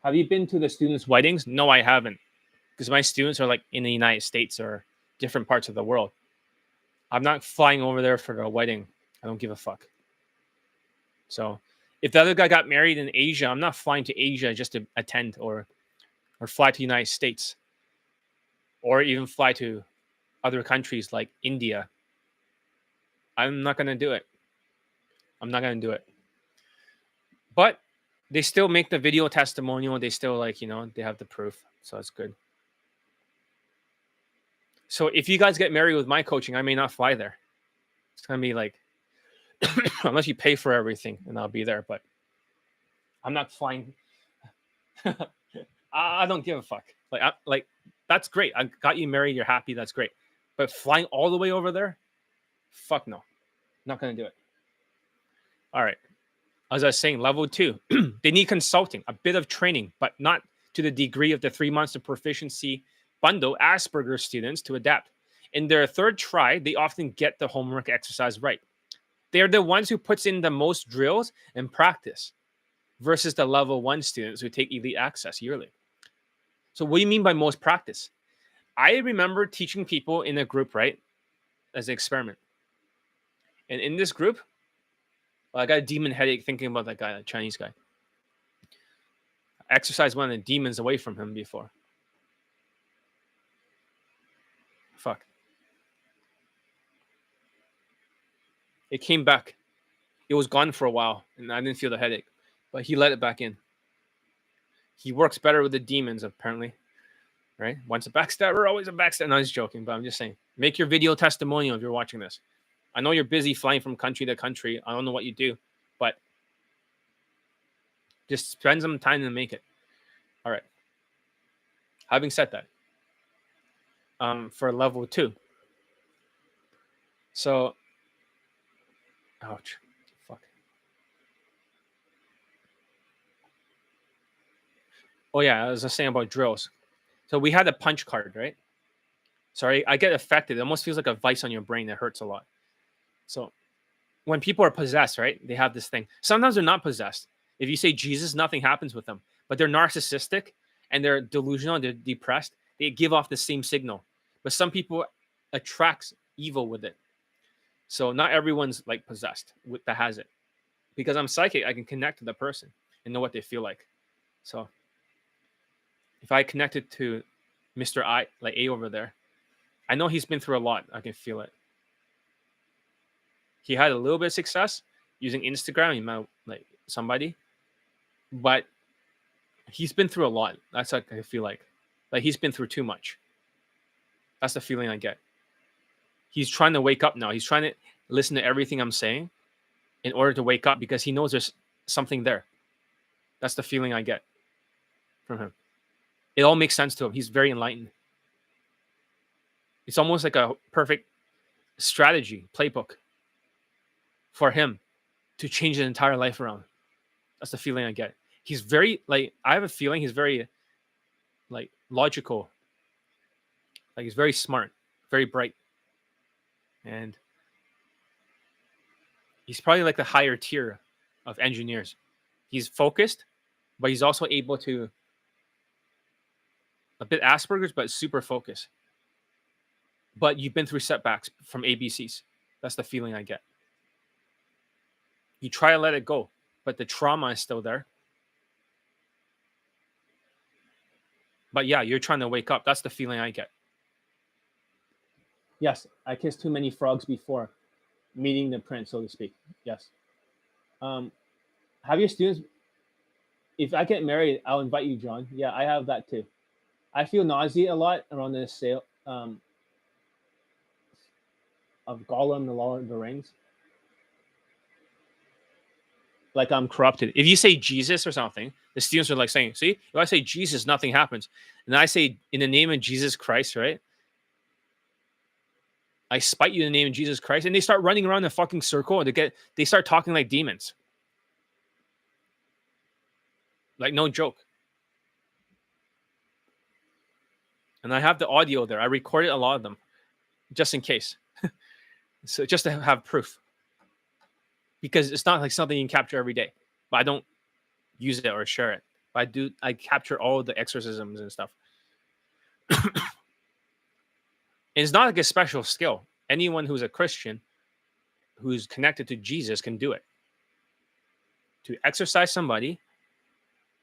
Have you been to the students' weddings? No, I haven't. Because my students are like in the United States or different parts of the world. I'm not flying over there for a wedding. I don't give a fuck. So if the other guy got married in Asia, I'm not flying to Asia just to attend or fly to the United States or even fly to other countries like India I'm not gonna do it. I'm not gonna do it. But they still make the video testimonial. They still like, they have the proof. So it's good. So if you guys get married with my coaching, I may not fly there. It's gonna be like unless you pay for everything, and I'll be there. But I'm not flying. I don't give a fuck. Like that's great. I got you married. You're happy. That's great. But flying all the way over there, fuck no. Not gonna do it. All right. As I was saying, level 2, they need consulting, a bit of training, but not to the degree of the 3 months of proficiency bundle Asperger's students to adapt. In their third try, they often get the homework exercise right. They are the ones who puts in the most drills and practice versus the level 1 students who take elite access yearly. So what do you mean by most practice? I remember teaching people in a group, right, as an experiment. And in this group, I got a demon headache thinking about that guy, that Chinese guy. I exercised one of the demons away from him before. Fuck. It came back. It was gone for a while, and I didn't feel the headache. But he let it back in. He works better with the demons, apparently. Right? Once a backstabber, always a backstabber. No, I was joking, but I'm just saying. Make your video testimonial if you're watching this. I know you're busy flying from country to country. I don't know what you do, but just spend some time to make it. All right. Having said that, for level 2. So, ouch. Fuck. Oh, yeah. I was just saying about drills. So we had a punch card, right? Sorry, I get affected. It almost feels like a vice on your brain that hurts a lot. So when people are possessed, right, they have this thing. Sometimes they're not possessed. If you say Jesus, nothing happens with them. But they're narcissistic and they're delusional, they're depressed. They give off the same signal. But some people attracts evil with it. So not everyone's like possessed that has it. Because I'm psychic, I can connect to the person and know what they feel like. So if I connected to Mr. I, like A over there, I know he's been through a lot. I can feel it. He had a little bit of success using Instagram. He met like somebody, but he's been through a lot. That's what I feel like he's been through too much. That's the feeling I get. He's trying to wake up now. He's trying to listen to everything I'm saying in order to wake up because he knows there's something there. That's the feeling I get from him. It all makes sense to him. He's very enlightened. It's almost like a perfect strategy, playbook for him to change his entire life around. That's the feeling I get. He's very, I have a feeling he's very, logical. He's very smart, very bright. And he's probably like the higher tier of engineers. He's focused, but he's also able to, a bit Asperger's, but super focused. But you've been through setbacks from ABCs. That's the feeling I get. You try to let it go, but the trauma is still there. But yeah, you're trying to wake up. That's the feeling I get. Yes, I kissed too many frogs before meeting the prince, so to speak. Yes. Have your students, if I get married, I'll invite you, John. Yeah, I have that too. I feel nausea a lot around the sale of Gollum, the Lord of the Rings. Like I'm corrupted. If you say Jesus or something, the students are like saying, see, if I say Jesus, nothing happens. And I say, in the name of Jesus Christ, right? I spite you in the name of Jesus Christ. And they start running around in a fucking circle and they start talking like demons. Like no joke. And I have the audio there. I recorded a lot of them just in case. So just to have proof. Because it's not like something you can capture every day. But I don't use it or share it. But I capture all the exorcisms and stuff. And it's not like a special skill. Anyone who's a Christian who's connected to Jesus can do it. To exorcise somebody,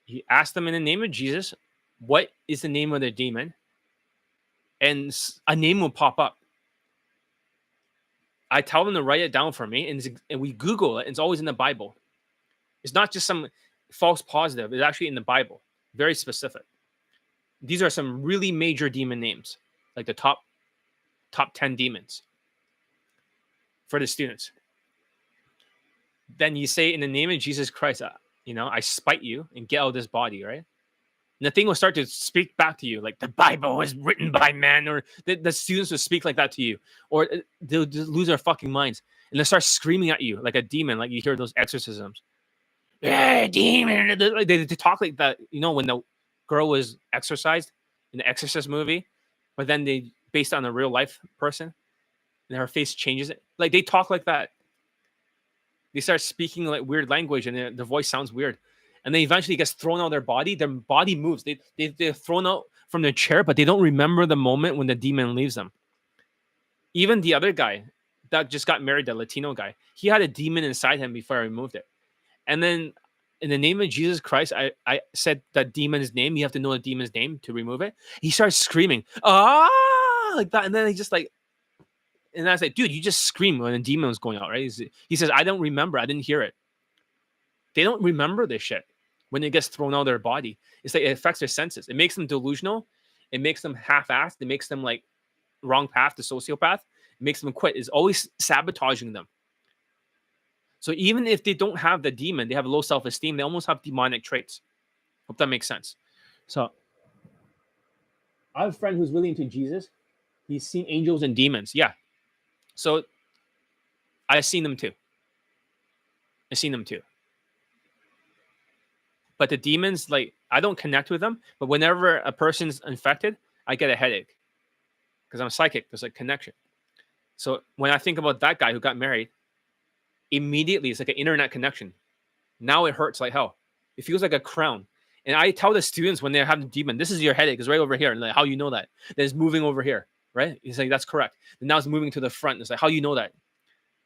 you ask them in the name of Jesus, what is the name of the demon? And a name will pop up. I tell them to write it down for me, and we Google it. And it's always in the Bible. It's not just some false positive. It's actually in the Bible. Very specific. These are some really major demon names, like the top 10 demons for the students. Then you say, in the name of Jesus Christ, I spite you and get out of this body, right? And the thing will start to speak back to you, like the Bible was written by man, or the students will speak like that to you, or they'll just lose their fucking minds and they'll start screaming at you like a demon, like you hear those exorcisms. Yeah, demon. They talk like that, when the girl was exorcised in the Exorcist movie, but then they based on a real life person, and her face changes. Like they talk like that. They start speaking like weird language, and their voice sounds weird. And then eventually it gets thrown out of their body. Their body moves. They're thrown out from their chair, but they don't remember the moment when the demon leaves them. Even the other guy that just got married, the Latino guy, he had a demon inside him before I removed it. And then in the name of Jesus Christ, I said that demon's name. You have to know the demon's name to remove it. He starts screaming, like that. And then he just like, and I was like, dude, you just screamed when the demon was going out, right? He says, I don't remember. I didn't hear it. They don't remember this shit when it gets thrown out of their body. It's like it affects their senses. It makes them delusional. It makes them half-assed. It makes them like wrong path to sociopath. It makes them quit. It's always sabotaging them. So even if they don't have the demon, they have low self-esteem. They almost have demonic traits. Hope that makes sense. So I have a friend who's really into Jesus. He's seen angels and demons. Yeah. So I've seen them too. But the demons, like, I don't connect with them. But whenever a person's infected, I get a headache because I'm psychic. There's a connection. So when I think about that guy who got married, immediately it's like an internet connection. Now it hurts like hell. It feels like a crown. And I tell the students when they're having demon, this is your headache. It's right over here. And like, how you know that? That it's moving over here, right? He's like, that's correct. And now it's moving to the front. It's like, how you know that?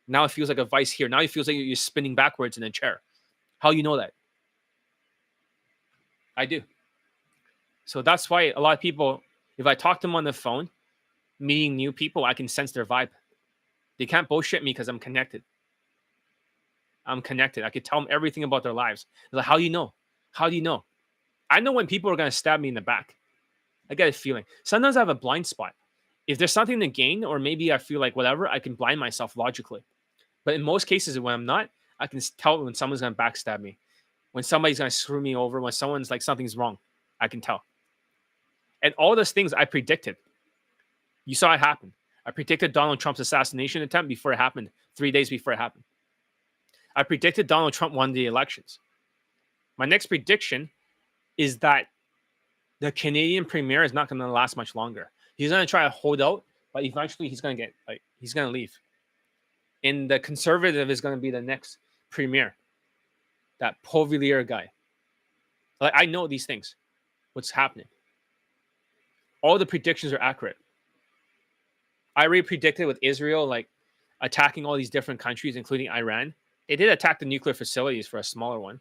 Now it feels like a vice here. Now it feels like you're spinning backwards in a chair. How you know that? I do. So that's why a lot of people, if I talk to them on the phone, meeting new people, I can sense their vibe. They can't bullshit me because I'm connected. I can tell them everything about their lives. They're like, how do you know? How do you know? I know when people are going to stab me in the back. I get a feeling. Sometimes I have a blind spot. If there's something to gain, or maybe I feel like whatever, I can blind myself logically. But in most cases, when I'm not, I can tell when someone's going to backstab me. When somebody's going to screw me over, when someone's like, something's wrong, I can tell. And all those things I predicted. You saw it happen. I predicted Donald Trump's assassination attempt before it happened, 3 days before it happened. I predicted Donald Trump won the elections. My next prediction is that the Canadian premier is not going to last much longer. He's going to try to hold out, but eventually he's going to leave. And the conservative is going to be the next premier. That Poilievre guy. Like, I know these things. What's happening? All the predictions are accurate. I already predicted with Israel, like, attacking all these different countries, including Iran. They did attack the nuclear facilities for a smaller one.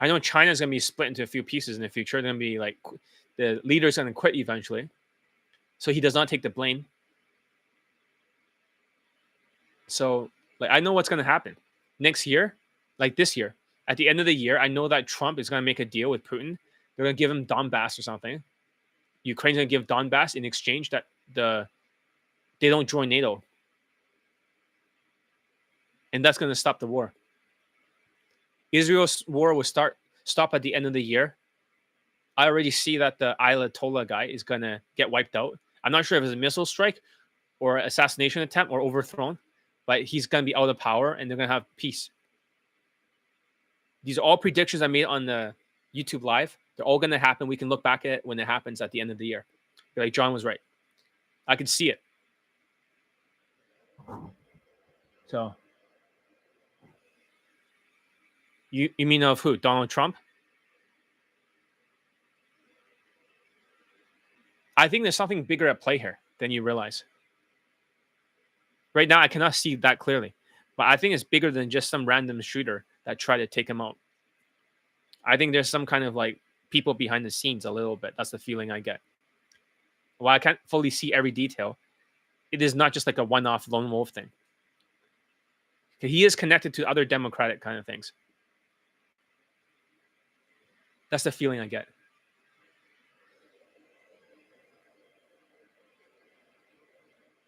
I know China's going to be split into a few pieces in the future. They're going to be like, the leader's going to quit eventually. So he does not take the blame. So, like, I know what's going to happen. Next year, like this year, at the end of the year, I know that Trump is going to make a deal with Putin. They're going to give him Donbass or something. Ukraine's going to give Donbass in exchange that they don't join NATO. And that's going to stop the war. Israel's war will stop at the end of the year. I already see that the Ayatollah guy is going to get wiped out. I'm not sure if it's a missile strike or assassination attempt or overthrown, but he's going to be out of power and they're going to have peace. These are all predictions I made on the YouTube live. They're all going to happen. We can look back at it when it happens at the end of the year. Be like, John was right. I can see it. So, you mean of who? Donald Trump? I think there's something bigger at play here than you realize. Right now, I cannot see that clearly. But I think it's bigger than just some random shooter that tried to take him out. I think there's some kind of like people behind the scenes a little bit. That's the feeling I get. Well, I can't fully see every detail. it is not just like a one-off lone wolf thing. He is connected to other democratic kind of things. That's the feeling I get.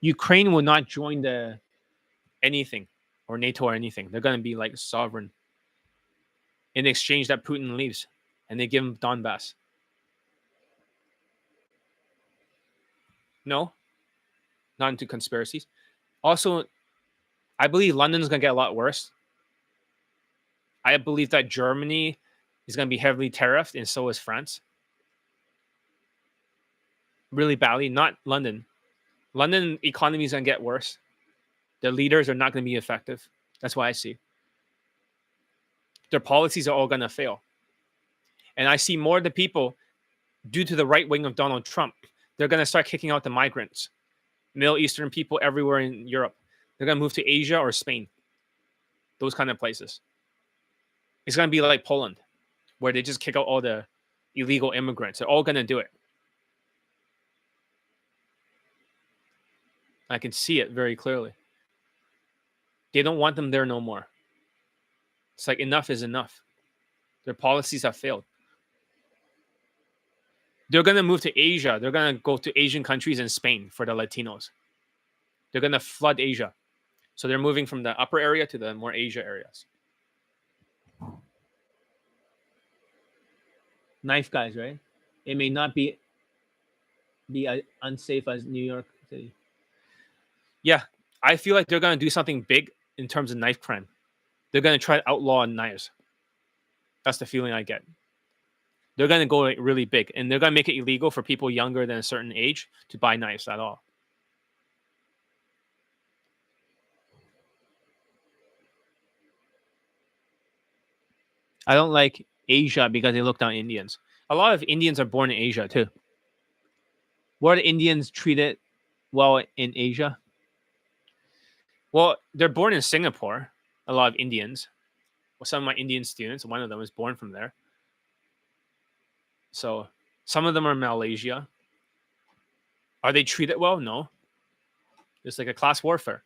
Ukraine will not join the anything or NATO or anything. They're going to be like sovereign in exchange that Putin leaves and they give him Donbass. No, not into conspiracies. Also, I believe London's going to get a lot worse. I believe that Germany is going to be heavily tariffed, and so is France. Really badly. Not London. London economy is going to get worse. Their leaders are not going to be effective. That's what I see. Their policies are all going to fail. And I see more of the people, due to the right wing of Donald Trump, they're going to start kicking out the migrants, Middle Eastern people everywhere in Europe. They're going to move to Asia or Spain. Those kind of places. It's going to be like Poland, where they just kick out all the illegal immigrants. They're all going to do it. I can see it very clearly. They don't want them there no more. It's like enough is enough. Their policies have failed. They're going to move to Asia. They're going to go to Asian countries and Spain for the Latinos. They're going to flood Asia. So they're moving from the upper area to the more Asia areas. Knife guys, right? It may not be unsafe as New York City. Yeah, I feel like they're going to do something big in terms of knife crime. They're going to try to outlaw knives. That's the feeling I get. They're going to go like really big, and they're going to make it illegal for people younger than a certain age to buy knives at all. I don't like Asia because they look down Indians. A lot of Indians are born in Asia too. Were the Indians treated well in Asia? Well, they're born in Singapore. A lot of Indians. Well, some of my Indian students, one of them was born from there. So some of them are in Malaysia. Are they treated well? No. It's like a class warfare.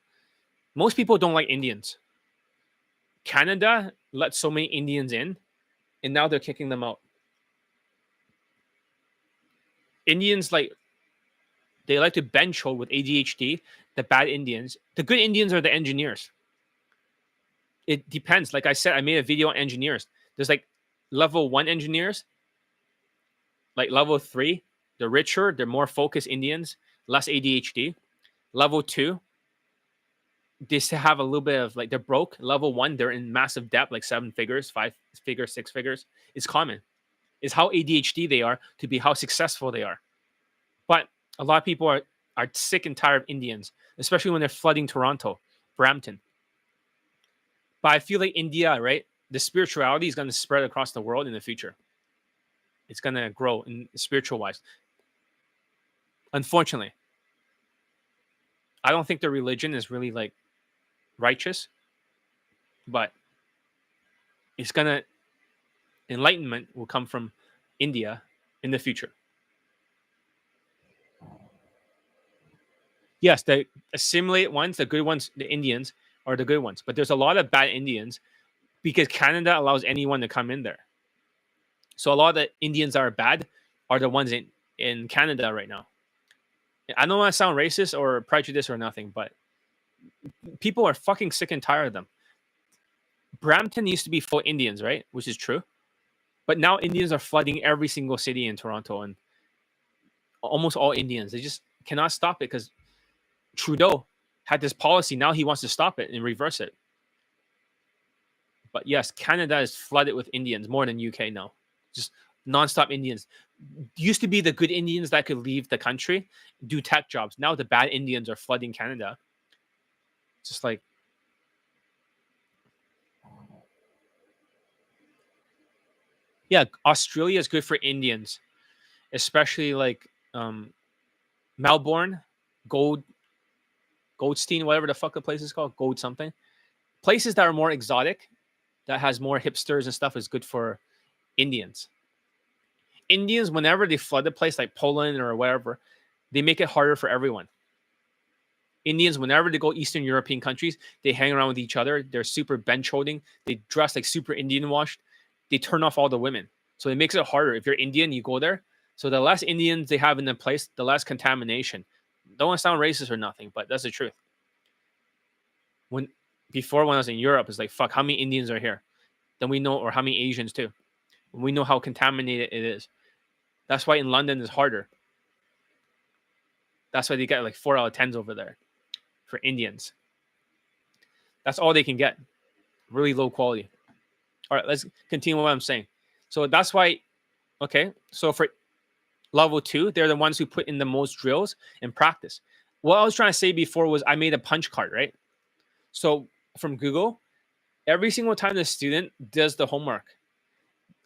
Most people don't like Indians. Canada let so many Indians in, and now they're kicking them out. Indians they like to bench hold with ADHD, the bad Indians. The good Indians are the engineers. It depends. Like I said, I made a video on engineers. There's like level 1 engineers, like level 3, they're richer, they're more focused Indians, less ADHD. Level 2, they still have a little bit of like they're broke. Level 1, they're in massive debt, like 7 figures, 5 figures, 6 figures. It's common. It's how ADHD they are to be how successful they are. But a lot of people are sick and tired of Indians, especially when they're flooding Toronto, Brampton. But I feel like India, right? The spirituality is going to spread across the world in the future. It's going to grow in spiritual wise. Unfortunately, I don't think their religion is really like righteous, but it's going to enlightenment will come from India in the future. Yes, the assimilate ones, the good ones, the Indians are the good ones, but there's a lot of bad Indians because Canada allows anyone to come in there. So a lot of the Indians that are bad are the ones in Canada right now. I don't want to sound racist or prejudiced or nothing, but people are fucking sick and tired of them. Brampton used to be full Indians, right? Which is true. But now Indians are flooding every single city in Toronto, and almost all Indians. They just cannot stop it because Trudeau had this policy. Now he wants to stop it and reverse it. But yes, Canada is flooded with Indians more than UK now. Just nonstop Indians. Used to be the good Indians that could leave the country, do tech jobs. Now the bad Indians are flooding Canada. Just like, yeah, Australia is good for Indians, especially like Melbourne, Goldstein, whatever the fuck the place is called, Gold something. Places that are more exotic, that has more hipsters and stuff, is good for Indians. Indians, whenever they flood a place like Poland or wherever, they make it harder for everyone. Indians, whenever they go Eastern European countries, they hang around with each other. They're super bench holding. They dress like super Indian washed. They turn off all the women. So it makes it harder. If you're Indian, you go there. So the less Indians they have in the place, the less contamination. Don't want to sound racist or nothing, but that's the truth. Before when I was in Europe, it's like, fuck, how many Indians are here? Then we know, or how many Asians too. We know how contaminated it is. That's why in London it's harder. That's why they get like 4 out of 10s over there for Indians. That's all they can get. Really low quality. All right, let's continue what I'm saying. So that's why, okay, so for level 2, they're the ones who put in the most drills and practice. What I was trying to say before was I made a punch card, right? So from Google, every single time the student does the homework,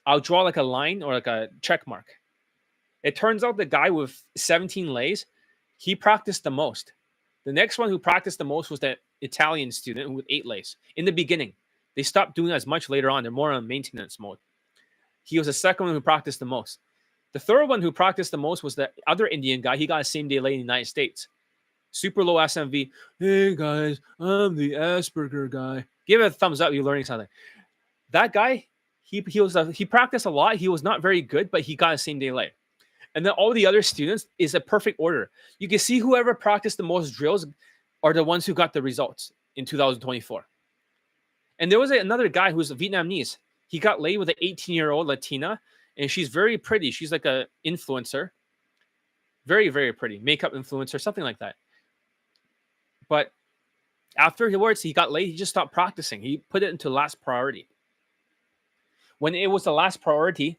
I'll draw like a line or like a check mark. It turns out the guy with 17 lays, he practiced the most. The next one who practiced the most was the Italian student with 8 lays. In the beginning, they stopped doing as much later on. They're more on maintenance mode. He was the second one who practiced the most. The third one who practiced the most was the other Indian guy. He got a same-day lay in the United States. Super low SMV. Hey, guys, I'm the Asperger guy. Give it a thumbs up. You're learning something. That guy, he practiced a lot. He was not very good, but he got a same-day lay. And then all the other students is a perfect order. You can see whoever practiced the most drills are the ones who got the results in 2024. And there was another guy who's Vietnamese. He got laid with an 18-year-old Latina, and she's very pretty. She's like an influencer. Very, very pretty. Makeup influencer, something like that. But afterwards, he got laid. He just stopped practicing. He put it into last priority. When it was the last priority,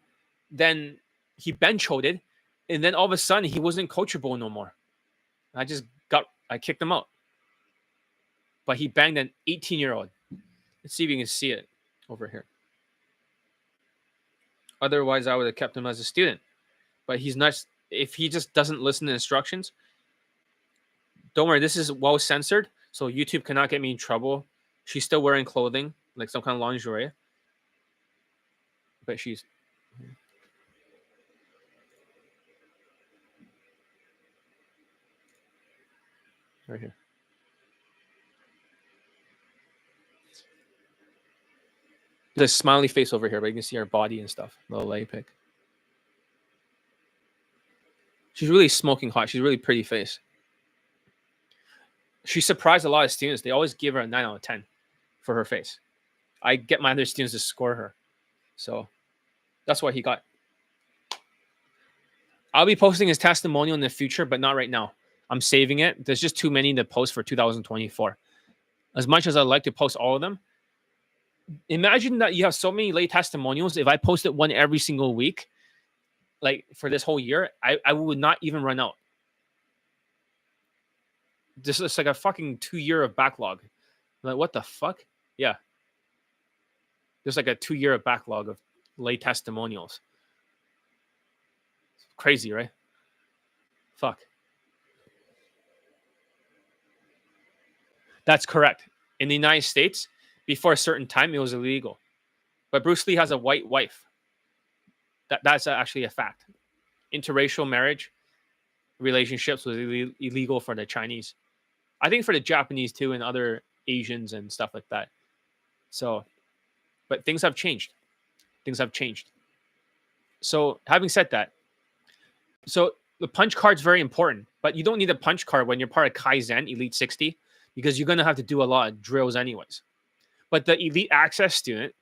then he bench holded, and then all of a sudden, he wasn't coachable no more. I kicked him out. But he banged an 18-year-old. Let's see if you can see it over here. Otherwise, I would have kept him as a student. But he's not. If he just doesn't listen to instructions, don't worry. This is well censored, so YouTube cannot get me in trouble. She's still wearing clothing, like some kind of lingerie. But she's... right here. There's a smiley face over here, but you can see her body and stuff. Little leg pic. She's really smoking hot. She's a really pretty face. She surprised a lot of students. They always give her a 9 out of 10 for her face. I get my other students to score her. So that's what he got. I'll be posting his testimonial in the future, but not right now. I'm saving it. There's just too many to post for 2024. As much as I'd like to post all of them, imagine that you have so many late testimonials. If I posted one every single week, like for this whole year, I would not even run out. This is like a fucking 2-year of backlog. Like, what the fuck? Yeah. There's like a 2-year of backlog of late testimonials. Crazy, right? Fuck. That's correct. In the United States, before a certain time, it was illegal. But Bruce Lee has a white wife. That's actually a fact. Interracial marriage relationships was illegal for the Chinese. I think for the Japanese too, and other Asians and stuff like that. So, but things have changed. Things have changed. So, having said that, so the punch card's very important, but you don't need a punch card when you're part of Kaizen Elite 60 because you're going to have to do a lot of drills anyways. But the Elite Access student,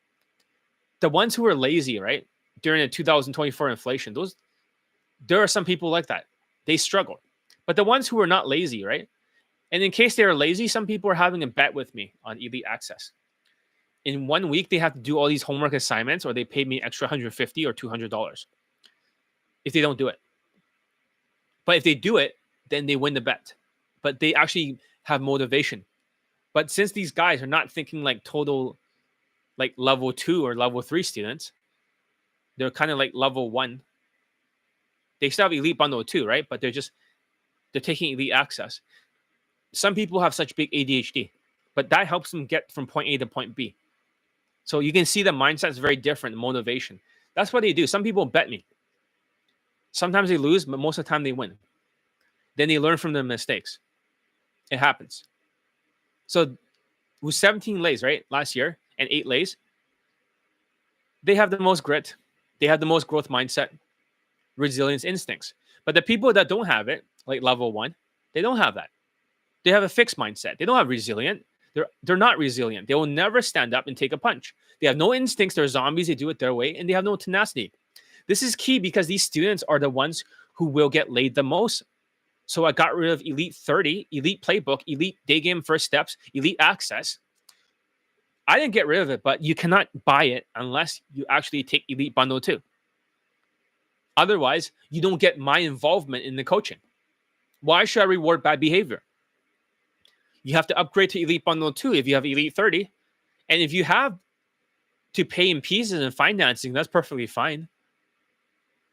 the ones who are lazy, right, during the 2024 inflation, there are some people like that. They struggle. But the ones who are not lazy, right, and in case they are lazy, some people are having a bet with me on Elite Access. In 1 week, they have to do all these homework assignments, or they pay me extra $150 or $200 if they don't do it. But if they do it, then they win the bet. But they actually have motivation. But since these guys are not thinking like total, like level 2 or level 3 students, they're kind of like level 1. They still have Elite Bundle 2, right? But they're taking Elite Access. Some people have such big ADHD, but that helps them get from point A to point B. So you can see the mindset is very different, motivation. That's what they do. Some people bet me. Sometimes they lose, but most of the time they win. Then they learn from their mistakes. It happens. So with 17 lays, right, last year, and 8 lays, they have the most grit. They have the most growth mindset, resilience instincts. But the people that don't have it, like level 1, they don't have that. They have a fixed mindset. They don't have resilient. They're not resilient. They will never stand up and take a punch. They have no instincts. They're zombies. They do it their way, and they have no tenacity. This is key because these students are the ones who will get laid the most. So I got rid of Elite 30, Elite Playbook, Elite Day Game First Steps, Elite Access. I didn't get rid of it, but you cannot buy it unless you actually take Elite Bundle 2. Otherwise, you don't get my involvement in the coaching. Why should I reward bad behavior? You have to upgrade to Elite Bundle 2 if you have Elite 30. And if you have to pay in pieces and financing, that's perfectly fine.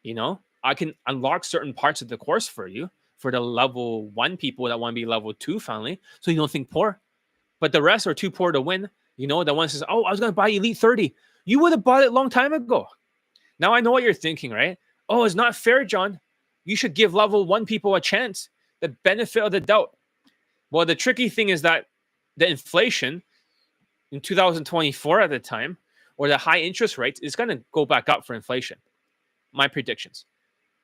You know, I can unlock certain parts of the course for you for the level 1 people that want to be level 2 finally, so you don't think poor. But the rest are too poor to win. You know, the one says, oh, I was going to buy Elite 30. You would have bought it a long time ago. Now I know what you're thinking, right? Oh, it's not fair, John. You should give level 1 people a chance, the benefit of the doubt. Well, the tricky thing is that the inflation in 2024 at the time, or the high interest rates, is going to go back up for inflation. My predictions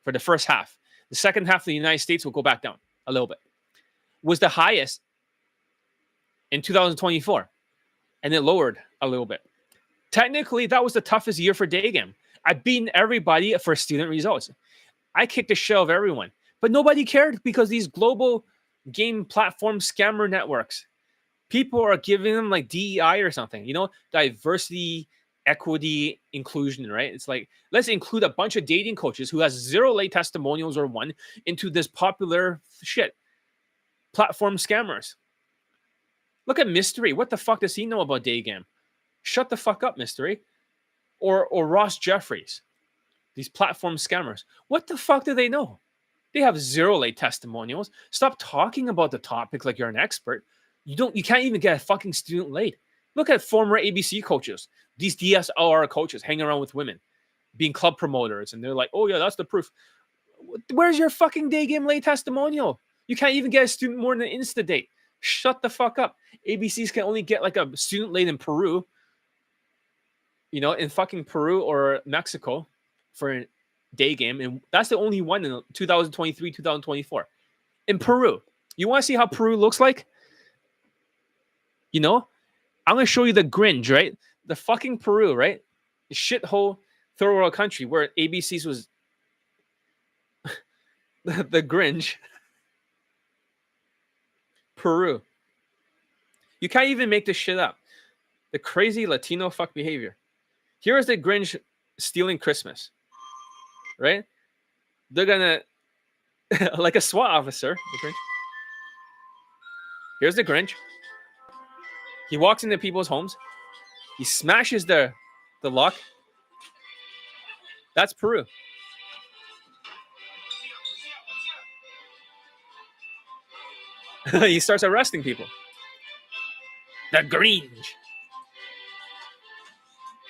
for the first half. The second half of the United States will go back down a little bit. Was the highest in 2024, and it lowered a little bit. Technically, that was the toughest year for Daygame. I've beaten everybody for student results. I kicked the shell of everyone, but nobody cared because these global game platform scammer networks, people are giving them like DEI or something, you know, diversity, equity, inclusion, right? It's like, let's include a bunch of dating coaches who has 0 late testimonials or 1 into this popular shit. Platform scammers. Look at Mystery. What the fuck does he know about Daygame? Shut the fuck up, Mystery. Or Ross Jeffries. These platform scammers. What the fuck do they know? They have 0 late testimonials. Stop talking about the topic like you're an expert. You can't even get a fucking student late. Look at former ABC coaches. These DSLR coaches hanging around with women, being club promoters, and they're like, oh yeah, that's the proof. Where's your fucking Daygame late testimonial? You can't even get a student more than an Insta date. Shut the fuck up. ABCs can only get like a student late in Peru, you know, in fucking Peru or Mexico for a Daygame. And that's the only one in 2023, 2024. In Peru. You want to see how Peru looks like? You know, I'm going to show you the Gringe, right? The fucking Peru, right? The shithole third world country where ABCs was the Gringe. Peru. You can't even make this shit up. The crazy Latino fuck behavior. Here is the Grinch stealing Christmas, right? They're gonna, like a SWAT officer, the Grinch. Here's the Grinch. He walks into people's homes. He smashes the lock. That's Peru. He starts arresting people. The Grinch.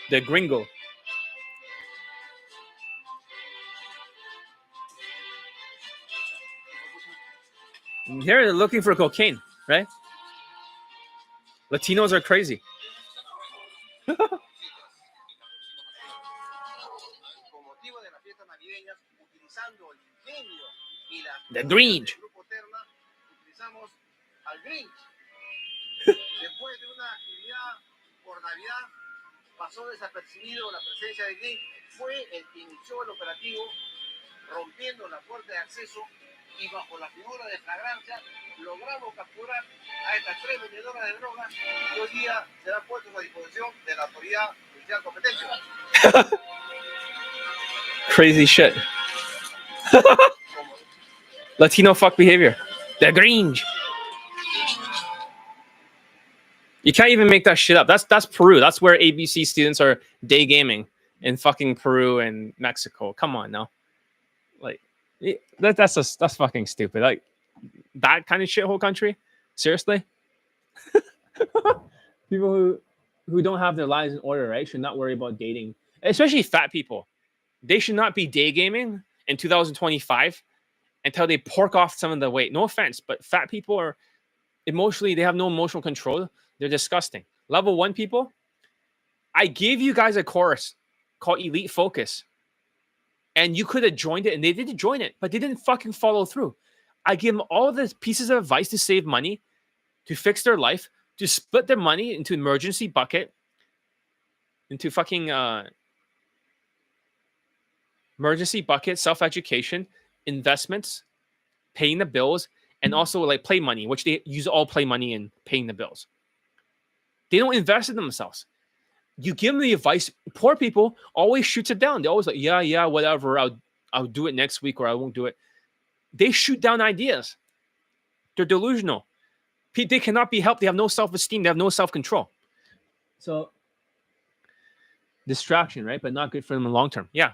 The Gringo. And here they're looking for cocaine, right? Latinos are crazy. The Grinch. Después de una actividad por Navidad, pasó desapercibido la presencia de Grinch. Fue el que inició el operativo, rompiendo la puerta de acceso y bajo la figura de flagrancia logramos capturar a estas 3 vendedoras de drogas que hoy día serán puestos a disposición de la autoridad judicial competente. Crazy shit. Latino fuck behavior. The Grinch. You can't even make that shit up. That's Peru. That's where ABC students are day gaming in fucking Peru and Mexico. Come on now. Like that's fucking stupid. Like that kind of shithole country? Seriously? People who don't have their lives in order, right? Should not worry about dating. Especially fat people. They should not be day gaming in 2025 until they pork off some of the weight. No offense, but fat people are Emotionally, they have no emotional control. They're disgusting. Level 1 people, I gave you guys a course called Elite Focus, and you could have joined it, and they didn't join it, but they didn't fucking follow through. I give them all the pieces of advice to save money, to fix their life, to split their money into emergency bucket, into fucking emergency bucket, self-education, investments, paying the bills, and also like play money, which they use all play money in paying the bills. They don't invest in themselves. You give them the advice. Poor people always shoots it down. They're always like, yeah, whatever. I'll do it next week, or I won't do it. They shoot down ideas. They're delusional. They cannot be helped. They have no self-esteem. They have no self-control. So distraction, right? But not good for them in the long term. Yeah.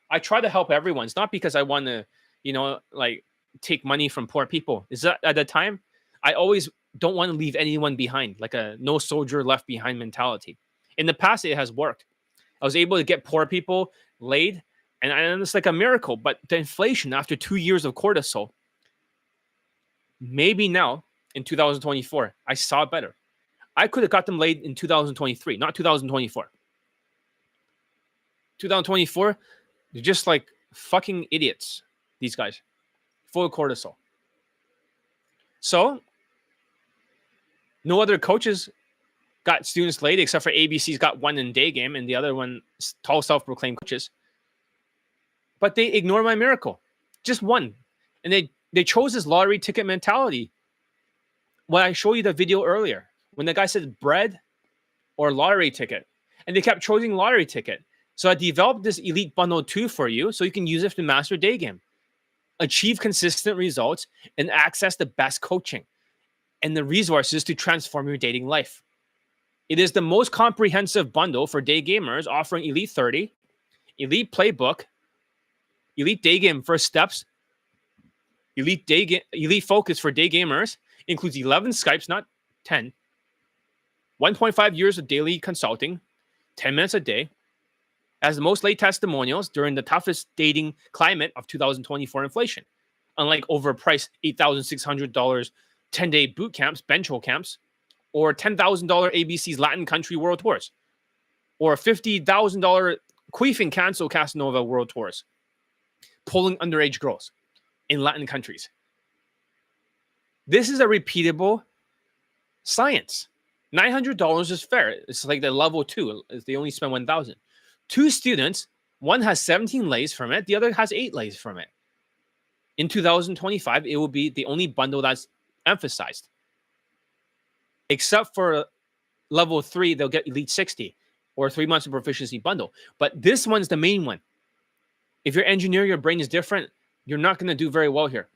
I try to help everyone. It's not because I want to, like take money from poor people. Is that at the time? I always don't want to leave anyone behind, like a no soldier left behind mentality. In the past, it has worked. I was able to get poor people laid, and it's like a miracle. But the inflation after 2 years of cortisol, maybe now in 2024, I saw it better. I could have got them laid in 2023, not 2024. 2024, they're just like fucking idiots, these guys, full of cortisol. So, no other coaches got students laid except for ABC's got one in Daygame, and the other one, tall self-proclaimed coaches. But they ignore my miracle. Just one. And they chose this lottery ticket mentality. When I showed you the video earlier, when the guy said bread or lottery ticket, and they kept choosing lottery ticket. So I developed this Elite Bundle 2 for you so you can use it to master Daygame, achieve consistent results, and access the best coaching and the resources to transform your dating life. It is the most comprehensive bundle for day gamers, offering Elite 30, Elite Playbook, Elite Daygame First Steps, Elite Focus for day gamers, includes 11 Skypes, not 10, 1.5 years of daily consulting, 10 minutes a day, as the most late testimonials during the toughest dating climate of 2024 inflation. Unlike overpriced $8,600 10-day boot camps, bench-hole camps, or $10,000 ABC's Latin country world tours, or $50,000 queefing cancel Casanova world tours, pulling underage girls in Latin countries. This is a repeatable science. $900 is fair. It's like the level 2. They only spend $1,000. 2 students, one has 17 lays from it, the other has 8 lays from it. In 2025, it will be the only bundle that's emphasized. Except for level 3, they'll get Elite 60 or 3 months of proficiency bundle. But this one's the main one. If your engineer, your brain is different, you're not going to do very well here.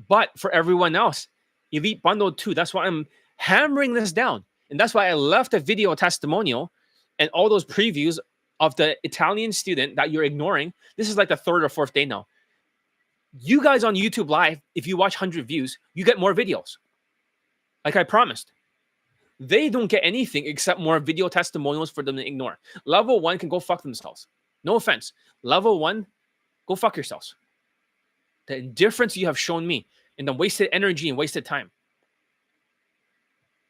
But for everyone else, Elite Bundle 2, that's why I'm hammering this down. And that's why I left a video testimonial and all those previews of the Italian student that you're ignoring. This is like the 3rd or 4th day now. You guys on YouTube Live, if you watch 100 views, you get more videos. Like I promised. They don't get anything except more video testimonials for them to ignore. Level 1 can go fuck themselves. No offense. Level 1, go fuck yourselves. The indifference you have shown me and the wasted energy and wasted time.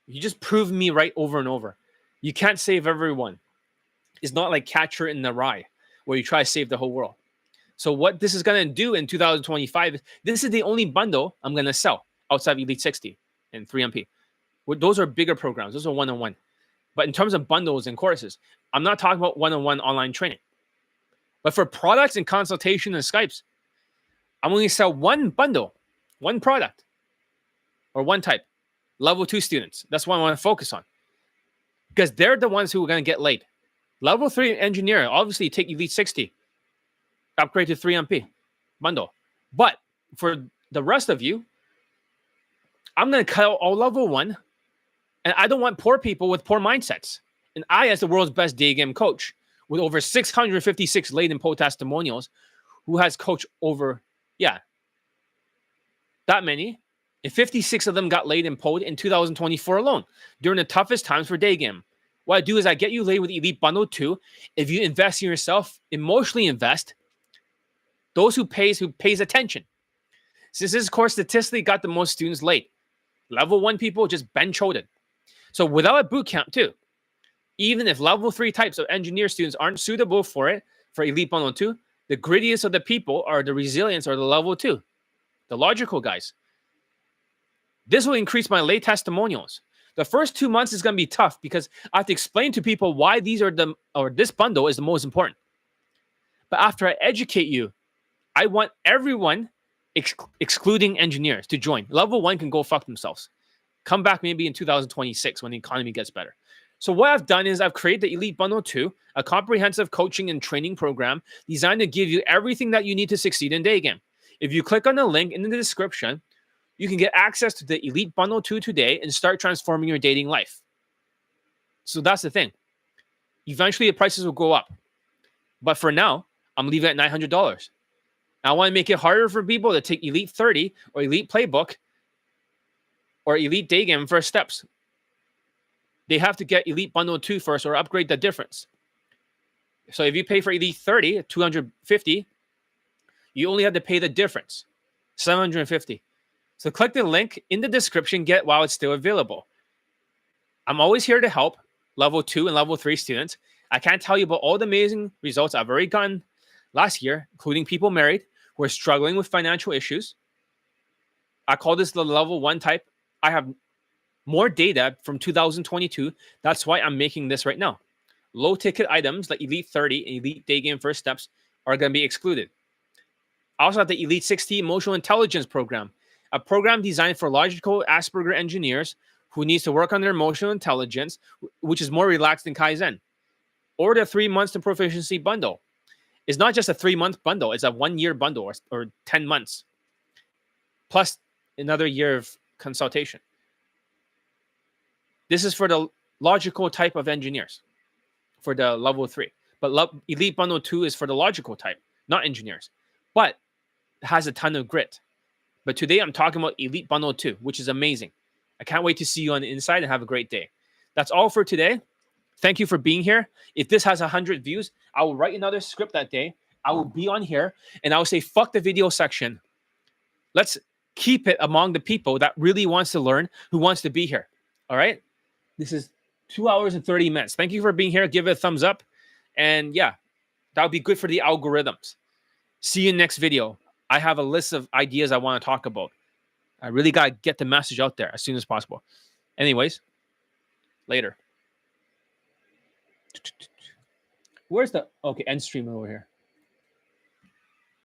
You just prove me right over and over. You can't save everyone. It's not like Catcher in the Rye, where you try to save the whole world. So what this is going to do in 2025, this is the only bundle I'm going to sell outside of Elite 60 and 3MP. Those are bigger programs. Those are one-on-one. But in terms of bundles and courses, I'm not talking about one-on-one online training. But for products and consultation and Skypes, I'm only going to sell one bundle, one product, or one type. Level 2 students. That's what I want to focus on. Because they're the ones who are going to get laid. Level 3 engineer, obviously take Elite 60. Upgrade to 3MP bundle. But for the rest of you, I'm going to cut out all level 1. And I don't want poor people with poor mindsets. And I, as the world's best day game coach, with over 656 laid and poll testimonials, who has coached over, that many, and 56 of them got laid and polled in 2024 alone, during the toughest times for day game. What I do is I get you laid with Elite Bundle 2. If you invest in yourself, emotionally invest, those who pays attention. Since this course statistically got the most students laid, Level 1 people just bench hold. So without a boot camp too, even if level 3 types of engineer students aren't suitable for it, for Elite Bundle 2, the grittiest of the people are the resilience or the level 2, the logical guys. This will increase my late testimonials. The first 2 months is going to be tough because I have to explain to people why this bundle is the most important. But after I educate you, I want everyone, excluding engineers, to join. Level 1 can go fuck themselves. Come back maybe in 2026 when the economy gets better. So what I've done is I've created the Elite Bundle 2, a comprehensive coaching and training program designed to give you everything that you need to succeed in Daygame. If you click on the link in the description, you can get access to the Elite Bundle 2 today and start transforming your dating life. So that's the thing. Eventually, the prices will go up. But for now, I'm leaving it at $900. I want to make it harder for people to take Elite 30 or Elite Playbook or Elite Daygame first steps. They have to get Elite Bundle 2 first or upgrade the difference. So if you pay for Elite 30 at $250, you only have to pay the difference, $750. So click the link in the description, get while it's still available. I'm always here to help level 2 and level 3 students. I can't tell you about all the amazing results I've already gotten last year, including people married who are struggling with financial issues. I call this the level 1 type. I have more data from 2022. That's why I'm making this right now. Low ticket items like Elite 30 and Elite Daygame First Steps are going to be excluded. I also have the Elite 60 Emotional Intelligence Program, a program designed for logical Asperger engineers who needs to work on their emotional intelligence, which is more relaxed than Kaizen. Or the 3 months to proficiency bundle. It's not just a 3-month bundle. It's a 1-year bundle or 10 months. Plus another year of consultation. This is for the logical type of engineers, for the level 3. But Elite Bundle 2 is for the logical type, not engineers. But it has a ton of grit. But today I'm talking about Elite Bundle 2, which is amazing. I can't wait to see you on the inside and have a great day. That's all for today. Thank you for being here. If this has 100 views, I will write another script that day. I will be on here and I will say, fuck the video section. Let's keep it among the people that really wants to learn, who wants to be here. All right? This is 2 hours and 30 minutes. Thank you for being here. Give it a thumbs up. And yeah, that would be good for the algorithms. See you in the next video. I have a list of ideas I want to talk about. I really got to get the message out there as soon as possible. Anyways, later. Where's the... Okay, end stream over here.